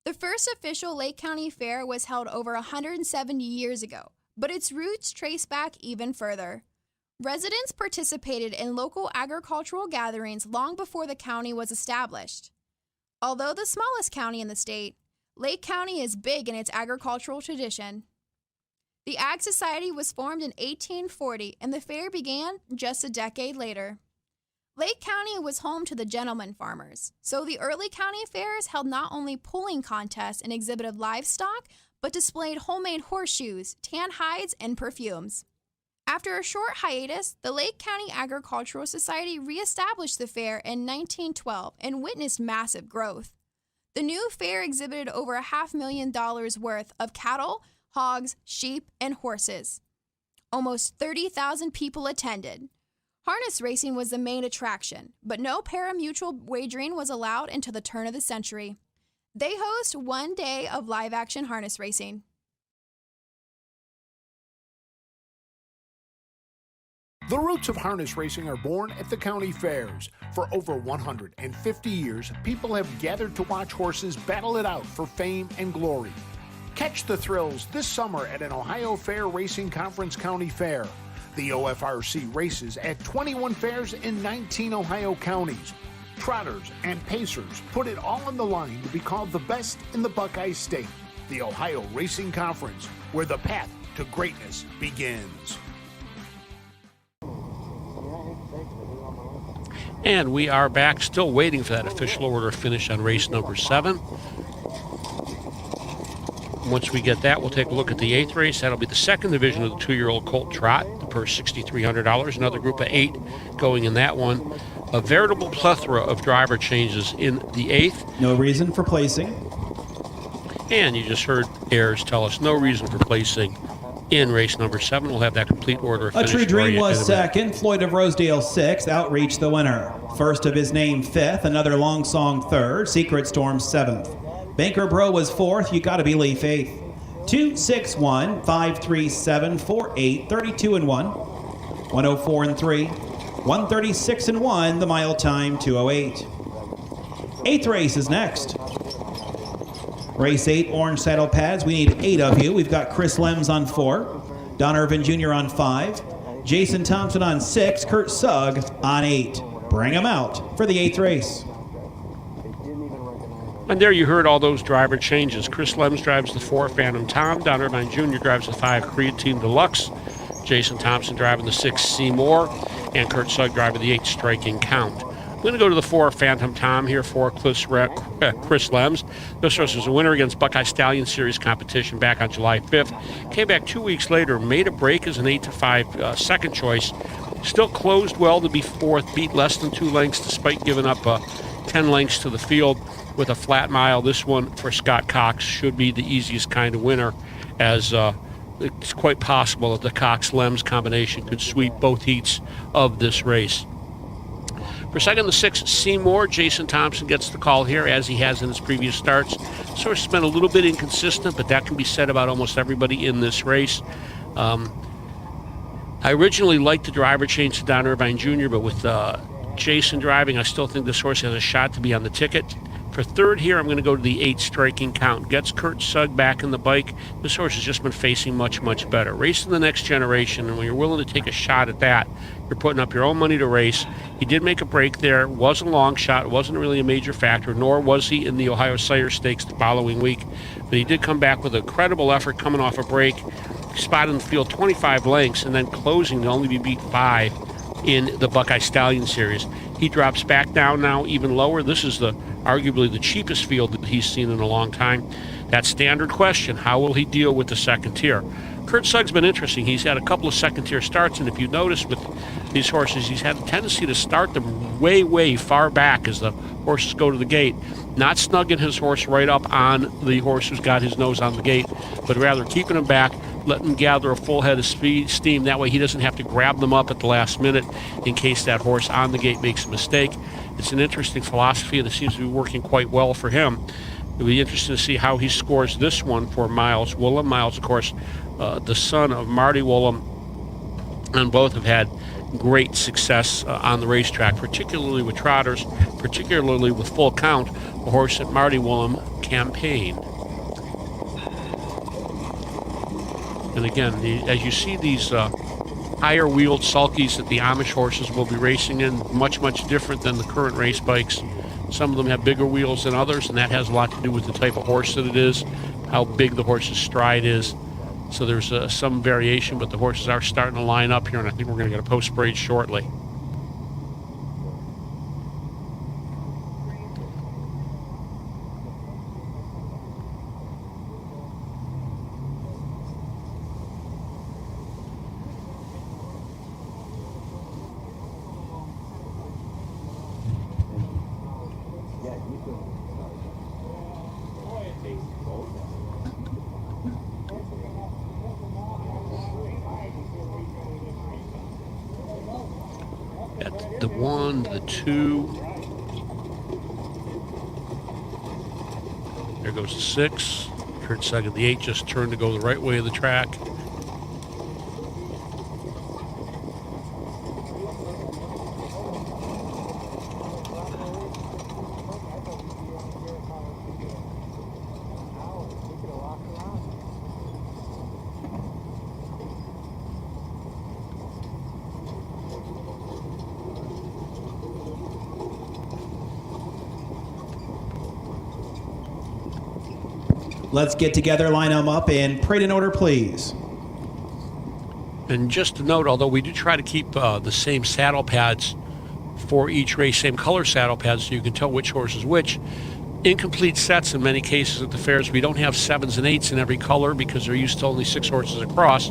The first official Lake County Fair was held over 170 years ago, but its roots trace back even further. Residents participated in local agricultural gatherings long before the county was established. Although the smallest county in the state, Lake County is big in its agricultural tradition. The Ag Society was formed in 1840, and the fair began just a decade later. Lake County was home to the gentleman farmers, so the early county fairs held not only pulling contests and exhibited livestock, but displayed homemade horseshoes, tan hides, and perfumes. After a short hiatus, the Lake County Agricultural Society reestablished the fair in 1912 and witnessed massive growth. The new fair exhibited over $500,000 worth of cattle, hogs, sheep, and horses. Almost 30,000 people attended. Harness racing was the main attraction, but no pari-mutuel wagering was allowed until the turn of the century. They host one day of live-action harness racing. The roots of harness racing are born at the county fairs. For over 150 years, people have gathered to watch horses battle it out for fame and glory. Catch the thrills this summer at an Ohio Fair Racing Conference County Fair. The OFRC races at 21 fairs in 19 Ohio counties. Trotters and pacers put it all on the line to be called the best in the Buckeye State. The Ohio Racing Conference, where the path to greatness begins. And we are back, still waiting for that official order of finish on race number 7. Once we get that, we'll take a look at the 8th race. That'll be the second division of the 2-year-old Colt Trot, the purse $6,300. Another group of 8 going in that one. A veritable plethora of driver changes in the 8th. No reason for placing. And you just heard Ayers tell us no reason for placing in race number 7. We'll have that complete order of A finish. True Dream for was you in a minute. second. Floyd of Rosedale 6th. Outreach the winner. First of his name 5th. Another Long Song 3rd. Secret Storm 7th. Banker Bro was 4th. You gotta believe 8th. 261 537 48 32 and 1. 104 and 3. 136 and 1. The mile time 2:08. 8th race is next. Race 8, Orange Saddle Pads. We need 8 of you. We've got Chris Lems on 4, Don Irvin Jr. on 5, Jason Thompson on 6, Kurt Sugg on 8. Bring them out for the 8th race. And there you heard all those driver changes. Chris Lems drives the 4 Phantom Tom. Don Irvine Jr. drives the 5 Creatine Deluxe. Jason Thompson driving the 6, Seymour, and Kurt Sugg driving the 8, Striking Count. I'm going to go to the 4, Phantom Tom here for Chris Lems. This horse was a winner against Buckeye Stallion Series competition back on July 5th. Came back 2 weeks later, made a break as an 8-5 second choice. Still closed well to be 4th, beat less than 2 lengths despite giving up 10 lengths to the field with a flat mile. This one for Scott Cox should be the easiest kind of winner, as it's quite possible that the Cox-Lems combination could sweep both heats of this race. For second, the 6, Seymour. Jason Thompson gets the call here, as he has in his previous starts. Sort of been a little bit inconsistent, but that can be said about almost everybody in this race. I originally liked the driver change to Don Irvine Jr., but with Jason driving, I still think this horse has a shot to be on the ticket. For third here, I'm going to go to the 8, Striking Count. Gets Kurt Sugg back in the bike. This horse has just been facing much, much better. Race to the next generation, and when you're willing to take a shot at that, you're putting up your own money to race. He did make a break there. Was a long shot. It wasn't really a major factor, nor was he in the Ohio Sire Stakes the following week. But he did come back with a credible effort coming off a break. Spotted in the field 25 lengths, and then closing to only be beat 5 in the Buckeye Stallion Series. He drops back down now even lower. This is arguably the cheapest field that he's seen in a long time. That standard question, how will he deal with the second tier? Kurt Sugg's been interesting. He's had a couple of second-tier starts, and if you notice with these horses, he's had a tendency to start them way, way far back as the horses go to the gate, not snugging his horse right up on the horse who's got his nose on the gate, but rather keeping him back, letting him gather a full head of steam. That way he doesn't have to grab them up at the last minute in case that horse on the gate makes a mistake. It's an interesting philosophy, and it seems to be working quite well for him. It'll be interesting to see how he scores this one for Miles Woolham. Miles, of course, the son of Marty Woolham, and both have had great success on the racetrack, particularly with trotters, particularly with Full Count, a horse that Marty Woolham campaigned. And again, as you see these higher wheeled sulkies that the Amish horses will be racing in, much, much different than the current race bikes. Some of them have bigger wheels than others, and that has a lot to do with the type of horse that it is, how big the horse's stride is. So there's some variation, but the horses are starting to line up here, and I think we're going to get a post parade shortly. At the 1, the 2. There goes the 6. Kurt Sugg at the 8 just turned to go the right way of the track. Let's get together, line them up, and parade in order, please. And just to note, although we do try to keep the same saddle pads for each race, same color saddle pads, so you can tell which horse is which, incomplete sets in many cases at the fairs. We don't have 7s and 8s in every color because they're used to only 6 horses across.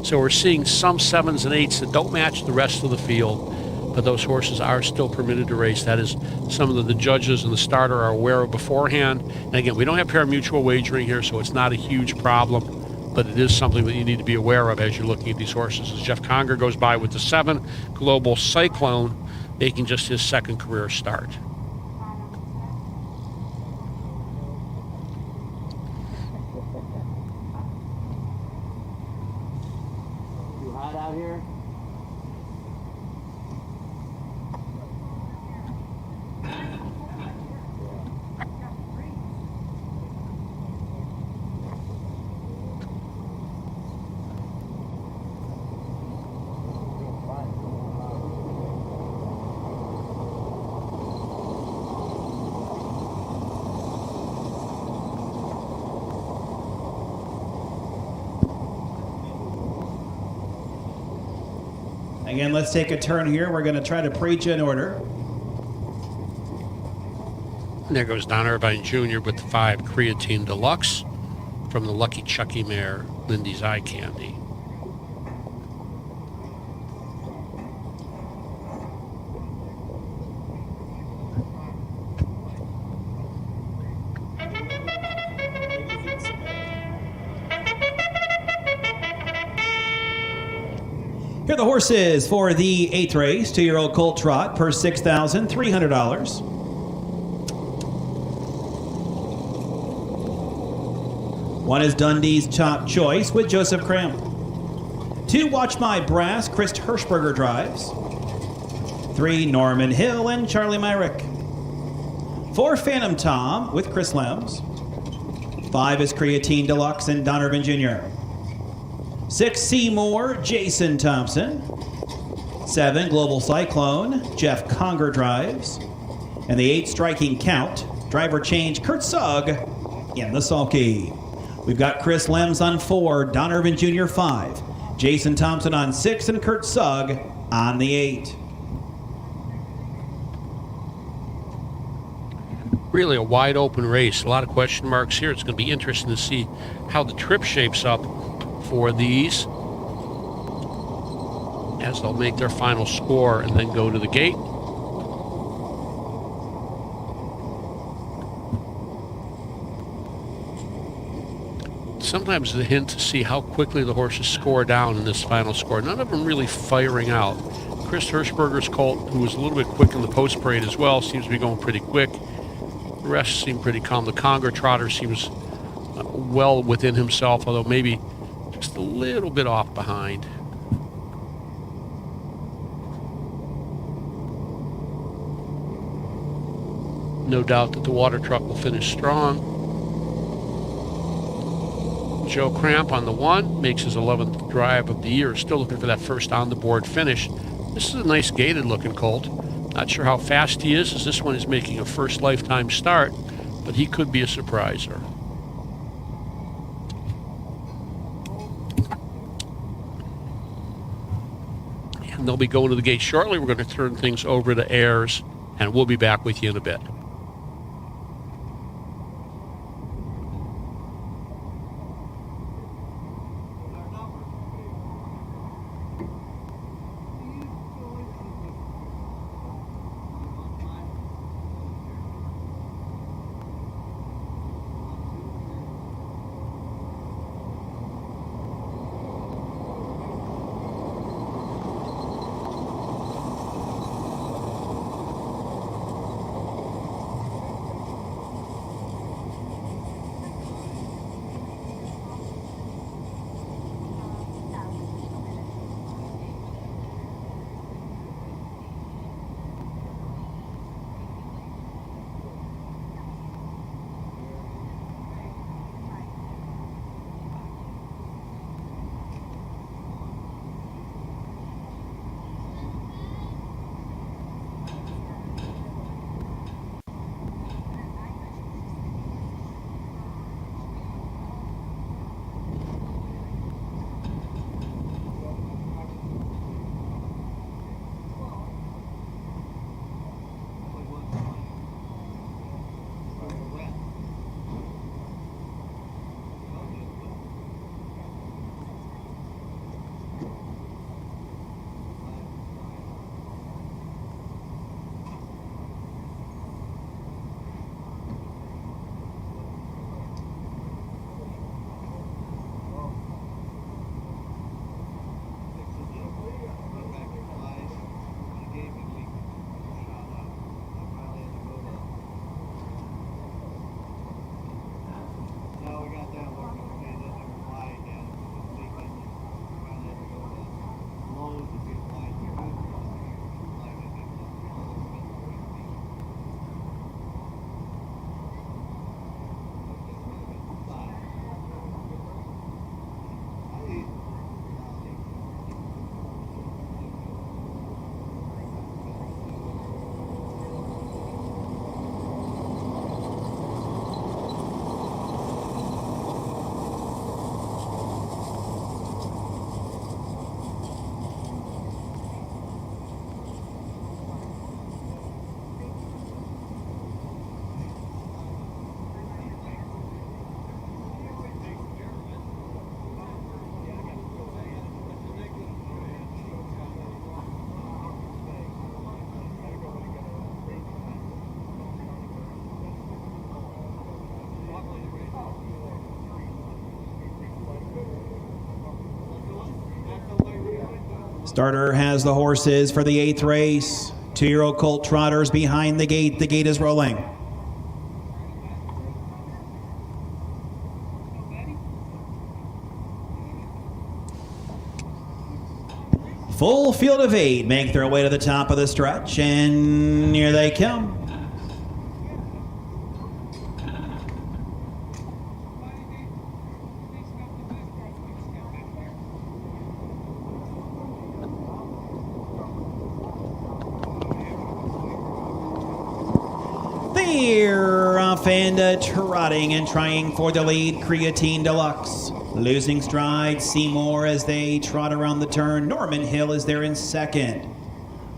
So we're seeing some 7s and 8s that don't match the rest of the field, but those horses are still permitted to race. That is some of the judges and the starter are aware of beforehand. And again, we don't have pari-mutuel wagering here, so it's not a huge problem, but it is something that you need to be aware of as you're looking at these horses. As Jeff Conger goes by with the 7, Global Cyclone, making just his second career start. Too hot out here? Again, let's take a turn here. We're going to try to preach in order. And there goes Don Irvine Jr. with the 5 Creatine Deluxe from the Lucky Chucky mare, Lindy's Eye Candy. Here are the horses for the 8th race. 2-year-old Colt Trot per $6,300. One is Dundee's Top Choice with Joseph Cramp. 2, Watch My Brass, Chris Hirschberger drives. 3, Norman Hill and Charlie Myrick. 4, Phantom Tom with Chris Lems. 5 is Creatine Deluxe and Don Irvin Jr. 6, Seymour, Jason Thompson. 7, Global Cyclone, Jeff Conger drives. And the 8, Striking Count, driver change, Kurt Sugg in the sulky. We've got Chris Lems on 4, Don Irvin Jr. 5, Jason Thompson on 6, and Kurt Sugg on the 8. Really a wide open race. A lot of question marks here. It's going to be interesting to see how the trip shapes up for these as they'll make their final score and then go to the gate. Sometimes the hint to see how quickly the horses score down in this final score. None of them really firing out. Chris Hirschberger's colt, who was a little bit quick in the post parade as well, seems to be going pretty quick. The rest seem pretty calm. The Conger Trotter seems well within himself, although maybe just a little bit off behind. No doubt that the water truck will finish strong. Joe Cramp on the 1 makes his 11th drive of the year. Still looking for that first on-the-board finish. This is a nice gated-looking colt. Not sure how fast he is, as this one is making a first lifetime start, but he could be a surpriser. And they'll be going to the gate shortly. We're going to turn things over to Ayers, and we'll be back with you in a bit. Starter has the horses for the 8th race. 2-year-old colt trotters behind the gate. The gate is rolling. Full field of 8 make their way to the top of the stretch, and here they come. They're off and trotting and trying for the lead. Creatine Deluxe losing stride. Seymour as they trot around the turn. Norman Hill is there in second.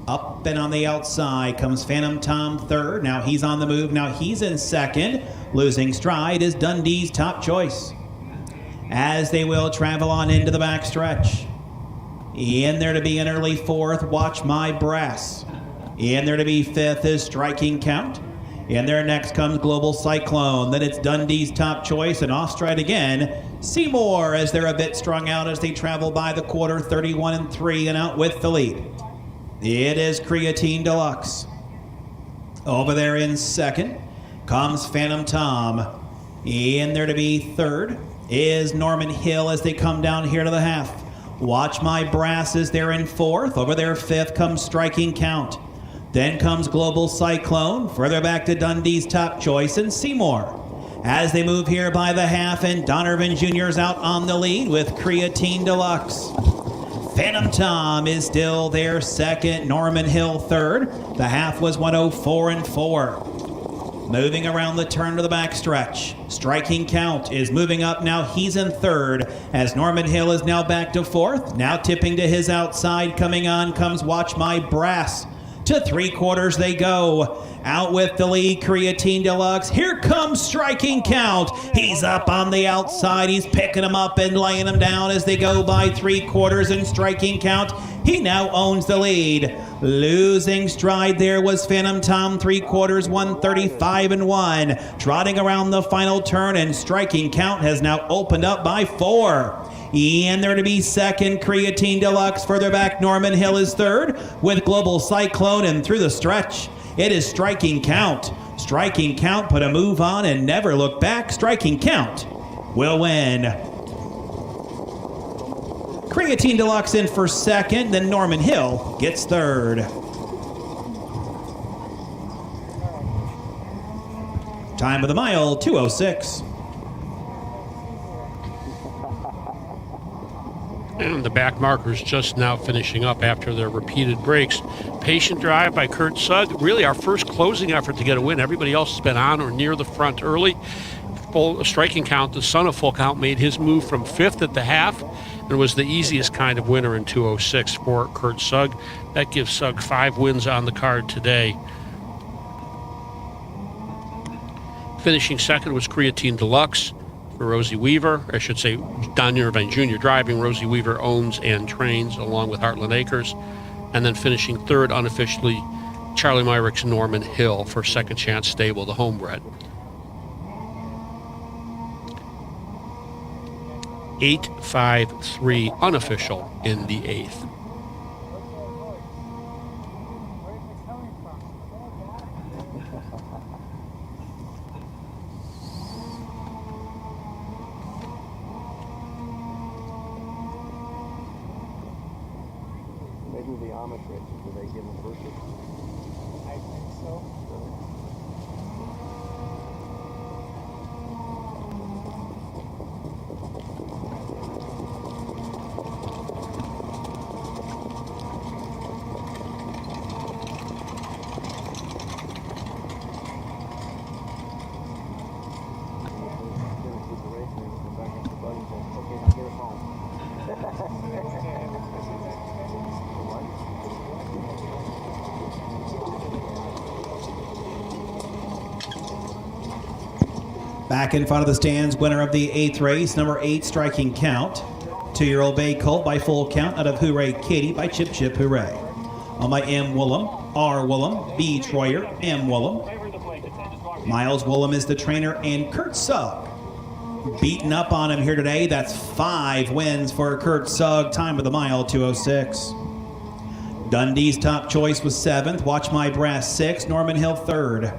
Up and on the outside comes Phantom Tom third. Now he's on the move. Now he's in second. Losing stride is Dundee's Top Choice. As they will travel on into the backstretch. In there to be an early fourth, Watch My Brass. In there to be fifth is Striking Count. And there next comes Global Cyclone. Then it's Dundee's Top Choice, and off stride again, Seymour, as they're a bit strung out as they travel by the quarter, 31-3, and out with the lead. It is Creatine Deluxe. Over there in second comes Phantom Tom. In there to be third is Norman Hill as they come down here to the half. Watch My Brass is there in fourth. Over there fifth comes Striking Count. Then comes Global Cyclone, further back to Dundee's Top Choice and Seymour. As they move here by the half, and Donovan Jr.'s out on the lead with Creatine Deluxe. Phantom Tom is still there second, Norman Hill third. The half was 104-4. Moving around the turn to the backstretch. Striking Count is moving up now. He's in third as Norman Hill is now back to fourth. Now tipping to his outside. Coming on comes Watch My Brass. To 3/4 they go. Out with the lead, Creatine Deluxe. Here comes Striking Count. He's up on the outside. He's picking him up and laying him down as they go by 3/4, and Striking Count, he now owns the lead. Losing stride there was Phantom Tom, 3/4, 135-1. Trotting around the final turn, and Striking Count has now opened up by 4. And there to be second, Creatine Deluxe. Further back, Norman Hill is third with Global Cyclone, and through the stretch, it is Striking Count. Striking Count put a move on and never look back. Striking Count will win. Creatine Deluxe in for second, then Norman Hill gets third. Time of the mile, 2:06. The back markers just now finishing up after their repeated breaks. Patient Drive by Kurt Sugg. Really our first closing effort to get a win. Everybody else has been on or near the front early. Full Striking Count, the son of Full Count, made his move from fifth at the half and was the easiest kind of winner in 2:06 for Kurt Sugg. That gives Sugg 5 wins on the card today. Finishing second was Creatine Deluxe. For Rosie Weaver, I should say Don Irvine Jr. driving. Rosie Weaver owns and trains along with Heartland Acres. And then finishing third unofficially, Charlie Myrick's Norman Hill for Second Chance Stable, the homebred. 8-5-3 unofficial in the 8th. Maybe the Amish races, do they give them first? I think so. Back in front of the stands, winner of the 8th race, number 8, Striking Count. 2-year-old bay colt by Full Count out of Hooray Katie by Chip Chip Hooray. On by M. Woolham, R. Woolham, B. Troyer, M. Woolham. Miles Woolham is the trainer, and Kurt Sugg beating up on him here today. That's 5 wins for Kurt Sugg. Time of the mile, 2:06. Dundee's Top Choice was 7th. Watch My Brass 6th. Norman Hill 3rd.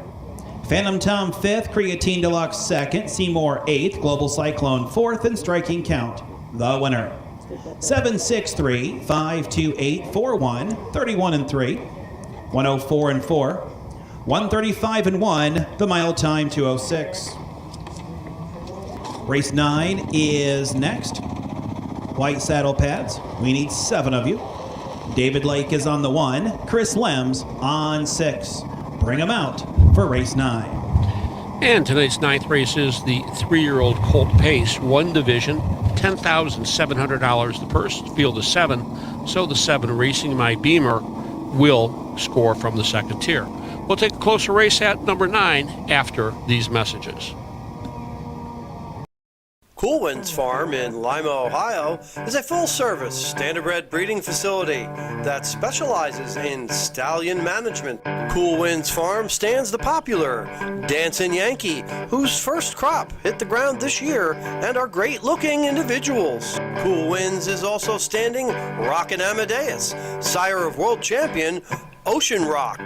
Phantom Tom 5th. Creatine Deluxe 2nd. Seymour 8th. Global Cyclone 4th. And Striking Count, the winner. 763 528 41 31 and 3 104 and 4 135 and 1. The mile time 206. Race 9 is next. White saddle pads. We need 7 of you. David Lake is on the 1. Chris Lems on 6. Bring them out for race 9. And tonight's 9th race is the 3-year-old Colt Pace, 1 division, $10,700 the purse. Field is 7, so the 7 Racing My Beamer will score from the 2nd tier. We'll take a closer race at number 9 after these messages. Cool Winds Farm in Lima, Ohio is a full-service standardbred breeding facility that specializes in stallion management. Cool Winds Farm stands the popular Dancing Yankee, whose first crop hit the ground this year and are great-looking individuals. Cool Winds is also standing Rockin' Amadeus, sire of world champion Ocean Rock.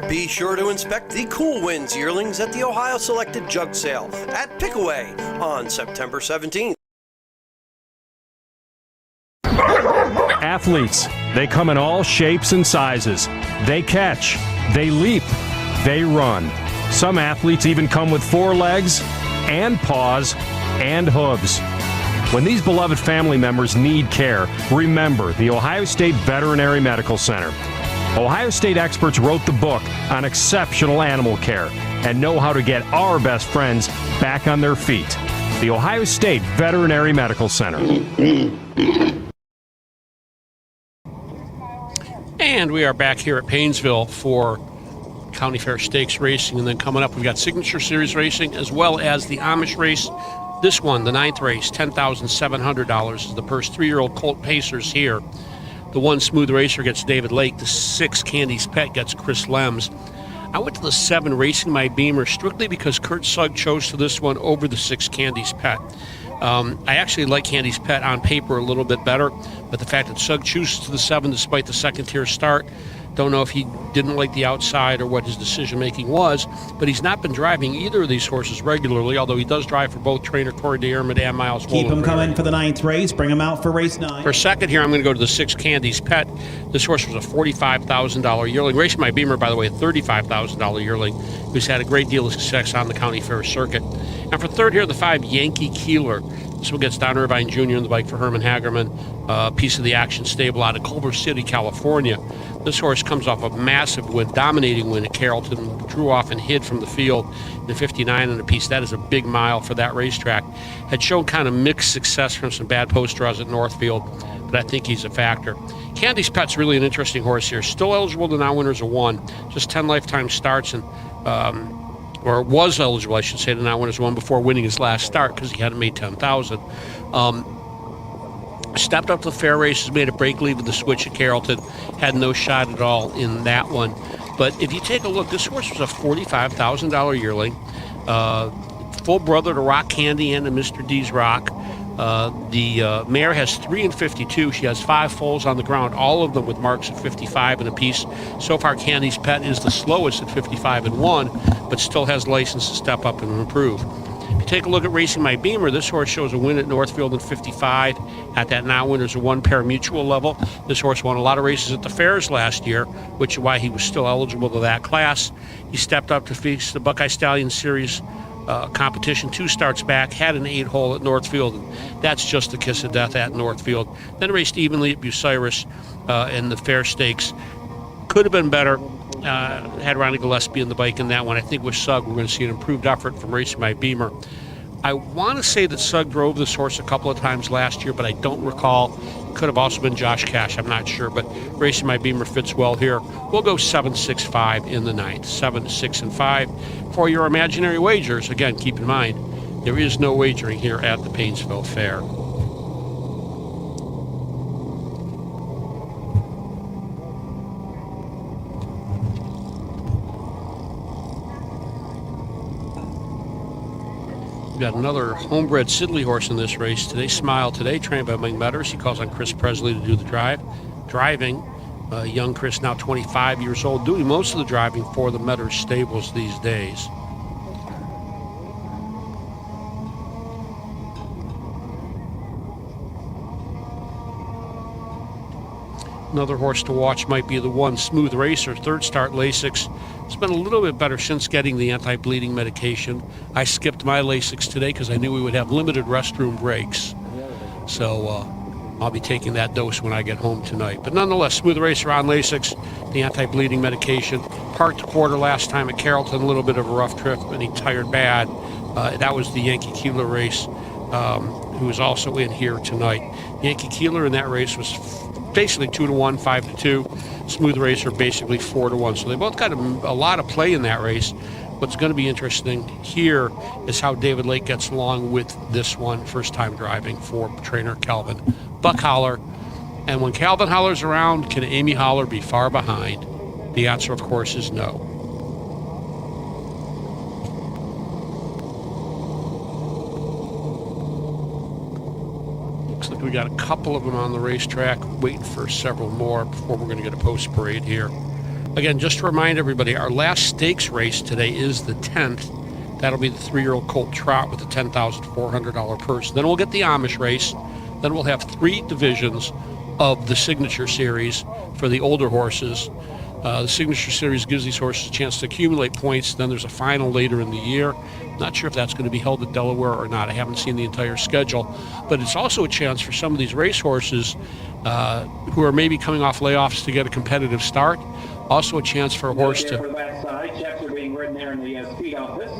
Be sure to inspect the Cool Winds yearlings at the Ohio Selected Jug Sale at Pickaway on September 17th. Athletes, they come in all shapes and sizes. They catch, they leap, they run. Some athletes even come with 4 legs and paws and hooves. When these beloved family members need care, remember the Ohio State Veterinary Medical Center. Ohio State experts wrote the book on exceptional animal care and know how to get our best friends back on their feet. The Ohio State Veterinary Medical Center. And we are back here at Painesville for County Fair Stakes racing. And then coming up, we've got Signature Series racing as well as the Amish race. This one, the 9th race, $10,700 is the purse. 3-year-old Colt Pacers here. The 1 Smooth Racer gets David Lake. The 6 Candy's Pet gets Chris Lems. I went to the 7 Racing My Beamer strictly because Kurt Sugg chose to this one over the 6 Candy's Pet. I actually like Candy's Pet on paper a little bit better, but the fact that Sugg chooses to the 7 despite the 2nd tier start, don't know if he didn't like the outside or what his decision-making was, but he's not been driving either of these horses regularly, although he does drive for both trainer Corey DeArmond and Miles Keep Wollenberger. him coming for the 9th race. Bring him out for race 9. For 2nd here, I'm going to go to the 6 Candy's Pet. This horse was a $45,000 yearling. Racing My Beamer, by the way, a $35,000 yearling, who's had a great deal of success on the County Fair circuit. And for 3rd here, the 5 Yankee Keeler. This one gets Don Irvine Jr. in the bike for Herman Hagerman, piece of the action stable out of Culver City, California. This horse comes off a massive win, dominating win at Carrollton, drew off and hid from the field in 59 and a piece. That is a big mile for that racetrack. Had shown kind of mixed success from some bad post draws at Northfield, but I think he's a factor. Candy's Pet's really an interesting horse here. Still eligible to now winners of 1, just 10 lifetime starts, and or was eligible, I should say, to now winners of 1 before winning his last start because he hadn't made 10,000. Stepped up to the fair races, made a break leaving the switch at Carrollton, had no shot at all in that one. But if you take a look, this horse was a $45,000 yearling, full brother to Rock Candy and to Mr. D's Rock. The mare has 3 and 52. She has 5 foals on the ground, all of them with marks of 55 and a piece. So far, Candy's Pet is the slowest at 55 and 1, but still has license to step up and improve. If you take a look at Racing My Beamer, this horse shows a win at Northfield in 55 at that now winners of 1 pari-mutuel level. This horse won a lot of races at the fairs last year, which is why he was still eligible to that class. He stepped up to face the Buckeye Stallion Series competition 2 starts back, had an 8-hole at Northfield, and that's just the kiss of death at Northfield. Then raced evenly at Bucyrus in the fair stakes. Could have been better. Had Ronnie Gillespie in the bike in that one. I think with Sugg, we're going to see an improved effort from Racing My Beamer. I want to say that Sugg drove this horse a couple of times last year, but I don't recall. Could have also been Josh Cash, I'm not sure, but Racing My Beamer fits well here. We'll go 7-6-5 in the 9th. 7, 6, and 5. For your imaginary wagers, again, keep in mind, there is no wagering here at the Painesville Fair. Got another homebred Sidley horse in this race today. Smile Today, trained by Mike Metters. He calls on Chris Presley to do the driving. Young Chris, now 25 years old, doing most of the driving for the Metters Stables these days. Another horse to watch might be the one Smooth Racer, third start Lasix. It's been a little bit better since getting the anti-bleeding medication. I skipped my Lasix today because I knew we would have limited restroom breaks. So I'll be taking that dose when I get home tonight. But nonetheless, Smooth Racer on Lasix, the anti-bleeding medication. Parked a quarter last time at Carrollton, a little bit of a rough trip, and he tired bad. That was the Yankee Keeler race, who was also in here tonight. Yankee Keeler in that race was basically 2-1, 5-2. Smooth Racer basically 4-1. So they both got a lot of play in that race. What's going to be interesting here is how David Lake gets along with this one, first time driving for trainer Calvin Buckholler. And when Calvin Holler's around, can Amy Holler be far behind? The answer, of course, is no. Looks like we got a couple of them on the racetrack, waiting for several more before we're going to get a post parade here. Again, just to remind everybody, our last stakes race today is the 10th. That'll be the 3-year-old Colt Trot with a $10,400 purse. Then we'll get the Amish race. Then we'll have 3 divisions of the Signature Series for the older horses. The Signature Series gives these horses a chance to accumulate points. Then there's a final later in the year. Not sure if that's going to be held at Delaware or not. I haven't seen the entire schedule. But it's also a chance for some of these racehorses who are maybe coming off layoffs to get a competitive start. Also a chance for a horse to... Checks are being written there in the speed office.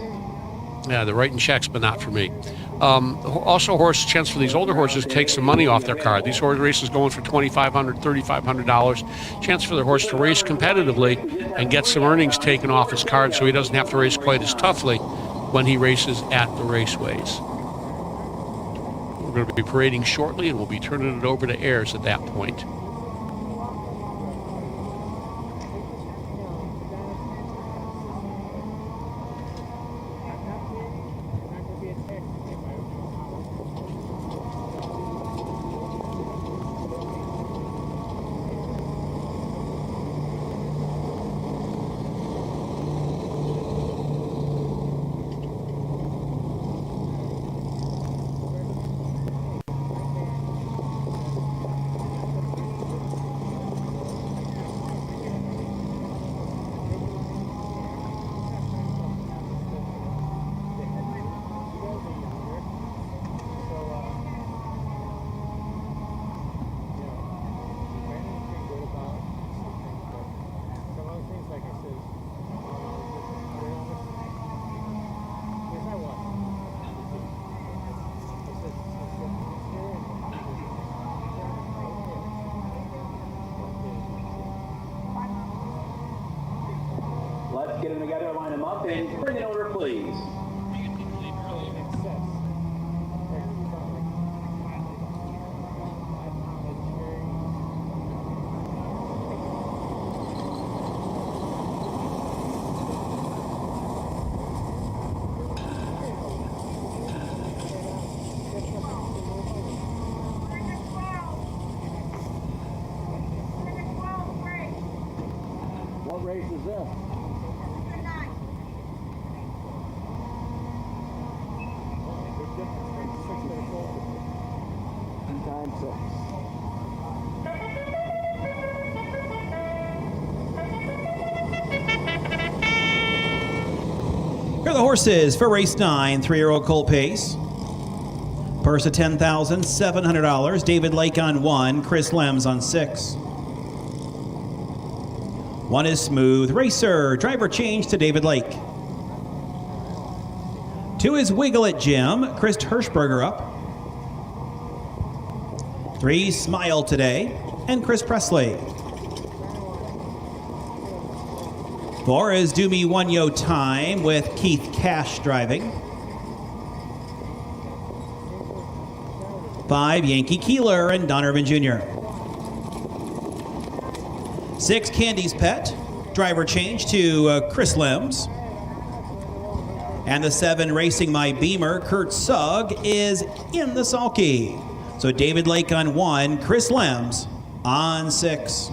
Yeah, they're writing checks, but not for me. Also a chance for these older horses to take some money off their card. These horse races going for $2,500, $3,500. Chance for the horse to race competitively and get some earnings taken off his card so he doesn't have to race quite as toughly when he races at the raceways. We're going to be parading shortly, and we'll be turning it over to Ayers at that point. Let's get them together, line them up, and bring it over, please. What race is this? Here are the horses for race 9, 3-year-old Colt Pace. Purse of $10,700. David Lake on 1, Chris Lems on 6. 1 is Smooth Racer. Driver change to David Lake. 2 is Wiggle It Jim. Chris Hirschberger up. 3, Smile Today, and Chris Presley. 4 is Do Me One Yo Time with Keith Cash driving. 5, Yankee Keeler and Don Irvin Jr. 6, Candy's Pet. Driver change to Chris Lems. And the 7, Racing My Beamer, Kurt Sugg, is in the sulky. So David Lake on 1, Chris Lems on 6.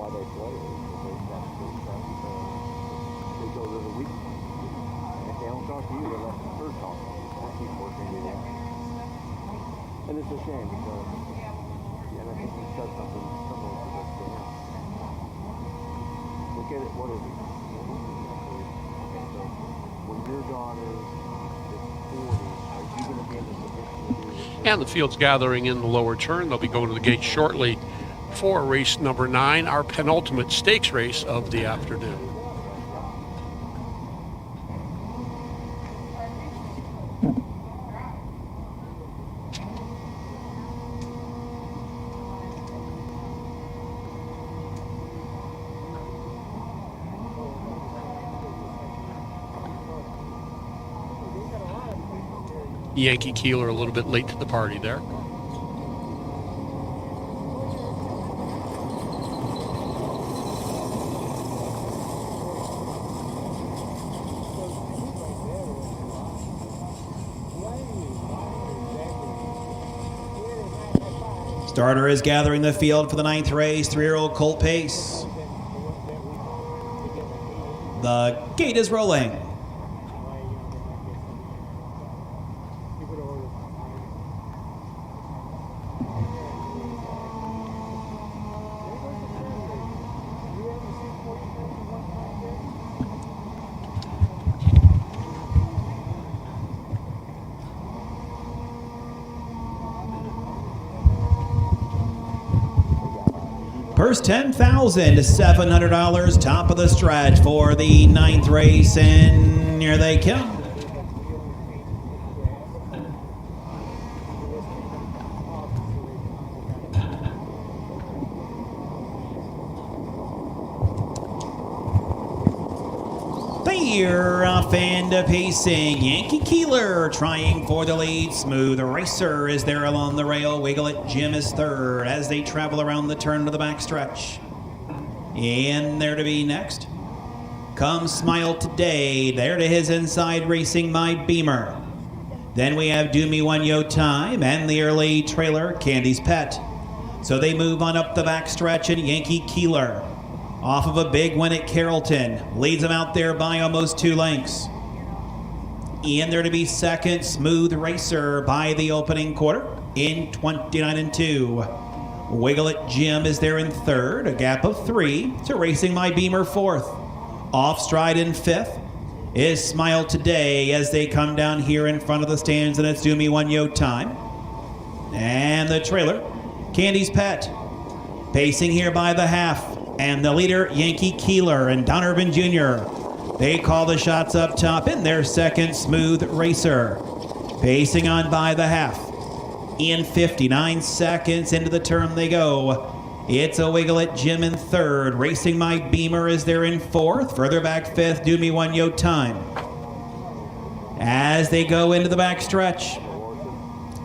why they play is they go to the weak point. And if they don't talk to you, they let the third talk to you. That keeps working you out. And it's a shame because, and I think you said something similar to this to him. Look at it, what is it? Okay, so when your daughter is 40, are you going to be in the position to do this? And the field's gathering in the lower turn. They'll be going to the gate shortly for race number 9, our penultimate stakes race of the afternoon. Yankee Keeler a little bit late to the party there. Starter is gathering the field for the 9th race, 3-year-old Colt Pace. The gate is rolling. Purse $10,700, top of the stretch for the 9th race, and here they come. They're off and pacing. Yankee Keeler trying for the lead. Smooth Racer is there along the rail. Wiggle It Jim is third as they travel around the turn to the backstretch. And there to be next comes Smile Today. There to his inside, Racing My Beamer. Then we have Do Me One Yo Time and the early trailer, Candy's Pet. So they move on up the backstretch, and Yankee Keeler, off of a big win at Carrollton, leads them out there by almost 2 lengths. In there to be second, Smooth Racer by the opening quarter in 29-2. Wiggle It Jim is there in third, a gap of 3 to Racing My Beamer fourth. Off stride in fifth is Smile Today as they come down here in front of the stands, and it's Do Me One Yo Time. And the trailer, Candy's Pet, pacing here by the half. And the leader, Yankee Keeler and Donovan Jr. They call the shots up top in their second, Smooth Racer. Pacing on by the half. In 59 seconds into the turn they go. It's a Wiggle It Jim in third. Racing My Beamer is there in fourth. Further back fifth, Do Me One Yo Time. As they go into the backstretch,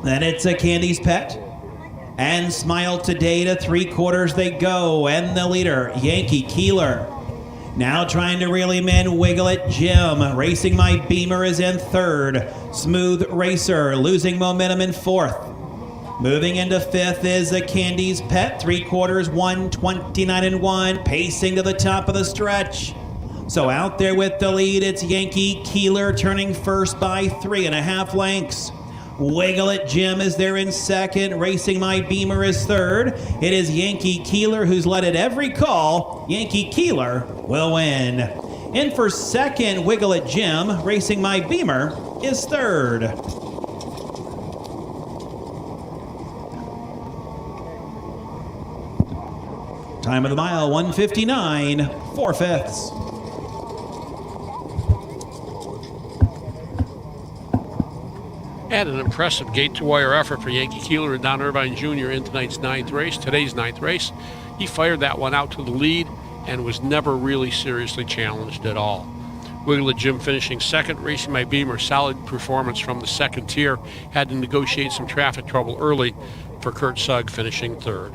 then it's a Candy's Pet. And Smile Today to 3/4 they go. And the leader, Yankee Keeler. Now trying to reel him in, Wiggle It Jim. Racing My Beamer is in third. Smooth Racer losing momentum in fourth. Moving into fifth is a Candy's Pet. 3/4, 1:29-1. Pacing to the top of the stretch. So out there with the lead, it's Yankee Keeler turning first by 3.5 lengths. Wiggle It Jim is there in second. Racing My Beamer is third. It is Yankee Keeler who's led at every call. Yankee Keeler will win. In for second, Wiggle It Jim. Racing My Beamer is third. Time of the mile, 1:59, 4/5. And an impressive gate-to-wire effort for Yankee Keeler and Don Irvine Jr. in tonight's 9th race, today's 9th race. He fired that one out to the lead and was never really seriously challenged at all. Wiggle It Jim finishing second. Racing My Beamer, solid performance from the second tier. Had to negotiate some traffic trouble early for Kurt Sugg finishing third.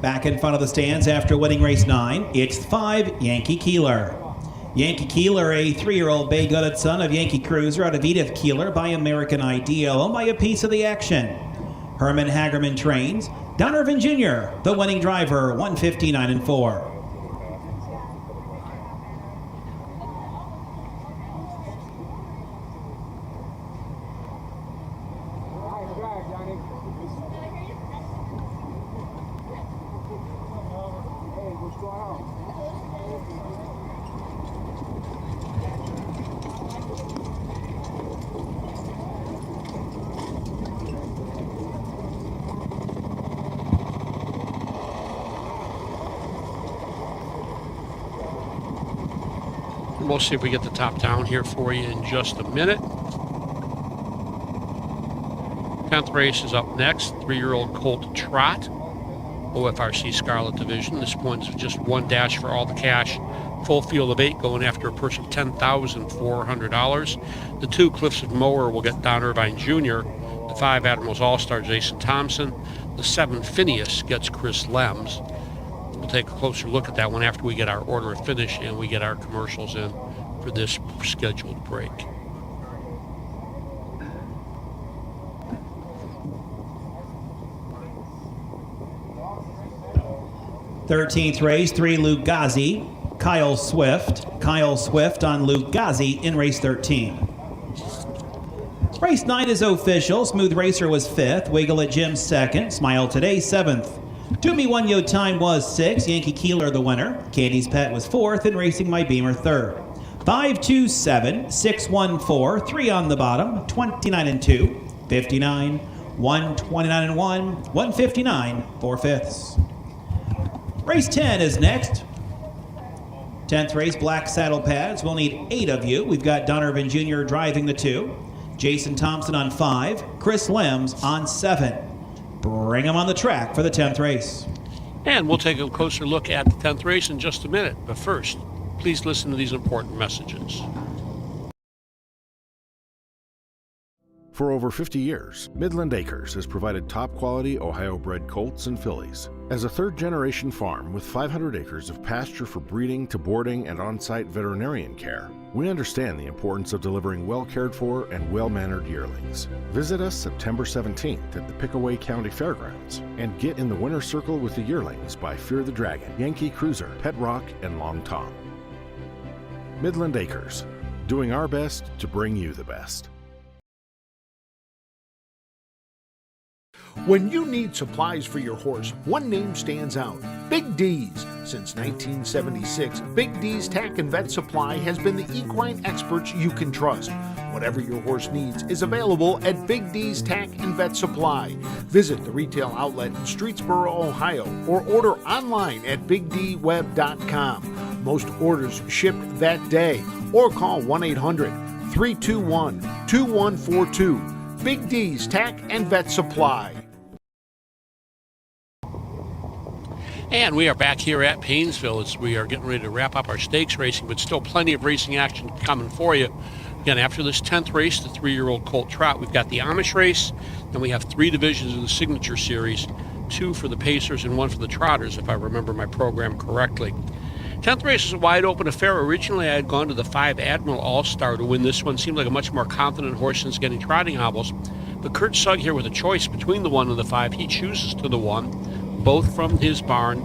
Back in front of the stands after winning race 9, it's 5, Yankee Keeler. Yankee Keeler, a 3-year-old bay-gutted son of Yankee Cruiser out of Edith Keeler by American Ideal, owned by a piece of the action. Herman Hagerman trains. Don Irvin Jr., the winning driver, 159-4. We'll see if we get the top down here for you in just a minute. 10th race is up next. 3-year-old Colt Trot, OFRC Scarlet Division. This one's just one dash for all the cash. Full field of 8 going after a purse of $10,400. The 2 Cliffs of Moher will get Don Irvine Jr. The 5 Admirals All-Star Jason Thompson. The 7 Phineas gets Chris Lems. We'll take a closer look at that one after we get our order of finish and we get our commercials in for this scheduled break. Thirteenth race, 3 Luke Ghazi, Kyle Swift. Kyle Swift on Luke Ghazi in race 13. Race 9 is official. Smooth Racer was 5th. Wiggle at Jim 2nd. Smile Today 7th. Do Me One Yo Time was 6th. Yankee Keeler the winner. Candy's Pet was 4th. And Racing My Beamer 3rd. 527, 614, 3 on the bottom, 29-2, 59, 129-1, 159, 4/5. Race 10 is next. 10th race, black saddle pads. We'll need 8 of you. We've got Don Irvin Jr. driving the 2. Jason Thompson on 5. Chris Lems on 7. Bring them on the track for the 10th race. And we'll take a closer look at the 10th race in just a minute. But first, please listen to these important messages. For over 50 years, Midland Acres has provided top-quality Ohio-bred colts and fillies. As a third-generation farm with 500 acres of pasture for breeding to boarding and on-site veterinarian care, we understand the importance of delivering well-cared-for and well-mannered yearlings. Visit us September 17th at the Pickaway County Fairgrounds and get in the winner's circle with the yearlings by Fear the Dragon, Yankee Cruiser, Pet Rock, and Long Tom. Midland Acres, doing our best to bring you the best. When you need supplies for your horse, one name stands out: Big D's. Since 1976, Big D's Tack and Vet Supply has been the equine experts you can trust. Whatever your horse needs is available at Big D's Tack and Vet Supply. Visit the retail outlet in Streetsboro, Ohio, or order online at BigDWeb.com. Most orders ship that day, or call 1-800-321-2142. Big D's Tack and Vet Supply. And we are back here at Paynesville as we are getting ready to wrap up our stakes racing, but still plenty of racing action coming for you. Again, after this 10th race, the 3-year-old Colt Trot, we've got the Amish race, then we have 3 divisions of the Signature Series, 2 for the Pacers and 1 for the Trotters, if I remember my program correctly. 10th race is a wide open affair. Originally, I had gone to the 5 Admiral All-Star to win this one. Seemed like a much more confident horse since getting trotting hobbles. But Kurt Sugg here with a choice between the 1 and the 5. He chooses to the 1, both from his barn.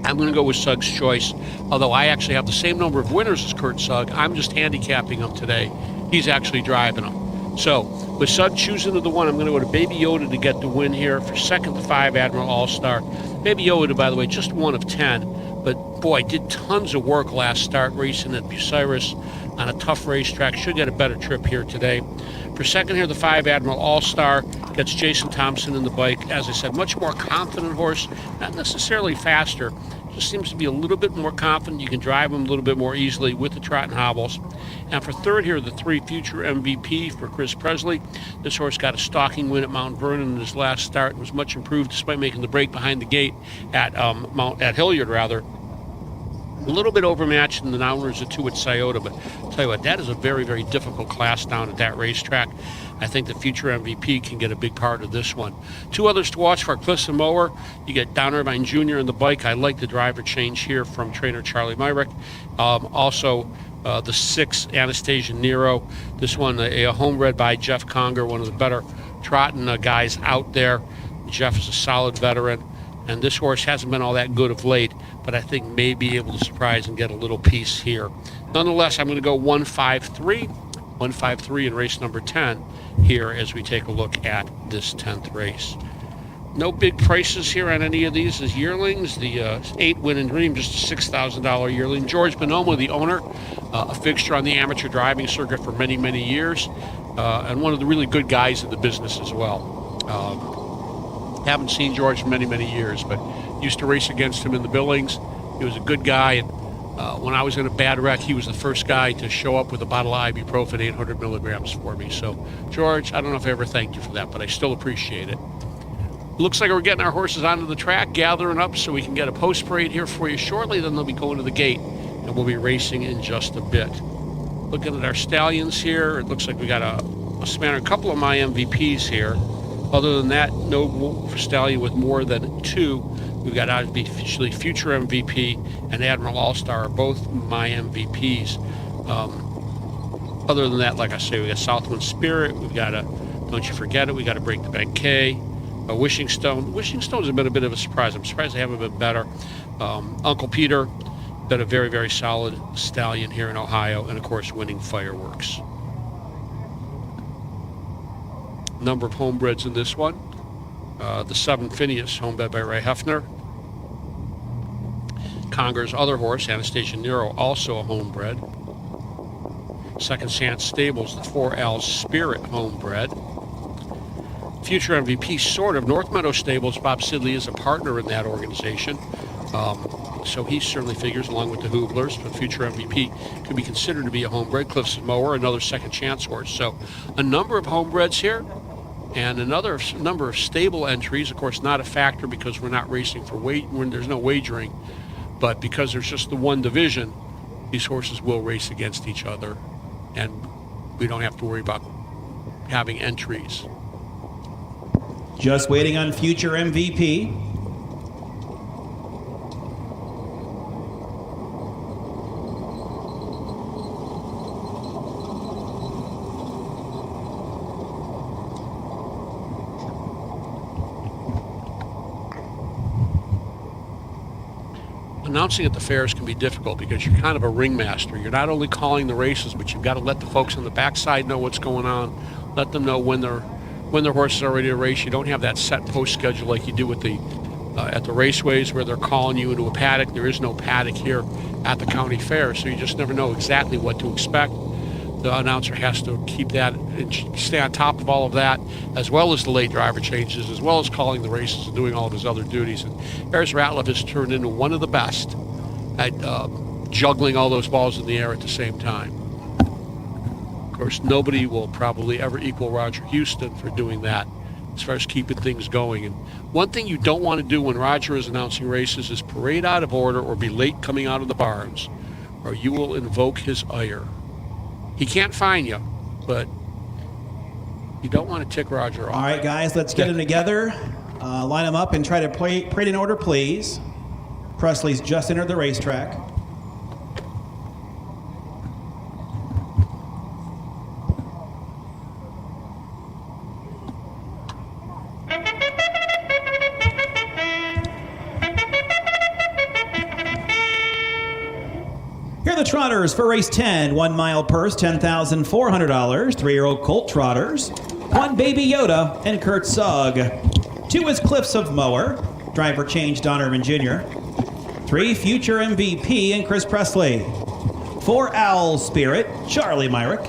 I'm going to go with Sugg's choice, although I actually have the same number of winners as Kurt Sugg. I'm just handicapping him today. He's actually driving them. So, with Sugg choosing to the 1, I'm going to go to Baby Yoda to get the win here. For second, the 5 Admiral All-Star. Baby Yoda, by the way, just 1 of 10. But, boy, did tons of work last start racing at Bucyrus on a tough racetrack. Should get a better trip here today. For second here, the 5 Admiral All-Star gets Jason Thompson in the bike. As I said, much more confident horse, not necessarily faster. Just seems to be a little bit more confident. You can drive him a little bit more easily with the trot and hobbles. And for third here, the 3 Future MVP for Chris Presley. This horse got a stalking win at Mount Vernon in his last start and was much improved despite making the break behind the gate at Hilliard, rather. A little bit overmatched in the owners of 2 at Scioto, but I'll tell you what, that is a very, very difficult class down at that racetrack. I think the future MVP can get a big part of this one. 2 others to watch for Cliffs and Mower. You get Don Irvine Jr. in the bike. I like the driver change here from trainer Charlie Myrick. Also, the 6, Anastasia Nero. This one, a homebred by Jeff Conger, one of the better trotting guys out there. Jeff is a solid veteran, and this horse hasn't been all that good of late, but I think may be able to surprise and get a little piece here. Nonetheless, I'm going to go 153 in race number 10 here as we take a look at this 10th race. No big prices here on any of these as yearlings. The 8 Win and Dream, just a $6,000 yearling. George Bonomo, the owner, a fixture on the amateur driving circuit for many, many years, and one of the really good guys in the business as well. Haven't seen George for many, many years, but used to race against him in the Billings. He was a good guy, and when I was in a bad wreck, he was the first guy to show up with a bottle of ibuprofen, 800 milligrams for me. So, George, I don't know if I ever thanked you for that, but I still appreciate it. Looks like we're getting our horses onto the track, gathering up so we can get a post parade here for you shortly. Then they'll be going to the gate, and we'll be racing in just a bit. Looking at our stallions here, it looks like we got a couple of my MVPs here. Other than that, no stallion with more than 2. We've got obviously Future MVP and Admiral All-Star are both my MVPs. Other than that, like I say, we got Southwind Spirit. We've got Don't You Forget It. We got a Break the Bank K. Wishing Stone. Wishing Stone's been a bit of a surprise. I'm surprised they haven't been better. Uncle Peter, been a very, very solid stallion here in Ohio, and of course, Winning Fireworks. Number of homebreds in this one. The 7 Phineas, homebred by Ray Hefner. Conger's other horse, Anastasia Nero, also a homebred. Second Chance Stables, the 4 Al's Spirit homebred. Future MVP, sort of. North Meadow Stables, Bob Sidley is a partner in that organization. So he certainly figures along with the Hooblers, but Future MVP could be considered to be a homebred. Cliffs and Mower, another Second Chance horse. So a number of homebreds here. And another number of stable entries, of course, not a factor because we're not racing for when there's no wagering, but because there's just the one division, these horses will race against each other, and we don't have to worry about having entries. Just waiting on Future MVP. Announcing at the fairs can be difficult because you're kind of a ringmaster. You're not only calling the races, but you've got to let the folks on the backside know what's going on. Let them know when their horses are ready to race. You don't have that set post schedule like you do with the at the raceways where they're calling you into a paddock. There is no paddock here at the county fair, so you just never know exactly what to expect. The announcer has to keep that and stay on top of all of that, as well as the late driver changes, as well as calling the races and doing all of his other duties. And Harris Ratliff has turned into one of the best at juggling all those balls in the air at the same time. Of course, nobody will probably ever equal Roger Houston for doing that as far as keeping things going. And one thing you don't want to do when Roger is announcing races is parade out of order or be late coming out of the barns, or you will invoke his ire. He can't fine you, but you don't want to tick Roger off. All right, guys, let's get them together. Line them up and try to parade in order, please. Presley's just entered the racetrack. Here are the trotters for race 10. 1 mile purse, $10,400. 3-year-old colt trotters. 1 Baby Yoda and Kurt Sugg. 2 is Cliffs of Mower. Driver change Don Irvin Jr. 3 Future MVP and Chris Presley. 4 Owl Spirit, Charlie Myrick.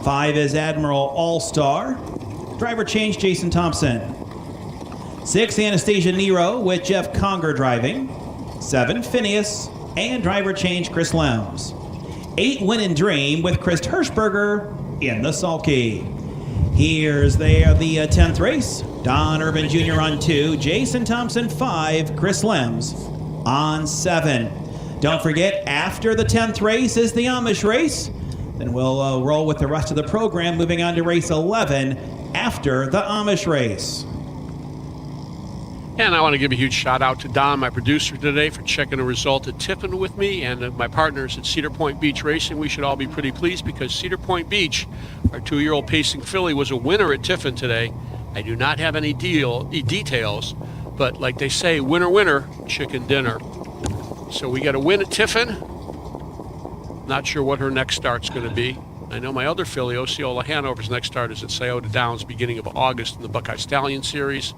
5 is Admiral All-Star. Driver change Jason Thompson. 6 Anastasia Nero with Jeff Conger driving. 7 Phineas and driver change Chris Lowndes. 8 Win and Dream with Chris Hirschberger in the sulky. Here's the 10th race. Don Urban Jr. on 2, Jason Thompson 5, Chris Lems on 7. Don't forget, after the 10th race is the Amish race. Then we'll roll with the rest of the program, moving on to race 11 after the Amish race. And I want to give a huge shout out to Don, my producer today, for checking the result at Tiffin with me, and my partners at Cedar Point Beach Racing. We should all be pretty pleased because Cedar Point Beach, our 2-year-old pacing filly, was a winner at Tiffin today. I do not have any details, but like they say, winner, winner, chicken dinner. So we got a win at Tiffin. Not sure what her next start's going to be. I know my other filly, Osceola Hanover's next start is at Scioto Downs beginning of August in the Buckeye Stallion Series.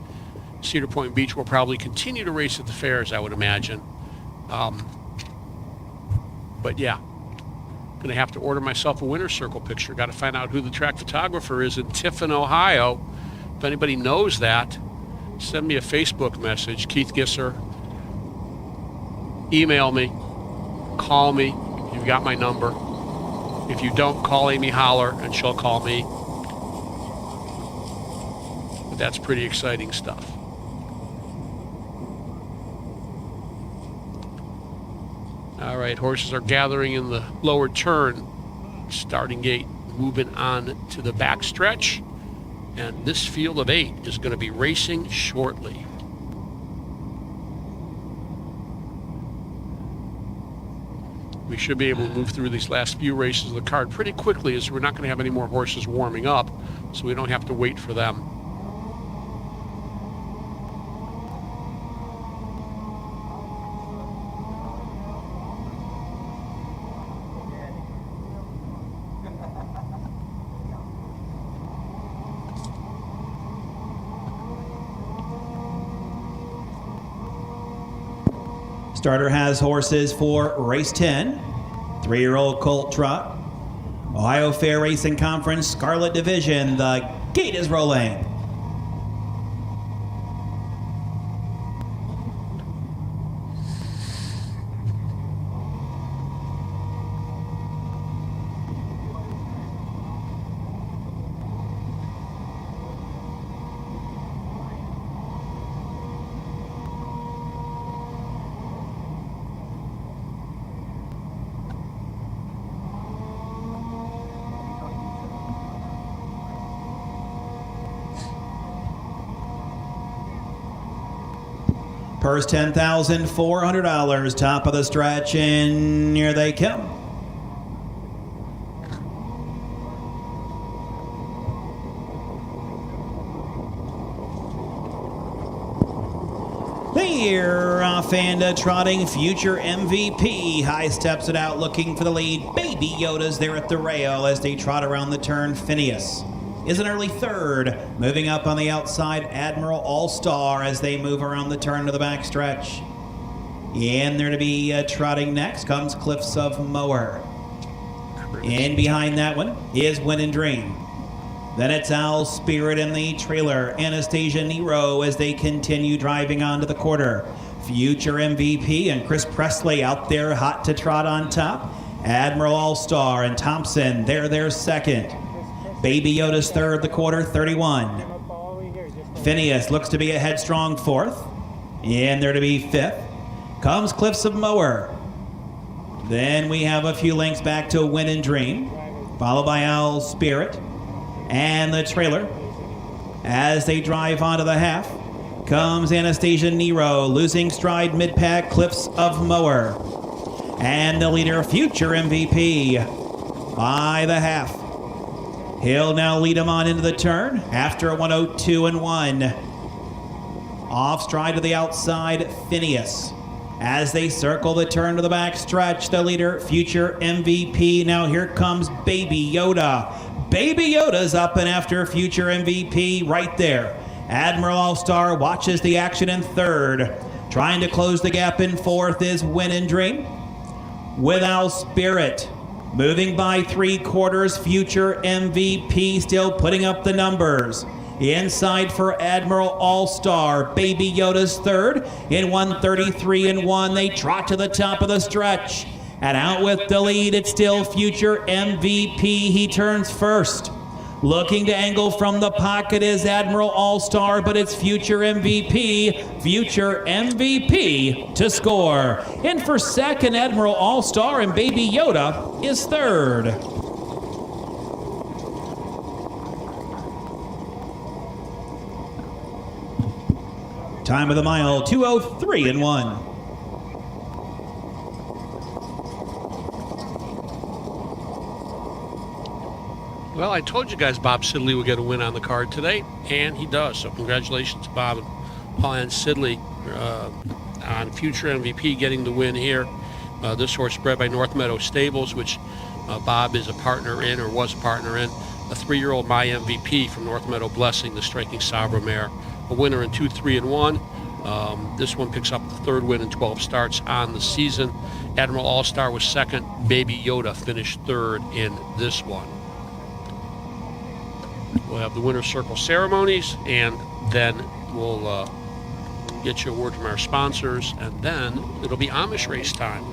Cedar Point Beach will probably continue to race at the fairs, I would imagine. But yeah, going to have to order myself a winner's circle picture. Got to find out who the track photographer is in Tiffin, Ohio. If anybody knows that, send me a Facebook message, Keith Gisser. Email me, call me. You've got my number. If you don't, call Amy Holler and she'll call me. But that's pretty exciting stuff. All right, horses are gathering in the lower turn. Starting gate moving on to the back stretch. And this field of 8 is going to be racing shortly. We should be able to move through these last few races of the card pretty quickly, as we're not going to have any more horses warming up, so we don't have to wait for them. Starter has horses for race 10, 3-year-old Colt Trot, Ohio Fair Racing Conference Scarlet Division. The gate is rolling. Purse $10,400, top of the stretch, and here they come. They're off and trotting Future MVP. High steps it out, looking for the lead. Baby Yoda's there at the rail as they trot around the turn. Phineas is an early third. Moving up on the outside, Admiral All-Star as they move around the turn to the backstretch. In there to be trotting next comes Cliffs of Moher. In behind that one is Win and Dream. Then it's Al Spirit in the trailer. Anastasia Nero as they continue driving onto the quarter. Future MVP and Chris Presley out there hot to trot on top. Admiral All-Star and Thompson, they're their second. Baby Yoda's third, the quarter, 31. Phineas looks to be a headstrong fourth. In there to be fifth comes Cliffs of Moher. Then we have a few lengths back to Win and Dream, followed by Owl Spirit and the trailer. As they drive onto the half, comes Anastasia Nero, losing stride mid-pack, Cliffs of Moher. And the leader, Future MVP, by the half. He'll now lead him on into the turn after a 102-1. Off stride to the outside, Phineas. As they circle the turn to the back stretch, the leader, Future MVP. Now here comes Baby Yoda. Baby Yoda's up and after Future MVP right there. Admiral All-Star watches the action in third. Trying to close the gap in fourth is Win and Dream. With Owl Spirit. Moving by 3/4, Future MVP still putting up the numbers. Inside for Admiral All-Star, Baby Yoda's third. In 133-1, they trot to the top of the stretch. And out with the lead, it's still Future MVP. He turns first. Looking to angle from the pocket is Admiral All-Star, but it's future MVP to score. In for second, Admiral All-Star, and Baby Yoda is third. Time of the mile, 2:03.1. Well, I told you guys Bob Sidley would get a win on the card today, and he does. So congratulations to Bob and Pauline Sidley on future MVP getting the win here. This horse bred by North Meadow Stables, which Bob is a partner in, or was a partner in. A 3-year-old My MVP from North Meadow Blessing, the striking Sabra mare. A winner in 2, 3, and 1. This one picks up the third win in 12 starts on the season. Admiral All-Star was second. Baby Yoda finished third in this one. We'll have the winner's circle ceremonies, and then we'll get you a word from our sponsors, and then it'll be Amish race time.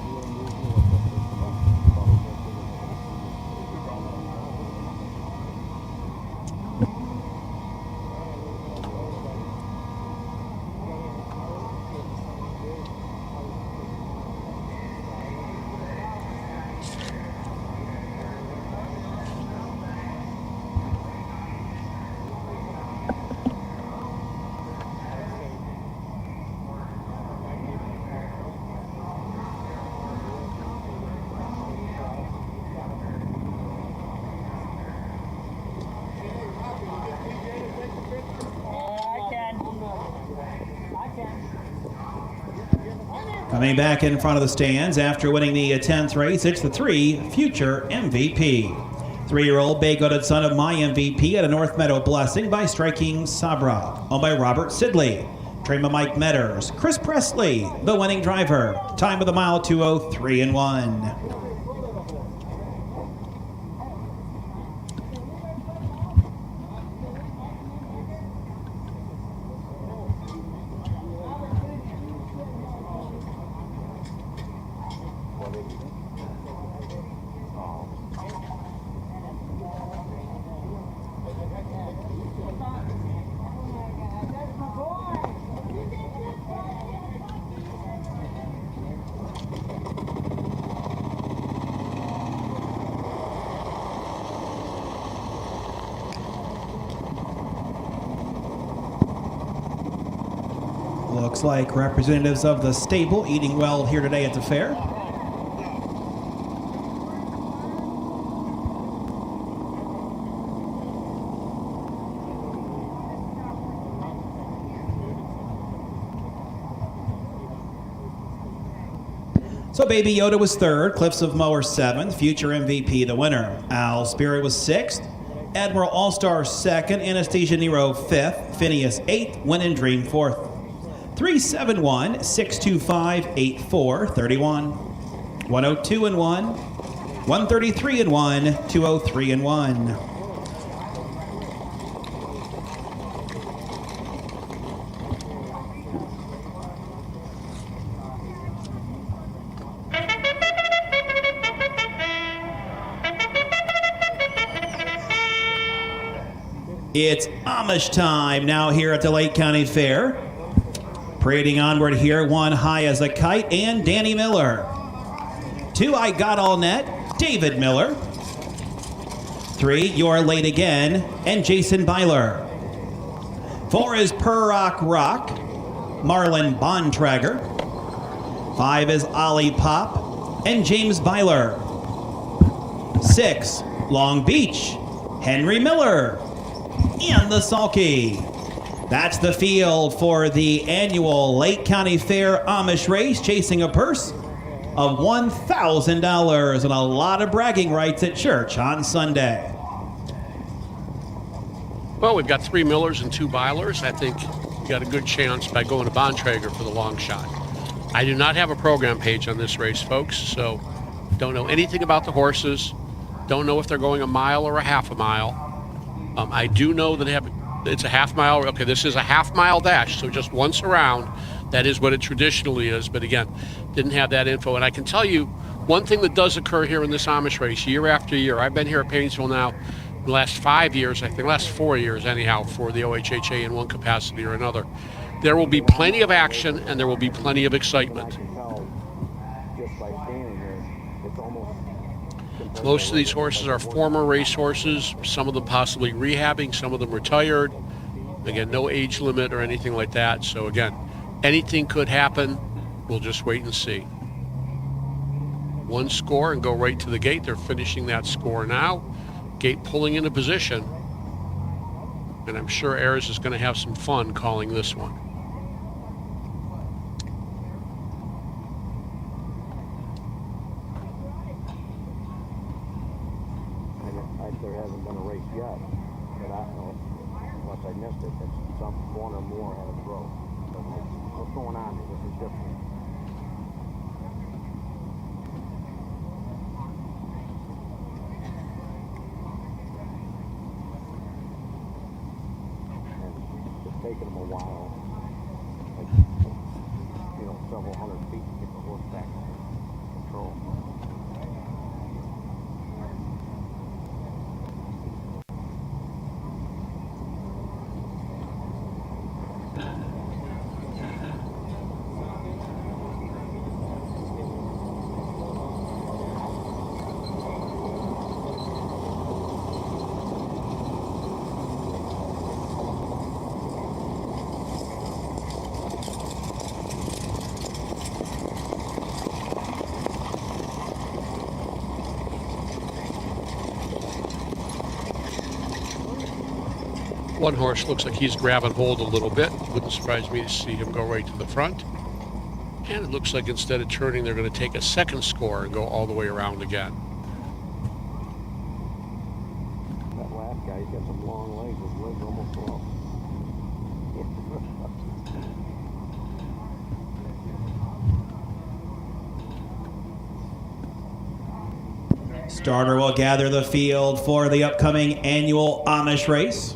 Coming back in front of the stands after winning the 10th race, it's the 3 future MVP. 3-year-old bay-goated son of My MVP at a North Meadow Blessing by striking Sabra, owned by Robert Sidley. Trained by Mike Metters. Chris Presley, the winning driver. Time of the mile, 2:03.1. Looks like representatives of the stable eating well here today at the fair. So Baby Yoda was third, Cliffs of Moher seventh, future MVP the winner. Al Spirit was sixth, Admiral All-Star second, Anesthesia Nero fifth, Phineas eighth, Win and Dream fourth. 371-625-8431. 102 and 1, 133 and 1, 203 and 1. It's Amish time now here at the Lake County Fair. Parading onward here, 1 High as a Kite and Danny Miller. 2 I Got All Net, David Miller. 3 You're Late Again and Jason Byler. 4 is Per Rock Rock, Marlon Bontrager. 5 is Ollie Pop and James Byler. 6 Long Beach, Henry Miller and the Sulky. That's the field for the annual Lake County Fair Amish race, chasing a purse of $1,000 and a lot of bragging rights at church on Sunday. Well, we've got 3 Millers and 2 Bylers. I think you got a good chance by going to Bontrager for the long shot. I do not have a program page on this race, folks, so don't know anything about the horses. Don't know if they're going a mile or a half a mile. I do know that it's a half mile. Okay, this is a half mile dash, so just once around. That is what it traditionally is, but again, didn't have that info. And I can tell you one thing that does occur here in this Amish race year after year. I've been here at Painesville now the last 5 years, I think, last 4 years anyhow, for the OHHA in one capacity or another. There will be plenty of action and there will be plenty of excitement. Most of these horses are former race horses, some of them possibly rehabbing, some of them retired. Again, no age limit or anything like that. So again, anything could happen. We'll just wait and see. One score and go right to the gate. They're finishing that score now. Gate pulling into position. And I'm sure Ayers is going to have some fun calling this one. There hasn't been a race yet that I know, unless I missed it, that one or more had a throw. So what's going on here? This is different. And it's taken them a while, like, several hundred feet to get the horse back in control. One horse looks like he's grabbing hold a little bit. Wouldn't surprise me to see him go right to the front. And it looks like instead of turning, they're going to take a second score and go all the way around again. That last guy, he's got some long legs. His legs are almost off. Starter will gather the field for the upcoming annual Amish race.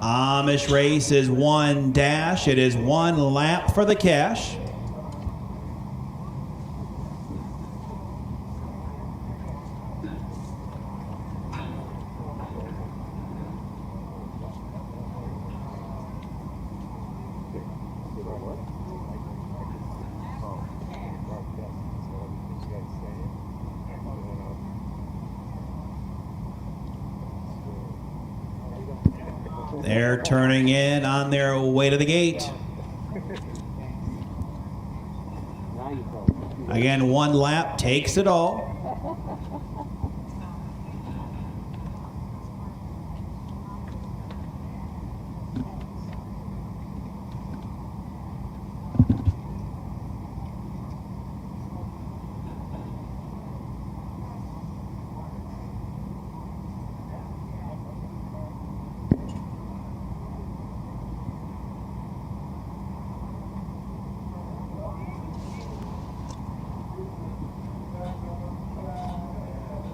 Amish race is one dash. It is one lap for the cash. They're turning in on their way to the gate. Again, one lap takes it all.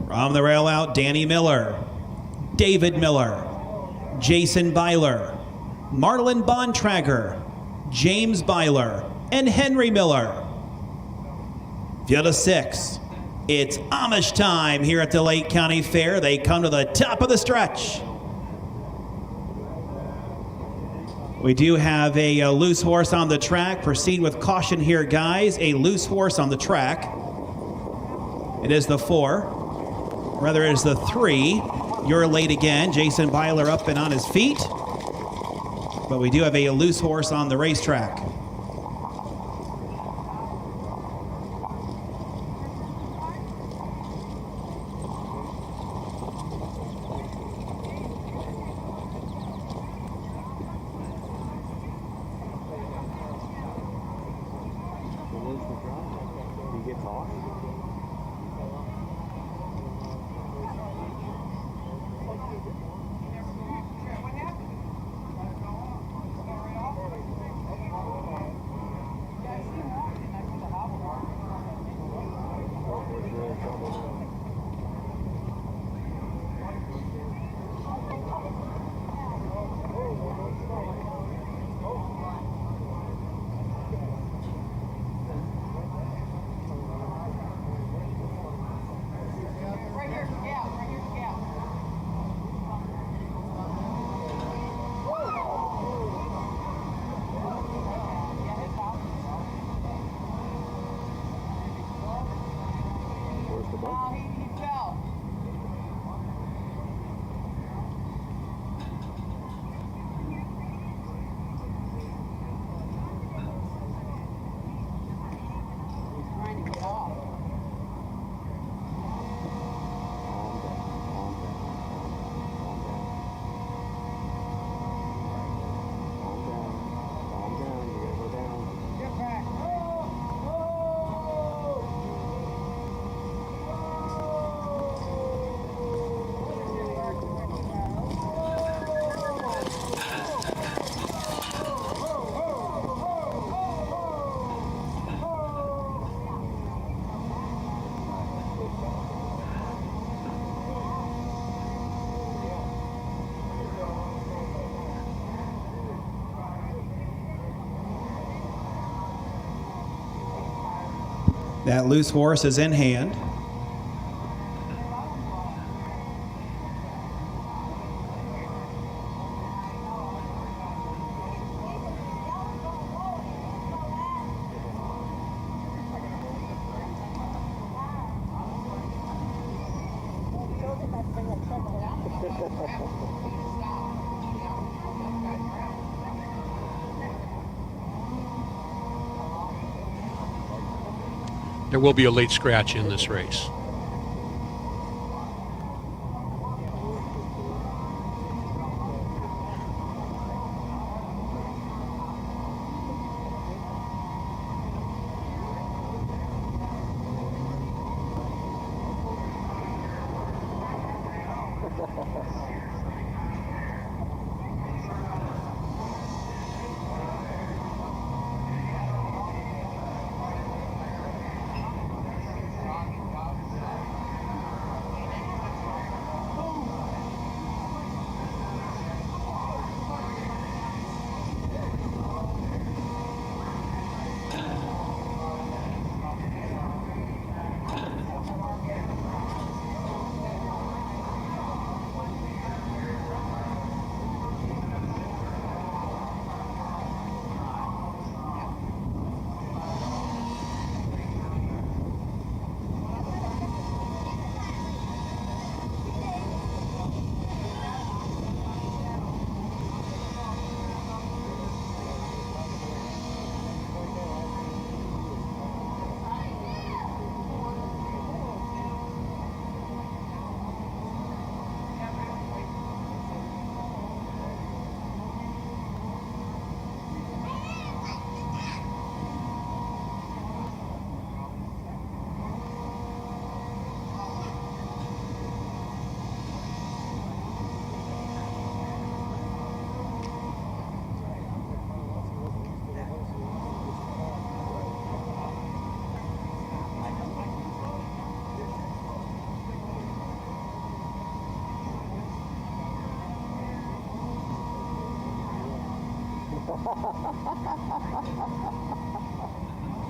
From the rail out, Danny Miller, David Miller, Jason Byler, Marlon Bontrager, James Byler, and Henry Miller. Field of 6. It's Amish time here at the Lake County Fair. They come to the top of the stretch. We do have a loose horse on the track. Proceed with caution here, guys. A loose horse on the track. It is the 4. Rather, it is the 3. You're late again. Jason Byler up and on his feet. But we do have a loose horse on the racetrack. He gets off. That loose horse is in hand. There will be a late scratch in this race.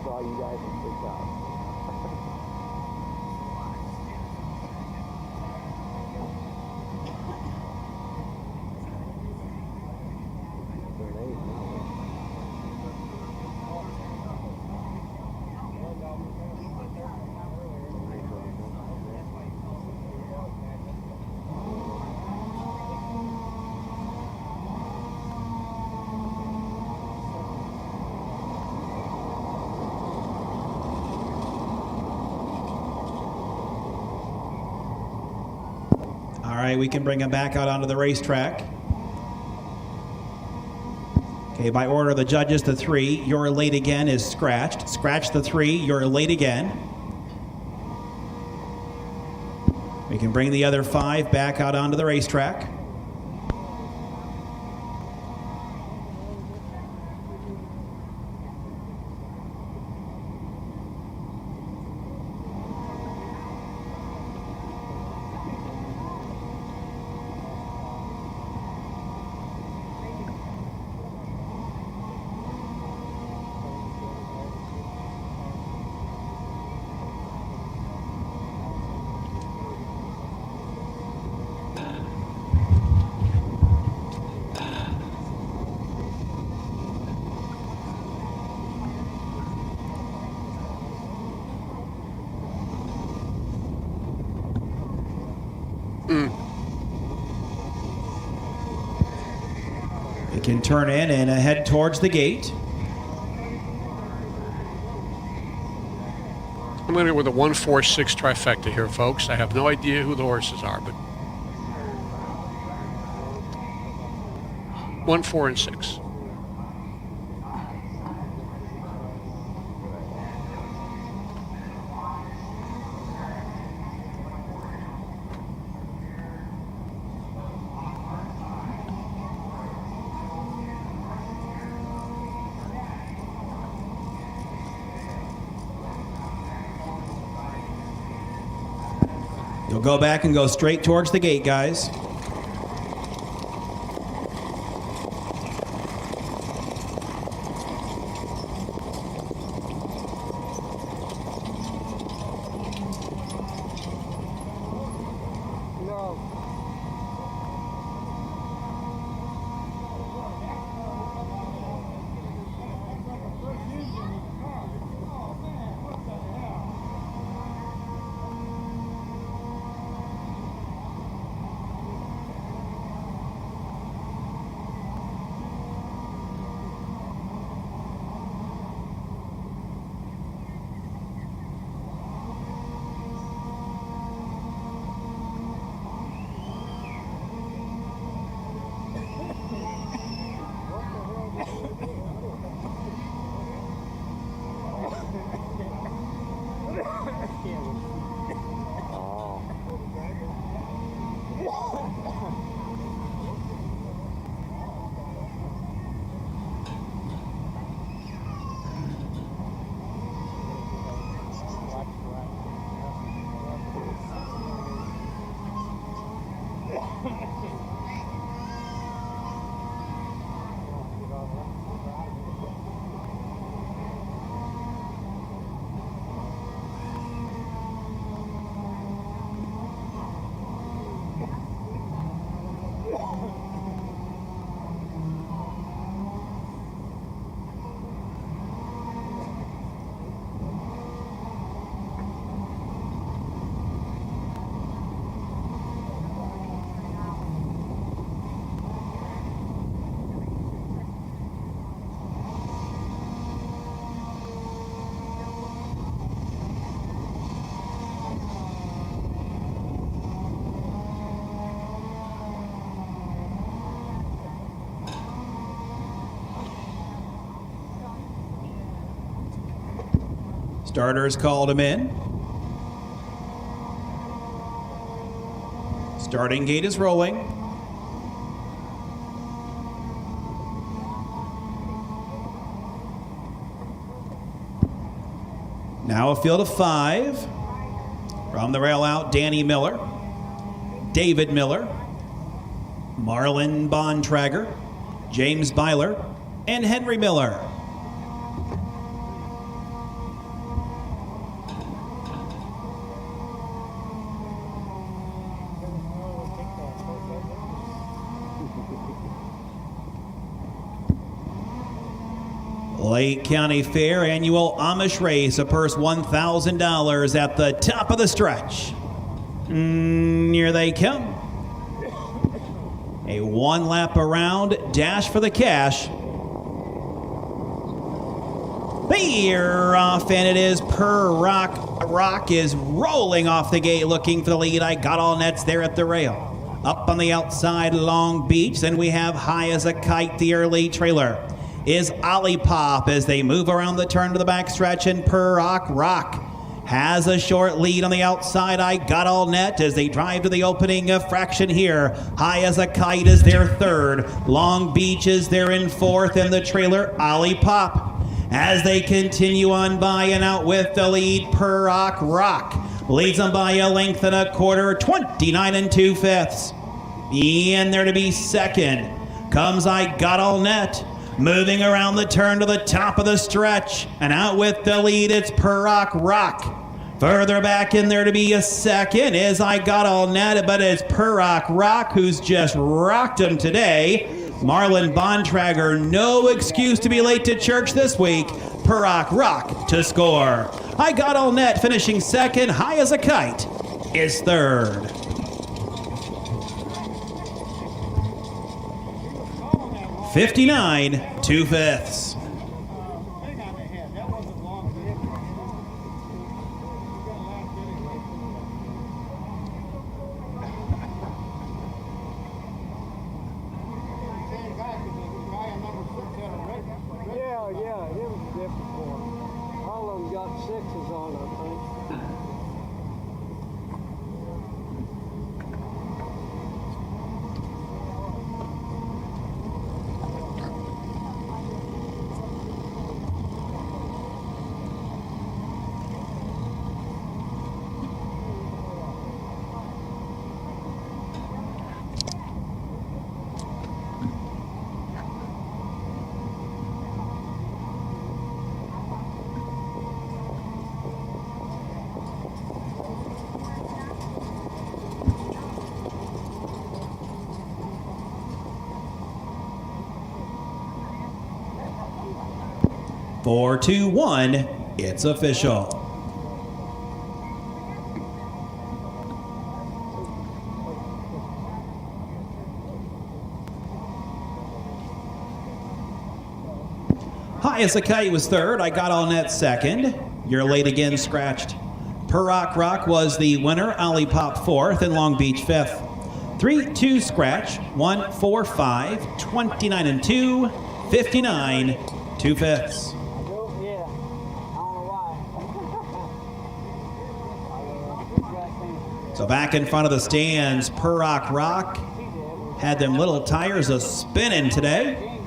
Saw you guys in TikTok. All right, we can bring him back out onto the racetrack. Okay, by order of the judges, the 3, you're late again is scratched. Scratch the 3, you're late again. We can bring the other 5 back out onto the racetrack. can turn in and head towards the gate. I'm going to go with a 1, 4, 6 trifecta here, folks. I have no idea who the horses are, but 1, 4, and 6. You'll go back and go straight towards the gate, guys. Starters called him in. Starting gate is rolling. Now a field of 5. From the rail out, Danny Miller, David Miller, Marlon Bontrager, James Byler, and Henry Miller. Lake County Fair annual Amish race, a purse $1,000 at the top of the stretch. Here they come. A 1 lap around, dash for the cash. They're off, and it is Per Rock. Rock is rolling off the gate looking for the lead. I got all nets there at the rail. Up on the outside, Long Beach. Then we have High as a Kite, the early trailer. Is Olipop as they move around the turn to the backstretch, and Per Rock has a short lead on the outside. I got all net as they drive to the opening fraction here. High as a Kite is their third. Long Beach is there in fourth, and the trailer Olipop. As they continue on by and out with the lead, Per Rock leads them by a length and a quarter, 29 2/5. In there to be second comes I got all net. Moving around the turn to the top of the stretch. And out with the lead, it's Per Rock. Further back in there to be a second is I got all net, but it's Per Rock who's just rocked him today. Marlon Bontrager, no excuse to be late to church this week. Per Rock to score. I got all net finishing second. High as a Kite is third. 59 2/5. Yeah, it was different for them. All of them got sixes on, I think. Four, two, one. It's official. High as a Kite was third. I got on net second. You're late again, scratched. Perock Rock was the winner. Olipop fourth and Long Beach fifth. 3-2 scratch. 1, 4, 5. 29 and 2. 59 2/5. So back in front of the stands, Perock Rock had them little tires a-spinning today.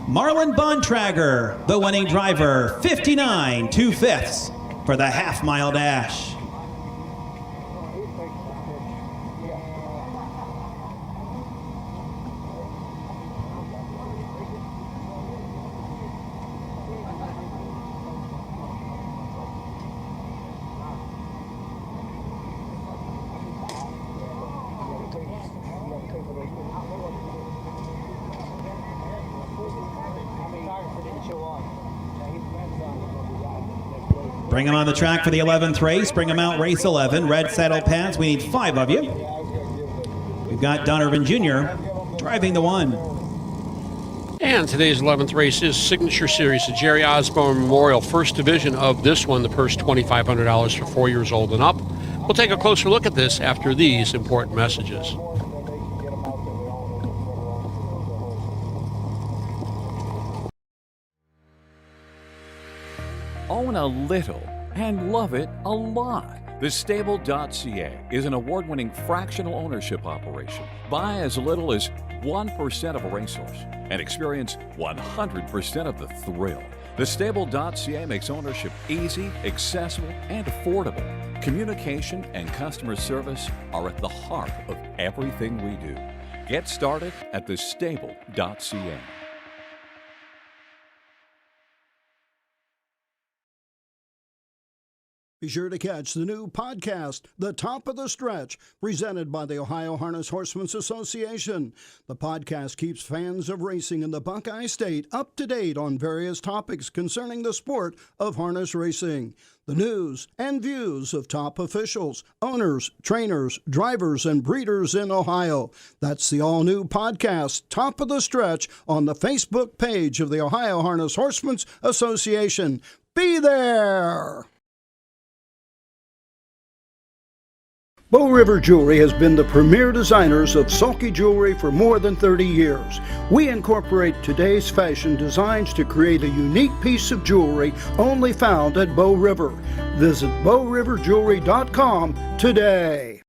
Marlon Bontrager, the winning driver, 59 2/5 for the half-mile dash. Bring them on the track for the 11th race. Bring them out, race 11. Red saddle pads. We need 5 of you. We've got Donovan Jr. driving the 1. And today's 11th race is Signature Series, the Jerry Osborne Memorial First Division of this one. The purse $2,500 for 4 years old and up. We'll take a closer look at this after these important messages. Own a little and love it a lot. TheStable.ca is an award-winning fractional ownership operation. Buy as little as 1% of a racehorse and experience 100% of the thrill. TheStable.ca makes ownership easy, accessible, and affordable. Communication and customer service are at the heart of everything we do. Get started at TheStable.ca. Be sure to catch the new podcast, The Top of the Stretch, presented by the Ohio Harness Horsemen's Association. The podcast keeps fans of racing in the Buckeye State up to date on various topics concerning the sport of harness racing. The news and views of top officials, owners, trainers, drivers, and breeders in Ohio. That's the all-new podcast, Top of the Stretch, on the Facebook page of the Ohio Harness Horsemen's Association. Be there! Bow River Jewelry has been the premier designers of sulky jewelry for more than 30 years. We incorporate today's fashion designs to create a unique piece of jewelry only found at Bow River. Visit bowriverjewelry.com today.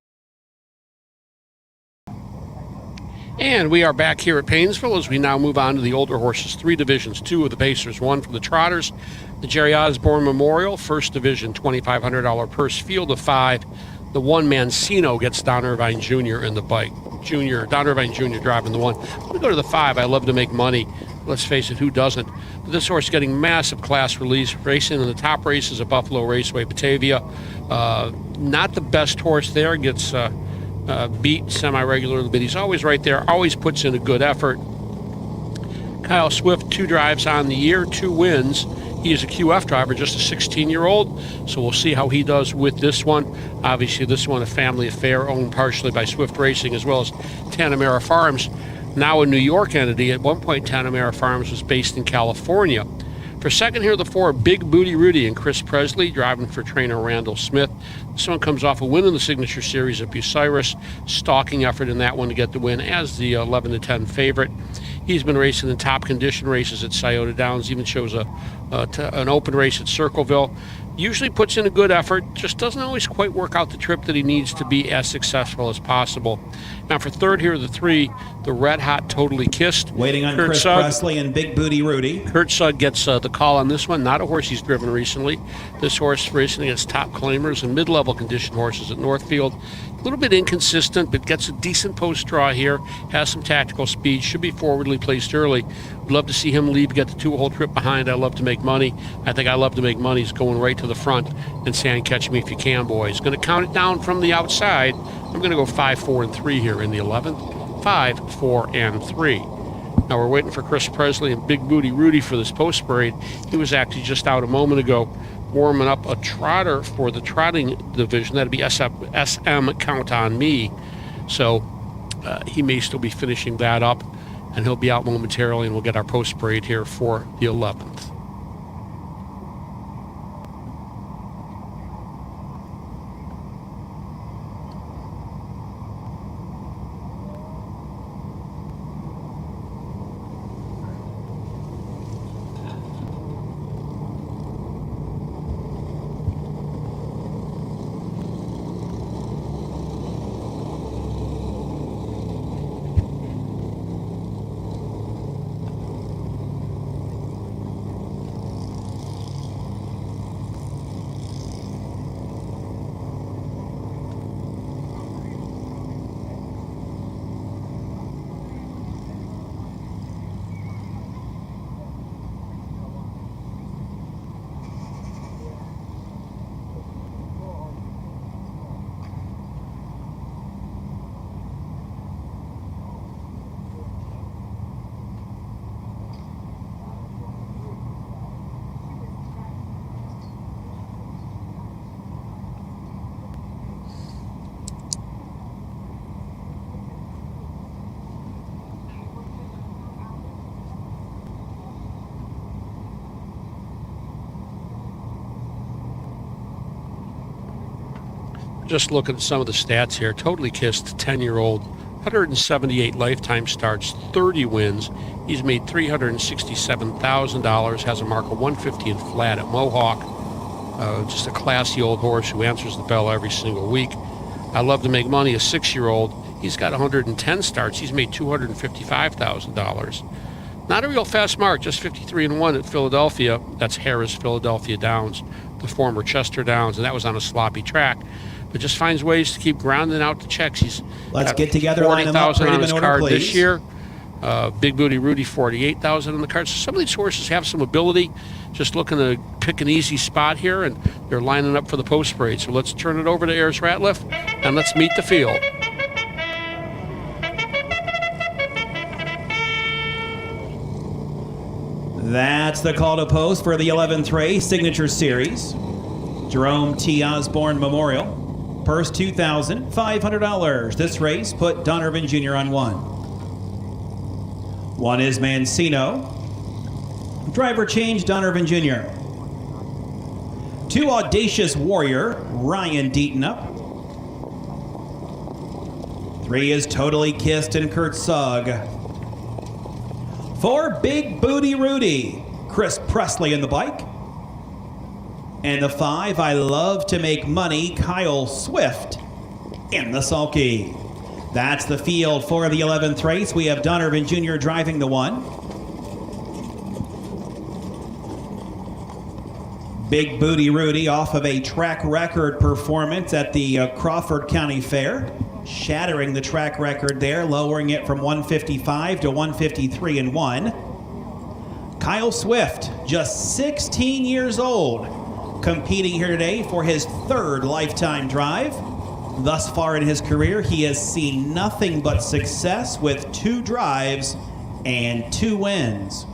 And we are back here at Paynesville as we now move on to the older horses. 3 divisions, 2 of the Pacers, 1 for the Trotters. The Jerry Osborne Memorial, First Division, $2,500 purse, field of 5. The 1 Mancino gets Don Irvine Jr. in the bike. Don Irvine Jr. driving the 1. I'm going to go to the 5. I love to make money. Let's face it, who doesn't? But this horse getting massive class release, racing in the top races of Buffalo Raceway, Batavia. Not the best horse there, gets beat semi-regularly, but he's always right there, always puts in a good effort. Kyle Swift, 2 drives on the year, 2 wins. He is a QF driver, just a 16-year-old, so we'll see how he does with this one. Obviously, this one a family affair owned partially by Swift Racing as well as Tanamera Farms. now a New York entity. At one point, Tanamera Farms was based in California. For second here, the 4, Big Booty Rudy and Chris Presley, driving for trainer Randall Smith. This one comes off a win in the Signature Series at Bucyrus. Stalking effort in that one to get the win as the 11-10 favorite. He's been racing in top condition races at Scioto Downs, even shows an open race at Circleville. Usually puts in a good effort, just doesn't always quite work out the trip that he needs to be as successful as possible. Now for third here, the 3, the Red Hot Totally Kissed. Waiting on Chris Presley and Big Booty Rudy. Kurt Sugg gets the call on this one. Not a horse he's driven recently. This horse racing against top claimers and mid-level condition horses at Northfield. A little bit inconsistent, but gets a decent post draw here. Has some tactical speed. Should be forwardly placed early. Would love to see him lead, get the 2-hole trip behind. I love to make money. I think I love to make money. He's going right to the front and saying, catch me if you can, boys. Going to count it down from the outside. I'm going to go 5, 4, and 3 here in the 11th. 5, 4, and 3. Now we're waiting for Chris Presley and Big Booty Rudy for this post parade. He was actually just out a moment ago warming up a trotter for the trotting division. That'd be SM Count on Me. So he may still be finishing that up, and he'll be out momentarily, and we'll get our post parade here for the 11th. Just looking at some of the stats here. Totally Kissed, 10-year-old, 178 lifetime starts, 30 wins. He's made $367,000, has a mark of 150 and flat at Mohawk. Just a classy old horse who answers the bell every single week. I love to make money, a 6-year-old. He's got 110 starts. He's made $255,000. Not a real fast mark, just 53-1 at Philadelphia. That's Harris Philadelphia Downs, the former Chester Downs, and that was on a sloppy track. But just finds ways to keep grounding out the checks. He's Let's get together, line them up, 40,000 on his order, card please. this year. Big Booty Rudy, 48,000 on the card. So some of these horses have some ability. Just looking to pick an easy spot here, and they're lining up for the post parade. So let's turn it over to Ayers Ratliff, and let's meet the field. That's the call to post for the 11th race, Signature Series. Jerome T. Osborne Memorial. Purse $2,500. This race put Donovan Jr. on 1. 1 is Mancino. Driver change, Donovan Jr. 2, Audacious Warrior, Ryan Deaton up. 3 is Totally Kissed and Kurt Sugg. 4, Big Booty Rudy, Chris Presley in the bike. And the 5, I Love to Make Money, Kyle Swift in the sulky. That's the field for the 11th race. We have Donovan Jr. driving the 1. Big Booty Rudy off of a track record performance at the Crawford County Fair, shattering the track record there, lowering it from 155 to 153-1. Kyle Swift, just 16 years old, competing here today for his 3rd lifetime drive. Thus far in his career, he has seen nothing but success with 2 drives and 2 wins.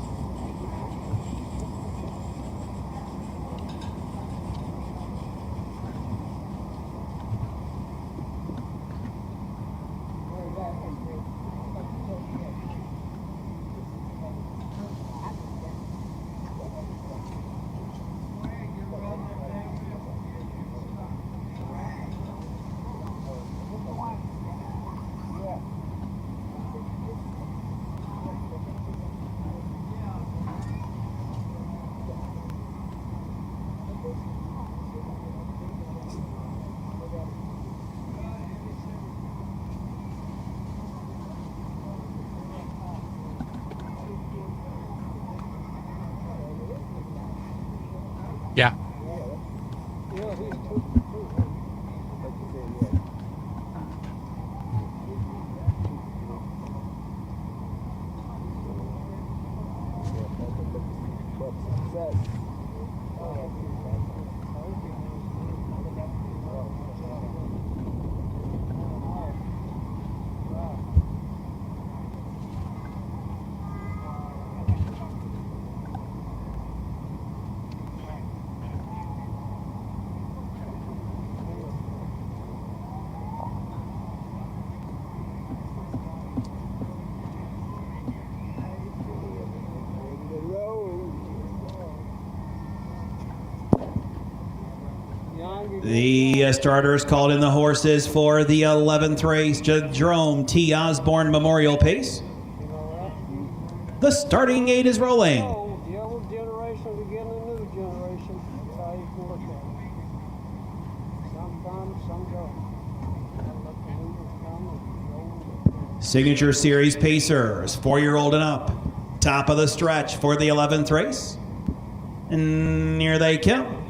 Yeah. The starters called in the horses for the 11th race, Jerome T. Osborne Memorial Pace. The starting gate is rolling. The old generation again, the new generation. That's how you can look at it. Some come, some go. Let the leaders come. Signature Series Pacers, 4-year-old and up. Top of the stretch for the 11th race. And here they come.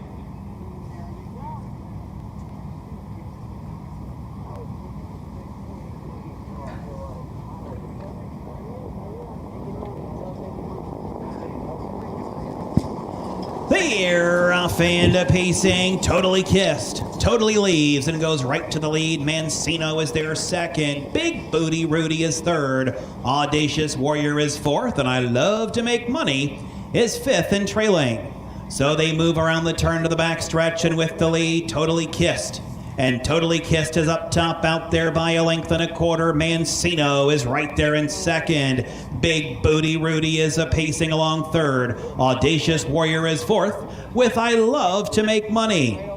They're off and pacing, Totally Kissed. Totally leaves and goes right to the lead. Mancino is their second. Big Booty Rudy is third. Audacious Warrior is fourth. And I Love to Make Money is fifth and trailing. So they move around the turn to the backstretch, and with the lead, Totally Kissed. And Totally Kissed is up top, out there by a length and a quarter. Mancino is right there in second. Big Booty Rudy is pacing along third. Audacious Warrior is fourth, with I Love to Make Money.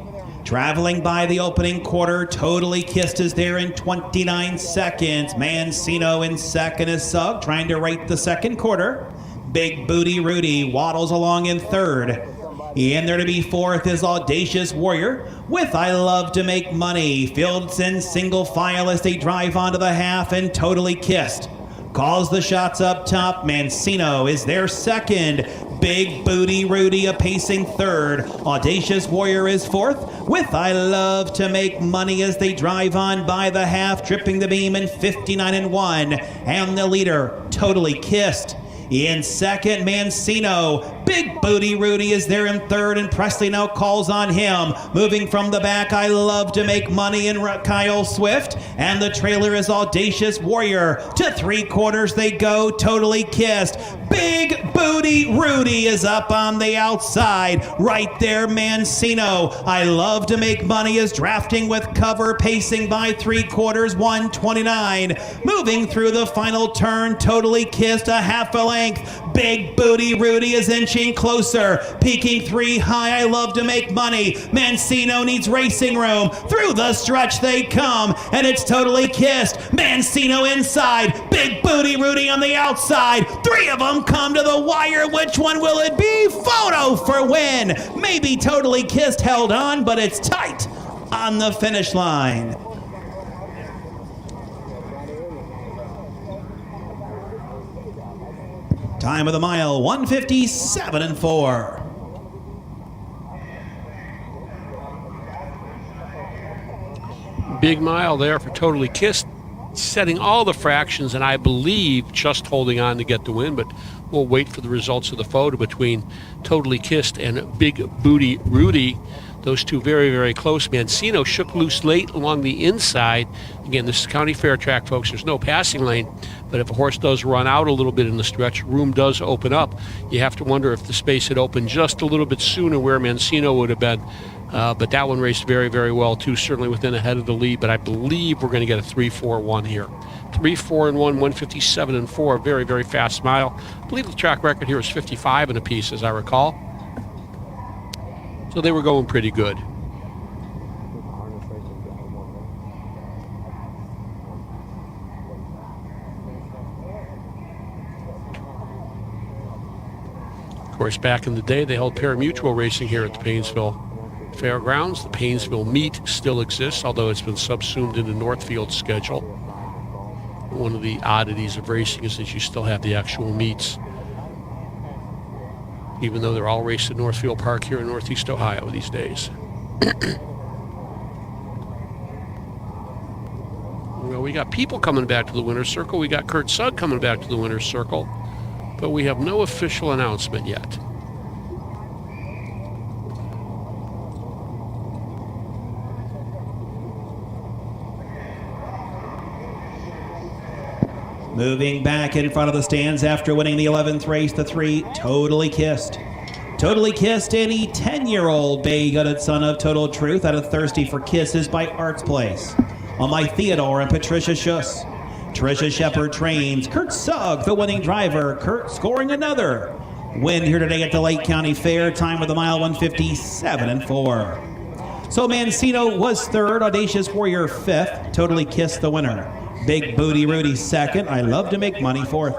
Traveling by the opening quarter, Totally Kissed is there in 29 seconds. Mancino in second is Sugg, trying to rate the second quarter. Big Booty Rudy waddles along in third. In there to be fourth is Audacious Warrior with I Love to Make Money. Fields in single file as they drive onto the half, and Totally Kissed calls the shots up top. Mancino is their second. Big Booty Rudy pacing third. Audacious Warrior is fourth with I Love to Make Money as they drive on by the half, tripping the beam in 59-1. And the leader, Totally Kissed. In second, Mancino. Big Booty Rudy is there in third, and Presley now calls on him. Moving from the back, I Love to Make Money and Kyle Swift. And the trailer is Audacious Warrior. To three quarters they go, Totally Kissed. Big Booty Rudy is up on the outside. Right there, Mancino. I Love to Make Money is drafting with cover, pacing by three quarters, 129. Moving through the final turn, Totally Kissed, a half a length. Big Booty Rudy is inching closer. Peaking three high, I Love to Make Money. Mancino needs racing room. Through the stretch they come, and it's Totally Kissed. Mancino inside. Big Booty Rudy on the outside. Three of them come to the wire. Which one will it be? Photo for win. Maybe Totally Kissed held on, but it's tight on the finish line. Time of the mile, 1:57.4. Big mile there for Totally Kissed, setting all the fractions, and I believe just holding on to get the win, but we'll wait for the results of the photo between Totally Kissed and Big Booty Rudy. Those two very, very close. Mancino shook loose late along the inside. Again, this is County Fair track, folks. There's no passing lane, but if a horse does run out a little bit in the stretch, room does open up. You have to wonder if the space had opened just a little bit sooner where Mancino would have been. But that one raced very, very well, too, certainly within ahead of the lead. But I believe we're going to get a 3-4-1 here. 3-4-1, 157.4, very, very fast mile. I believe the track record here is 55 and a piece, as I recall. So they were going pretty good. Of course, back in the day, they held pari-mutuel racing here at the Paynesville Fairgrounds. The Paynesville meet still exists, although it's been subsumed into Northfield's schedule. One of the oddities of racing is that you still have the actual meets. even though they're all raced at Northfield Park here in Northeast Ohio these days. Well, we got people coming back to the winner's circle. We got Kurt Sugg coming back to the winner's circle, but we have no official announcement yet. Moving back in front of the stands after winning the 11th race, the 3, Totally Kissed. Totally Kissed, any 10-year-old bay-gutted son of Total Truth out of Thirsty for Kisses by Arts Place. On my Theodore and Patricia Schuss. Tricia Shepard trains. Kurt Sugg, the winning driver. Kurt scoring another win here today at the Lake County Fair. Time of the mile 1:57.4. So Mancino was third. Audacious Warrior fifth. Totally Kissed the winner. Big Booty Rudy second. I love to make money fourth.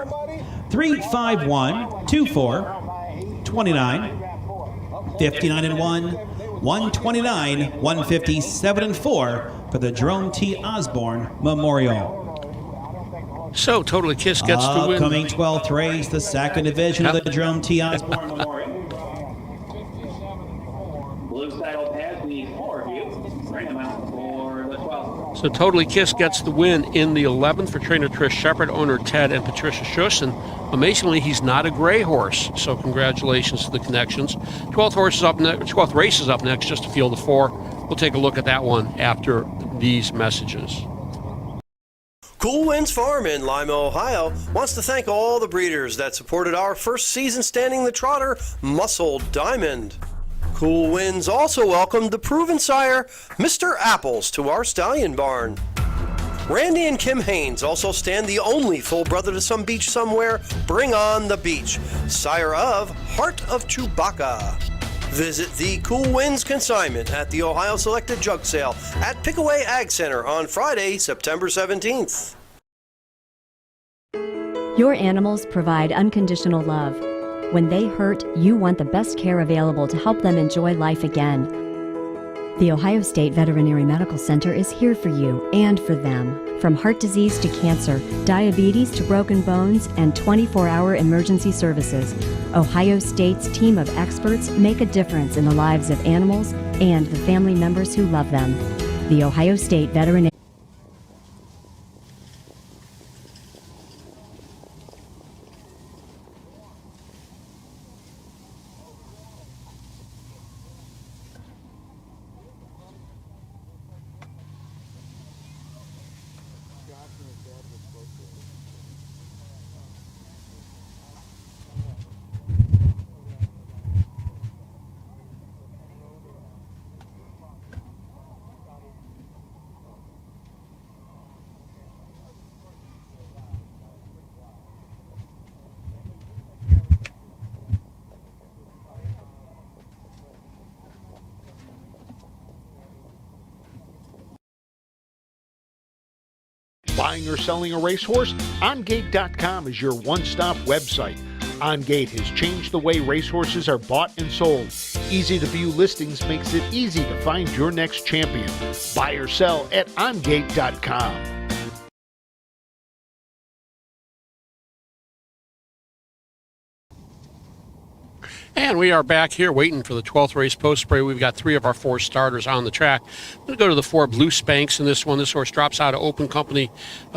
3-5-1, 2-4, 29, 59-1, 129, 157-4 for the Jerome T. Osborne Memorial. So Totally Kissed gets the win. Upcoming 12th race, the second division of the Jerome T. Osborne Memorial. Blue saddle has the 4 of you. Bring them out for the 12th. So Totally Kissed gets the win in the 11th for trainer Trish Shepard, owner Ted and Patricia Schuss, and amazingly, he's not a gray horse. So congratulations to the connections. 12th race is up next, just to field the 4. We'll take a look at that one after these messages. Cool Winds Farm in Lima, Ohio wants to thank all the breeders that supported our first season standing the trotter, Muscle Diamond. Cool Winds also welcomed the proven sire, Mr. Apples, to our stallion barn. Randy and Kim Haynes also stand the only full brother to some beach somewhere, Bring on the Beach, sire of Heart of Chewbacca. Visit the Cool Winds consignment at the Ohio Selected Jug Sale at Pickaway Ag Center on Friday, September 17th. Your animals provide unconditional love. When they hurt, you want the best care available to help them enjoy life again. The Ohio State Veterinary Medical Center is here for you and for them. From heart disease to cancer, diabetes to broken bones, and 24-hour emergency services, Ohio State's team of experts make a difference in the lives of animals and the family members who love them. The Ohio State Veterinary Buying or selling a racehorse? OnGate.com is your one-stop website. OnGate has changed the way racehorses are bought and sold. Easy to view listings makes it easy to find your next champion. Buy or sell at OnGate.com. And we are back here waiting for the 12th race post spray. We've got 3 of our 4 starters on the track. I'm going to go to the 4 Blue Spanks in this one. This horse drops out of Open Company.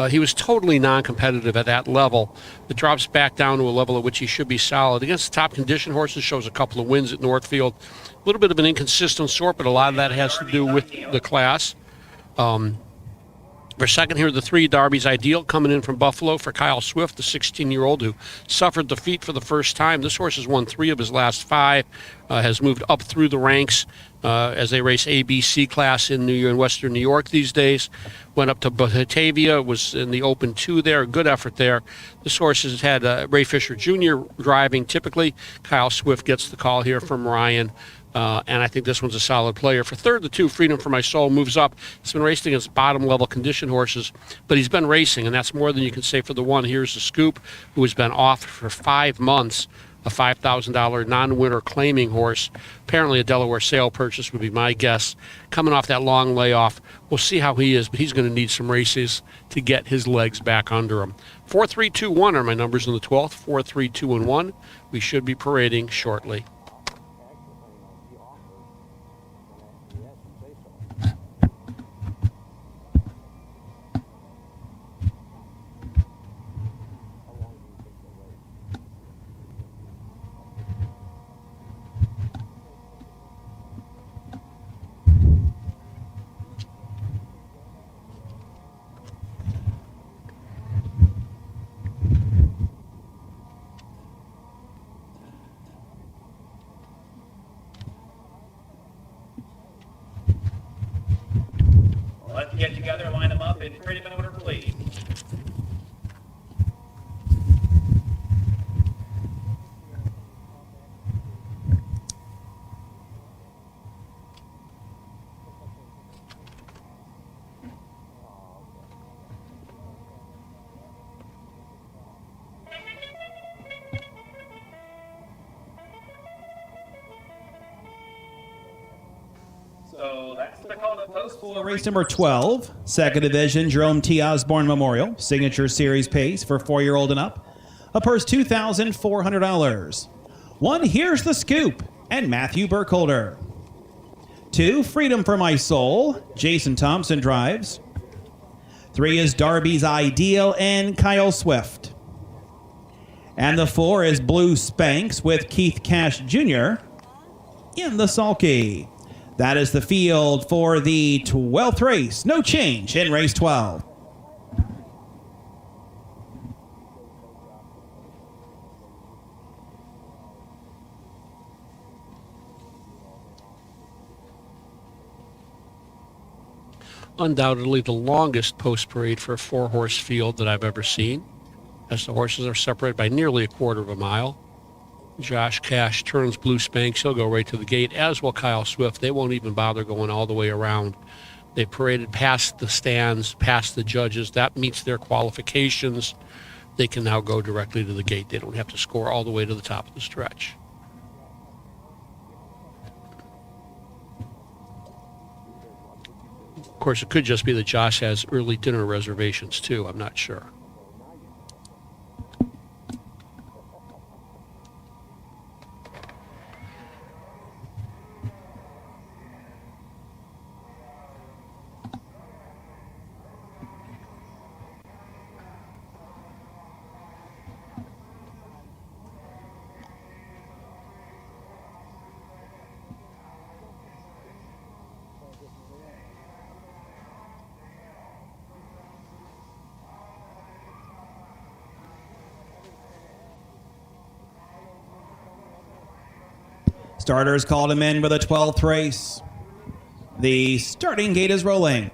He was totally non-competitive at that level. It drops back down to a level at which he should be solid. Against the top condition horses, shows a couple of wins at Northfield. A little bit of an inconsistent sort, but a lot of that has to do with the class. For second here, the 3 Darby's Ideal coming in from Buffalo for Kyle Swift, the 16-year-old who suffered defeat for the first time. This horse has won 3 of his last 5, has moved up through the ranks as they race ABC class in Western New York these days. Went up to Batavia, was in the Open 2 there, good effort there. This horse has had Ray Fisher Jr. driving typically. Kyle Swift gets the call here from Ryan. And I think this one's a solid player. For third, the 2 Freedom for My Soul moves up. He's been racing against bottom-level condition horses, but he's been racing, and that's more than you can say for the 1. Here's the Scoop, who has been off for 5 months. a $5,000 non-winner claiming horse. Apparently a Delaware sale purchase would be my guess. Coming off that long layoff, we'll see how he is, but he's going to need some races to get his legs back under him. 4, 3, 2, 1 are my numbers in the 12th. 4, 3, 2, and 1. We should be parading shortly. Let's get together, line them up in freedom and order, please. So that's the call to post For race number 12, second division, Jerome T. Osborne Memorial, signature series pace for 4-year-old and up. A purse $2,400. 1, Here's the Scoop, and Matthew Burkholder. 2, Freedom for My Soul, Jason Thompson drives. 3 is Darby's Ideal and Kyle Swift. And the 4 is Blue Spanx with Keith Cash Jr. in the sulky. That is the field for the 12th race. No change in race 12. Undoubtedly the longest post parade for a 4-horse field that I've ever seen, as the horses are separated by nearly a quarter of a mile. Josh Cash turns Blue Spanx. He'll go right to the gate, as will Kyle Swift. They won't even bother going all the way around. They paraded past the stands, past the judges. That meets their qualifications. They can now go directly to the gate. They don't have to score all the way to the top of the stretch. Of course, it could just be that Josh has early dinner reservations, too. I'm not sure. Starters called him in for the 12th race. The starting gate is rolling.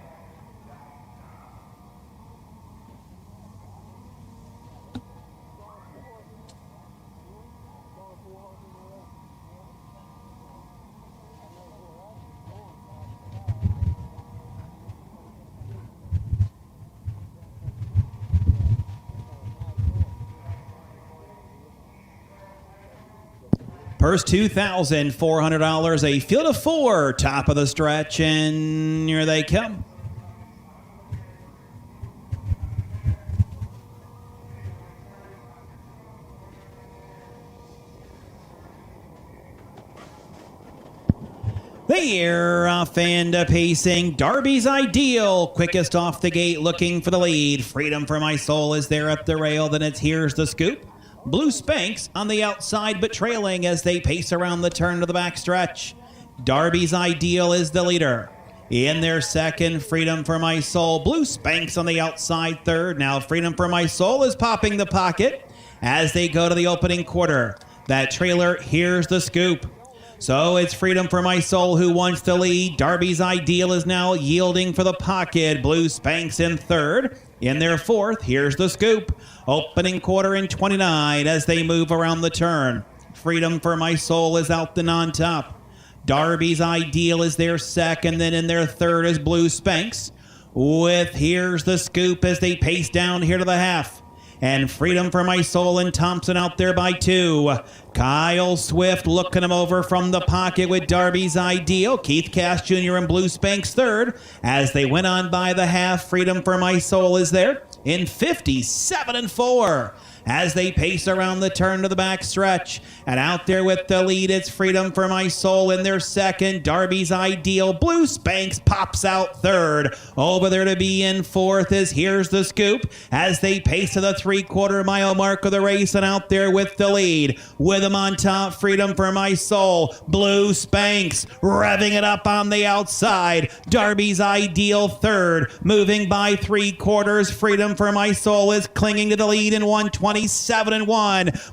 Purse $2,400, a field of 4, top of the stretch, and here they come. They're off and pacing. Darby's Ideal, quickest off the gate, looking for the lead. Freedom for My Soul is there at the rail. Then it's Here's the Scoop. Blue Spanx on the outside, but trailing as they pace around the turn to the backstretch. Darby's Ideal is the leader. In their second, Freedom for My Soul. Blue Spanx on the outside third. Now Freedom for My Soul is popping the pocket as they go to the opening quarter. That trailer, Here's the Scoop. So it's Freedom for My Soul who wants the lead. Darby's Ideal is now yielding for the pocket. Blue Spanx in third. In their fourth, Here's the Scoop. Opening quarter in 29 as they move around the turn. Freedom for My Soul is out the non-top. Darby's Ideal is their second. Then in their third is Blue Spanx with Here's the Scoop as they pace down here to the half. And Freedom for My Soul and Thompson out there by 2. Kyle Swift looking him over from the pocket with Darby's Ideal. Keith Cash Jr. and Blue Spanks third. As they went on by the half, Freedom for My Soul is there in 57-4. As they pace around the turn to the back stretch. And out there with the lead, it's Freedom for My Soul in their second. Darby's Ideal. Blue Spanks pops out third. Over there to be in fourth is Here's the Scoop. As they pace to the 3/4 mile mark of the race. And out there with the lead. With them on top, Freedom for My Soul. Blue Spanks revving it up on the outside. Darby's Ideal third. Moving by 3/4. Freedom for My Soul is clinging to the lead in 1:27-1.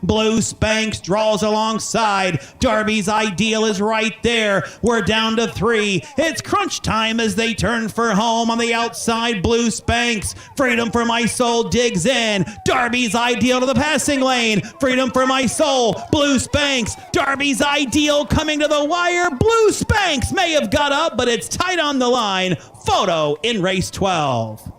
Blue Spanks draws alongside. Darby's Ideal is right there. We're down to 3. It's crunch time as they turn for home on the outside. Blue Spanks. Freedom for My Soul digs in. Darby's Ideal to the passing lane. Freedom for My Soul. Blue Spanks. Darby's Ideal coming to the wire. Blue Spanks may have got up, but it's tight on the line. Photo in race 12.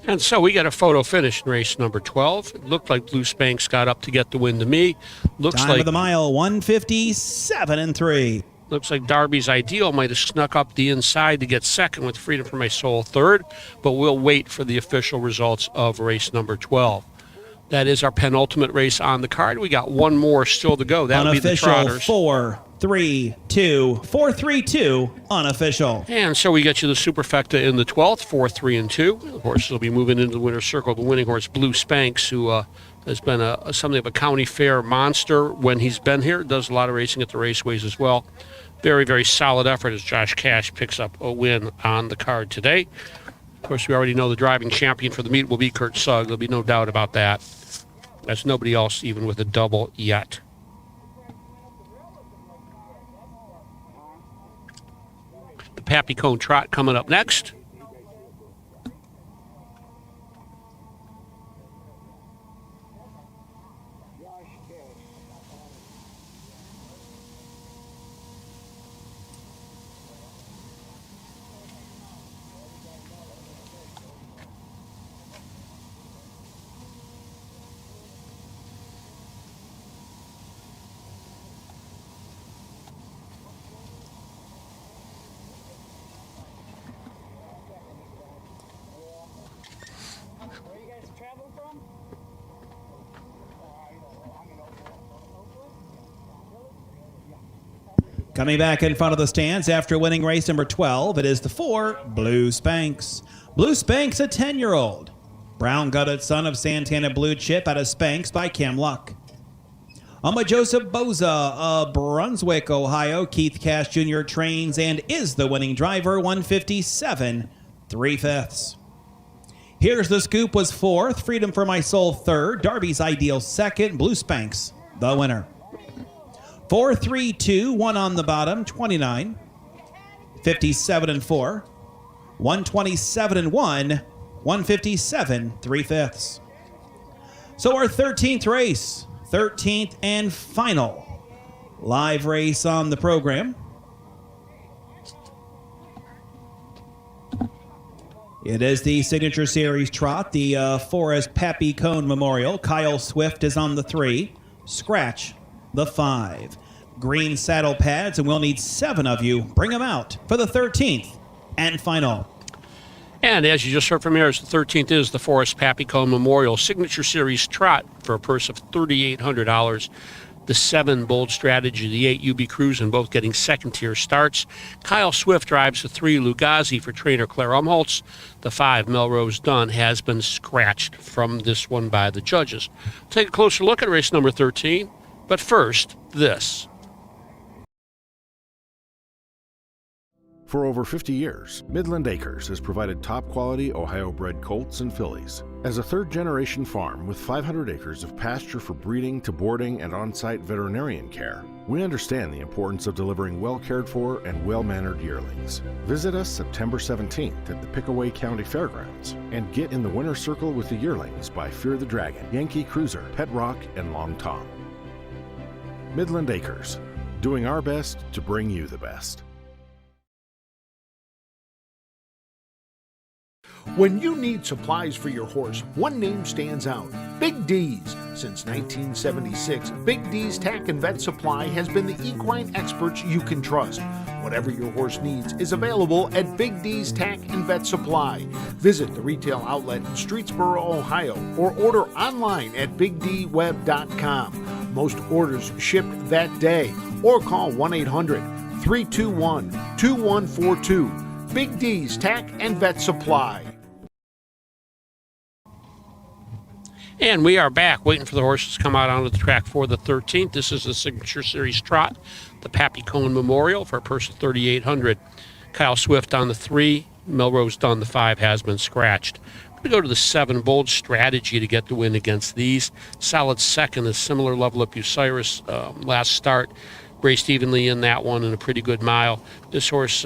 And so we got a photo finish in race number 12. It looked like Blue Spanks got up to get the win to me. Looks Time like of the mile, 1:57-3. Looks like Darby's Ideal might have snuck up the inside to get second with Freedom for My Soul third, but we'll wait for the official results of race number 12. That is our penultimate race on the card. We got one more still to go. That'll be the Trotters. 4-3-2. 4-3-2 unofficial. And so we get you the Superfecta in the 12th, 4-3-2. The horses will be moving into the winner's circle. The winning horse, Blue Spanks, who has been something of a county fair monster when he's been here. Does a lot of racing at the raceways as well. Very, very solid effort as Josh Cash picks up a win on the card today. Of course, we already know the driving champion for the meet will be Kurt Sugg. There'll be no doubt about that. There's nobody else even with a double yet. The Pappy Cone Trot coming up next. Coming back in front of the stands after winning race number 12, it is the 4, Blue Spanks. Blue Spanks, a 10-year-old. Brown-gutted son of Santana Blue Chip out of Spanks by Cam Luck. Owned by Joseph Boza of Brunswick, Ohio. Keith Cash Jr. trains and is the winning driver, 157 3/5. Here's the Scoop was 4th. Freedom for My Soul 3rd. Darby's Ideal 2nd. Blue Spanks, the winner. 4-3-2, 1 on the bottom, 29. 57-4. 127-1. 157 3/5. So our 13th race, 13th and final live race on the program. It is the Signature Series Trot, the Forest Pappy Cone Memorial. Kyle Swift is on the 3. Scratch the 5. Green saddle pads, and we'll need 7 of you. Bring them out for the 13th and final. And as you just heard from here, the 13th is the Forest Pappy Cone Memorial Signature Series Trot for a purse of $3,800. The 7 Bold Strategy, the 8 UB Cruisin', both getting second-tier starts. Kyle Swift drives the 3 Lugazi for trainer Claire Umholtz. The 5 Melrose Dunn has been scratched from this one by the judges. Take a closer look at race number 13, but first, this. For over 50 years, Midland Acres has provided top-quality Ohio-bred colts and fillies. As a third-generation farm with 500 acres of pasture for breeding to boarding and on-site veterinarian care, we understand the importance of delivering well-cared-for and well-mannered yearlings. Visit us September 17th at the Pickaway County Fairgrounds and get in the winner's circle with the yearlings by Fear the Dragon, Yankee Cruiser, Pet Rock, and Long Tom. Midland Acres, doing our best to bring you the best. When you need supplies for your horse, one name stands out: Big D's. Since 1976, Big D's Tack and Vet Supply has been the equine experts you can trust. Whatever your horse needs is available at Big D's Tack and Vet Supply. Visit the retail outlet in Streetsboro, Ohio, or order online at BigDWeb.com. Most orders shipped that day, or call 1-800-321-2142. Big D's Tack and Vet Supply. And we are back, waiting for the horses to come out onto the track for the 13th. This is the Signature Series Trot, the Pappy Cohen Memorial for a purse of $3,800. Kyle Swift on the 3, Melrose Dunn the 5 has been scratched. I'm going to go to the 7, Bold Strategy to get the win against these. Solid second, a similar level up Bucyrus last start. Raced evenly in that one in a pretty good mile. This horse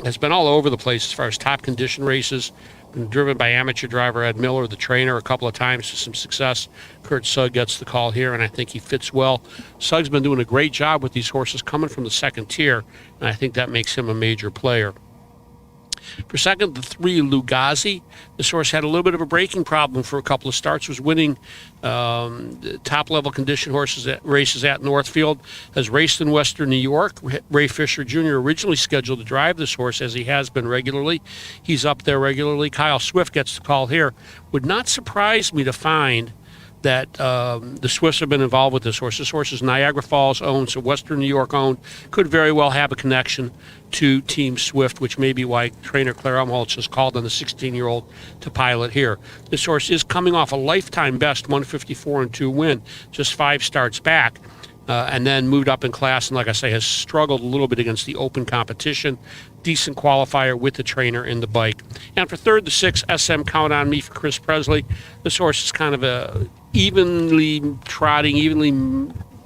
has been all over the place as far as top condition races. Been driven by amateur driver Ed Miller, the trainer, a couple of times to some success. Kurt Sugg gets the call here, and I think he fits well. Sugg's been doing a great job with these horses coming from the second tier, and I think that makes him a major player. For second, the 3, Lugazi. This horse had a little bit of a braking problem for a couple of starts, was winning top-level condition races at Northfield, has raced in Western New York. Ray Fisher Jr. originally scheduled to drive this horse, as he has been regularly. He's up there regularly. Kyle Swift gets the call here. Would not surprise me to find that the Swifts have been involved with this horse. This horse is Niagara Falls owned, so Western New York owned. Could very well have a connection to Team Swift, which may be why trainer Claire Umholtz has called on the 16-year-old to pilot here. This horse is coming off a lifetime best 154-2 win, just 5 starts back, and then moved up in class, and like I say, has struggled a little bit against the open competition. Decent qualifier with the trainer in the bike. And for third, the 6, SM Count on Me for Chris Presley. This horse is kind of a evenly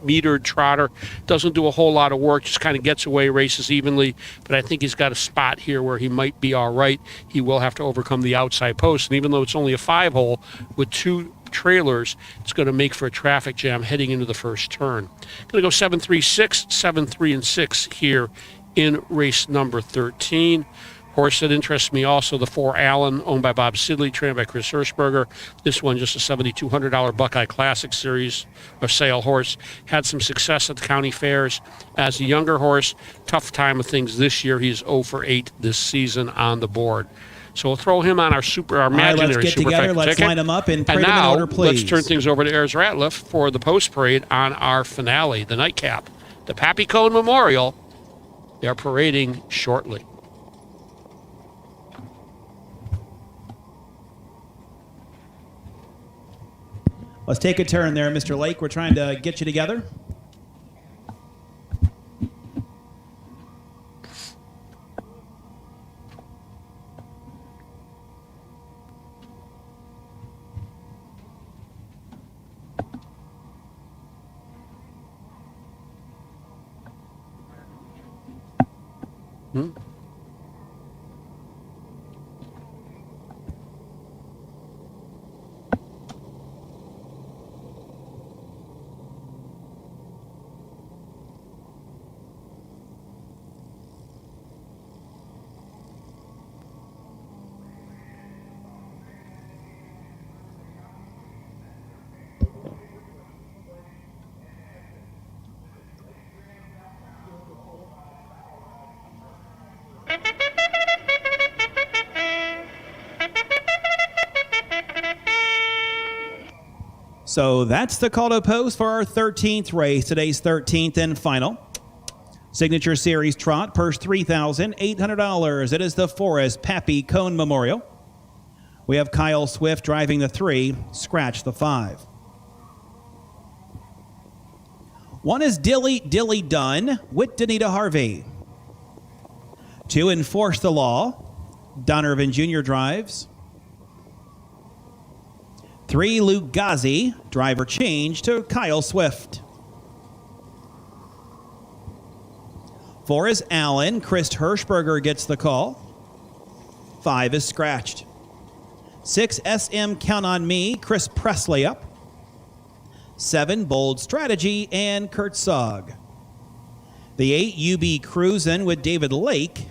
metered trotter. Doesn't do a whole lot of work, just kind of gets away, races evenly. But I think he's got a spot here where he might be all right. He will have to overcome the outside post. And even though it's only a 5-hole with 2 trailers, it's going to make for a traffic jam heading into the first turn. Going to go 7-3-6, 7-3 and 6 here in race number 13. Horse that interests me also, the 4 Allen, owned by Bob Sidley, trained by Chris Hirschberger. This one just a $7,200 Buckeye Classic Series or sale horse. Had some success at the county fairs as a younger horse. Tough time of things this year. He's 0 for 8 this season on the board. So we'll throw him on our imaginary let's get together. Let's line them up and parade them in order, please. Let's turn things over to Ayers Ratliff for the post parade on our finale, the nightcap, the Pappy Cohen Memorial. They are parading shortly. Let's take a turn there, Mr. Lake. We're trying to get you together. So that's the call to post for our 13th race, today's 13th and final. Signature Series Trot, purse $3,800. It is the Forrest Pappy Cohen Memorial. We have Kyle Swift driving the 3, scratch the 5. 1 is Dilly Dunn with Danita Harvey. 2, Enforce the Law, Donovan Jr. drives. 3, Lugazi, driver change to Kyle Swift. 4 is Allen, Chris Hirschberger gets the call. 5 is scratched. 6, SM Count on Me, Chris Presley up. 7, Bold Strategy, and Kurt Sugg. The 8, UB Cruisin' with David Lake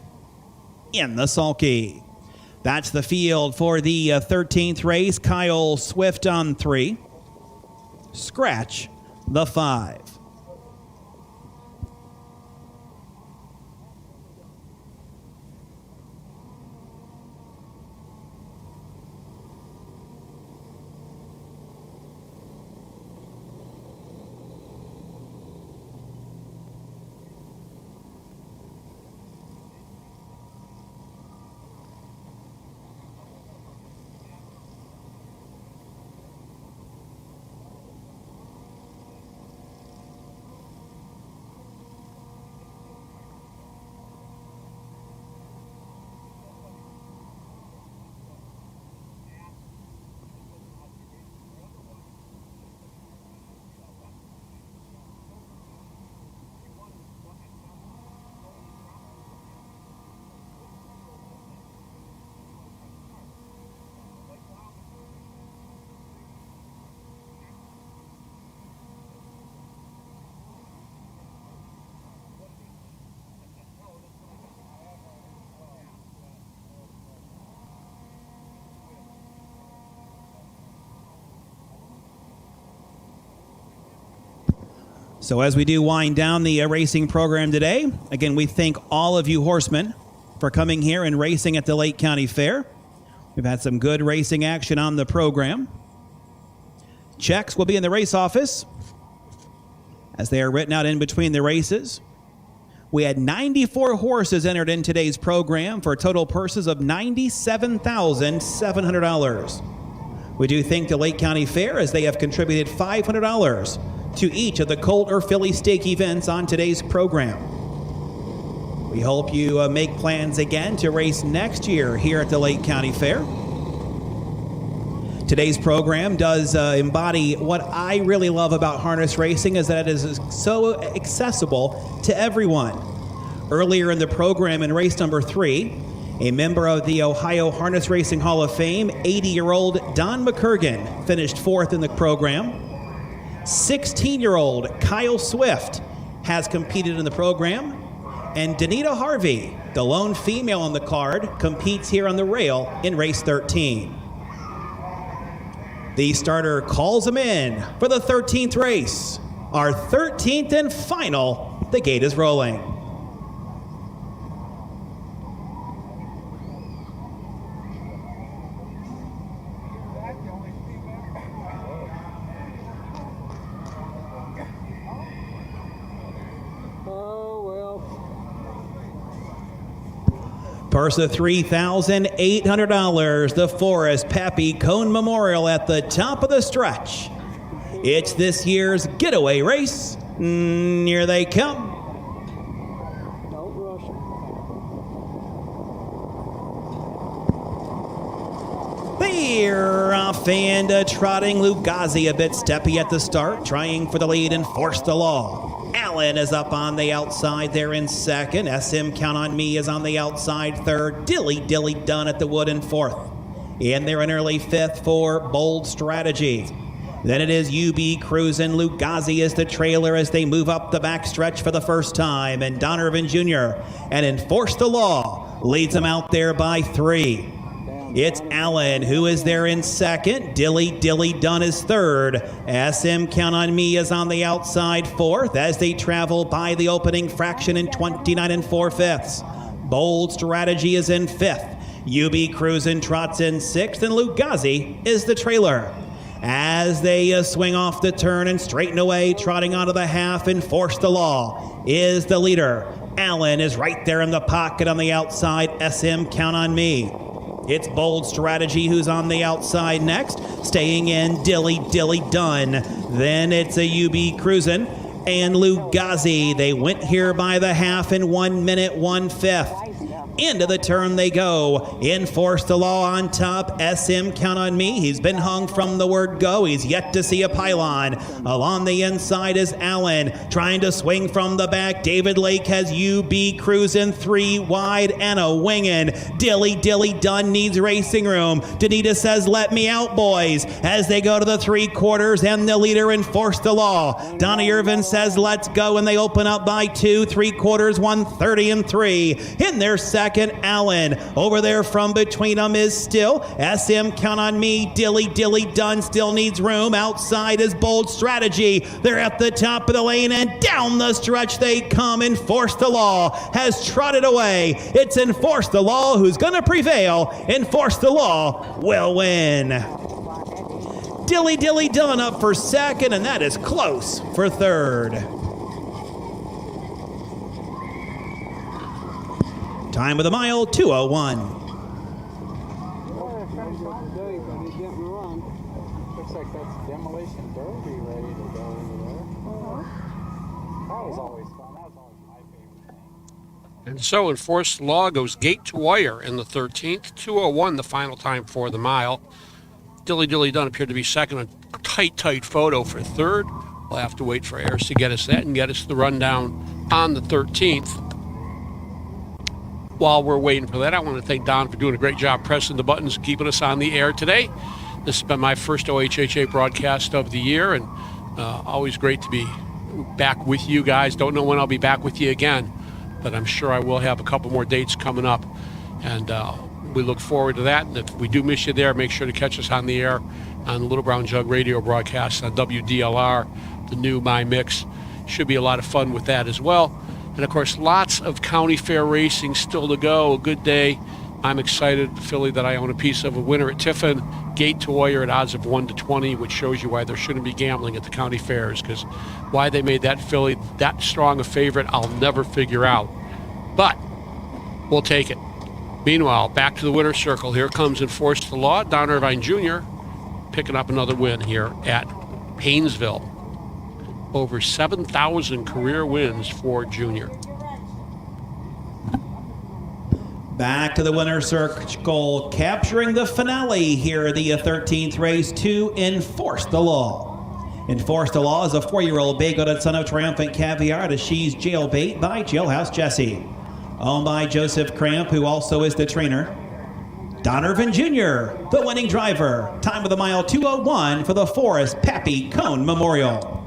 in the sulky. That's the field for the 13th race. Kyle Swift on 3. Scratch the 5. So as we do wind down the racing program today, again, we thank all of you horsemen for coming here and racing at the Lake County Fair. We've had some good racing action on the program. Checks will be in the race office as they are written out in between the races. We had 94 horses entered in today's program for total purses of $97,700. We do thank the Lake County Fair as they have contributed $500 to each of the Colt or Filly stake events on today's program. We hope you make plans again to race next year here at the Lake County Fair. Today's program does embody what I really love about harness racing, is that it is so accessible to everyone. Earlier in the program in race number 3, a member of the Ohio Harness Racing Hall of Fame, 80-year-old Don McCurgan, finished 4th in the program. 16-year-old Kyle Swift has competed in the program, and Danita Harvey, the lone female on the card, competes here on the rail in race 13. The starter calls him in for the 13th race. Our 13th and final, the gate is rolling. Purse of $3,800, the Forrest Pappy Cone Memorial at the top of the stretch. It's this year's getaway race. Here they come. They're off and trotting. Lugazi a bit steppy at the start, trying for the lead and force the law. Allen is up on the outside there in second. SM Count on Me is on the outside third. Dilly Dunn at the wood in fourth. In there in early fifth for Bold Strategy. Then it is UB Cruisin'. Lugazi is the trailer as they move up the backstretch for the first time. And Don Irvin Jr. and Enforce the Law leads them out there by 3. It's Allen who is there in second. Dilly Dunn is third. SM Count on Me is on the outside fourth as they travel by the opening fraction in 29 4/5. Bold Strategy is in fifth. UB Cruisin' trots in sixth, and Lugazi is the trailer. As they swing off the turn and straighten away, trotting onto the half, Enforce the Law is the leader. Allen is right there in the pocket on the outside. SM Count on Me. It's Bold Strategy who's on the outside next. Staying in, Dilly Dunn. Then it's a UB Cruisin' and Lugazi. They went here by the half in 1 minute, 1/5. Into the turn they go. Enforce the Law on top. SM Count on Me. He's been hung from the word go. He's yet to see a pylon. Along the inside is Allen, trying to swing from the back. David Lake has UB Cruisin' 3 wide and a wingin'. Dilly Dunn needs racing room. Danita says, let me out, boys, as they go to the 3/4 and the leader Enforce the Law. Donnie Irvin says, let's go, and they open up by 2, 3/4, 130 and 3. In their second second. Allen. Over there from between them is Still. SM Count on Me. Dilly Dunn still needs room. Outside is Bold Strategy. They're at the top of the lane and down the stretch they come. Enforce the Law has trotted away. It's Enforce the Law who's going to prevail. Enforce the Law will win. Dilly Dunn up for second, and that is close for third. Time of the mile, 2:01. Looks like that's Demolition Derby ready to go into there. That was always fun. That was always my favorite thing. And so Enforce the Law goes gate to wire in the 13th. 2:01 the final time for the mile. Dilly Dunn appeared to be second. A tight photo for third. We'll have to wait for Ayers to get us that and get us the rundown on the 13th. While we're waiting for that, I want to thank Don for doing a great job pressing the buttons and keeping us on the air today. This has been my first OHHA broadcast of the year, and always great to be back with you guys. Don't know when I'll be back with you again, but I'm sure I will have a couple more dates coming up, and we look forward to that. And if we do miss you there, make sure to catch us on the air on the Little Brown Jug radio broadcast on WDLR, the new My Mix. Should be a lot of fun with that as well. And, of course, lots of county fair racing still to go. A good day. I'm excited, Philly, that I own a piece of a winner at Tiffin. Gate to wire at odds of 1-20, which shows you why there shouldn't be gambling at the county fairs, because why they made that filly that strong a favorite, I'll never figure out. But we'll take it. Meanwhile, back to the winner's circle. Here comes Enforce the Law. Don Irvine Jr. picking up another win here at Paynesville. Over 7,000 career wins for Junior. Back to the winner's circle, capturing the finale here, the 13th race to Enforce the Law. Enforce the Law is a 4-year-old bay-goated son of Triumphant Caviar to She's Jailbait by Jailhouse Jesse. Owned by Joseph Cramp, who also is the trainer. Don Irvin Jr., the winning driver. Time of the mile, 2:01 for the Forrest Pappy Cone Memorial.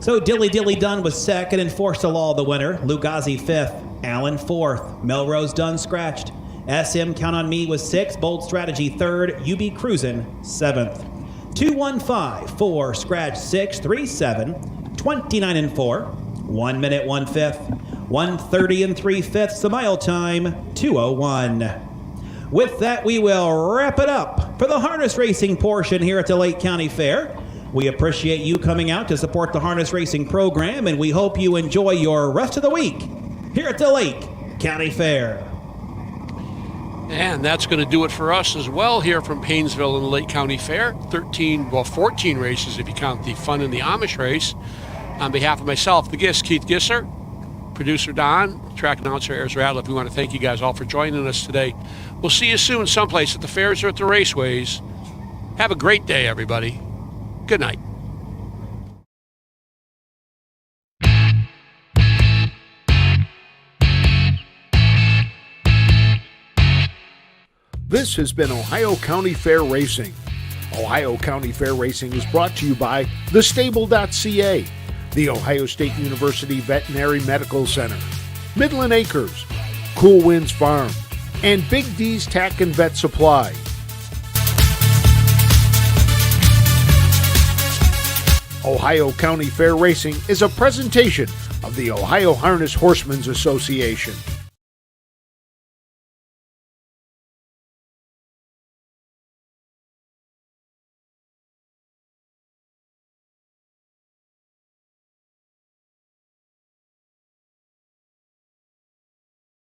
So Dilly Dunn was second, Enforce the Law the winner. Lugazi fifth, Allen fourth, Melrose Dunn scratched. SM Count on Me was sixth, Bold Strategy third, UB Cruisin' seventh. 2:15 for scratch 6:37, 29 and 4, 1 minute 1/5, 1:30 and 3/5 the mile time, 2:01. With that, we will wrap it up for the harness racing portion here at the Lake County Fair. We appreciate you coming out to support the harness racing program, and we hope you enjoy your rest of the week here at the Lake County Fair. And that's going to do it for us as well here from Paynesville and the Lake County Fair. 14 races if you count the fun in the Amish race. On behalf of myself, the Giss, Keith Gisser, producer Don, track announcer Ayers Radliff, we want to thank you guys all for joining us today. We'll see you soon someplace at the fairs or at the raceways. Have a great day, everybody. Good night. This has been Ohio County Fair Racing. Ohio County Fair Racing is brought to you by thestable.ca, the Ohio State University Veterinary Medical Center, Midland Acres, Cool Winds Farm, and Big D's Tack and Vet Supply. Ohio County Fair Racing is a presentation of the Ohio Harness Horsemen's Association.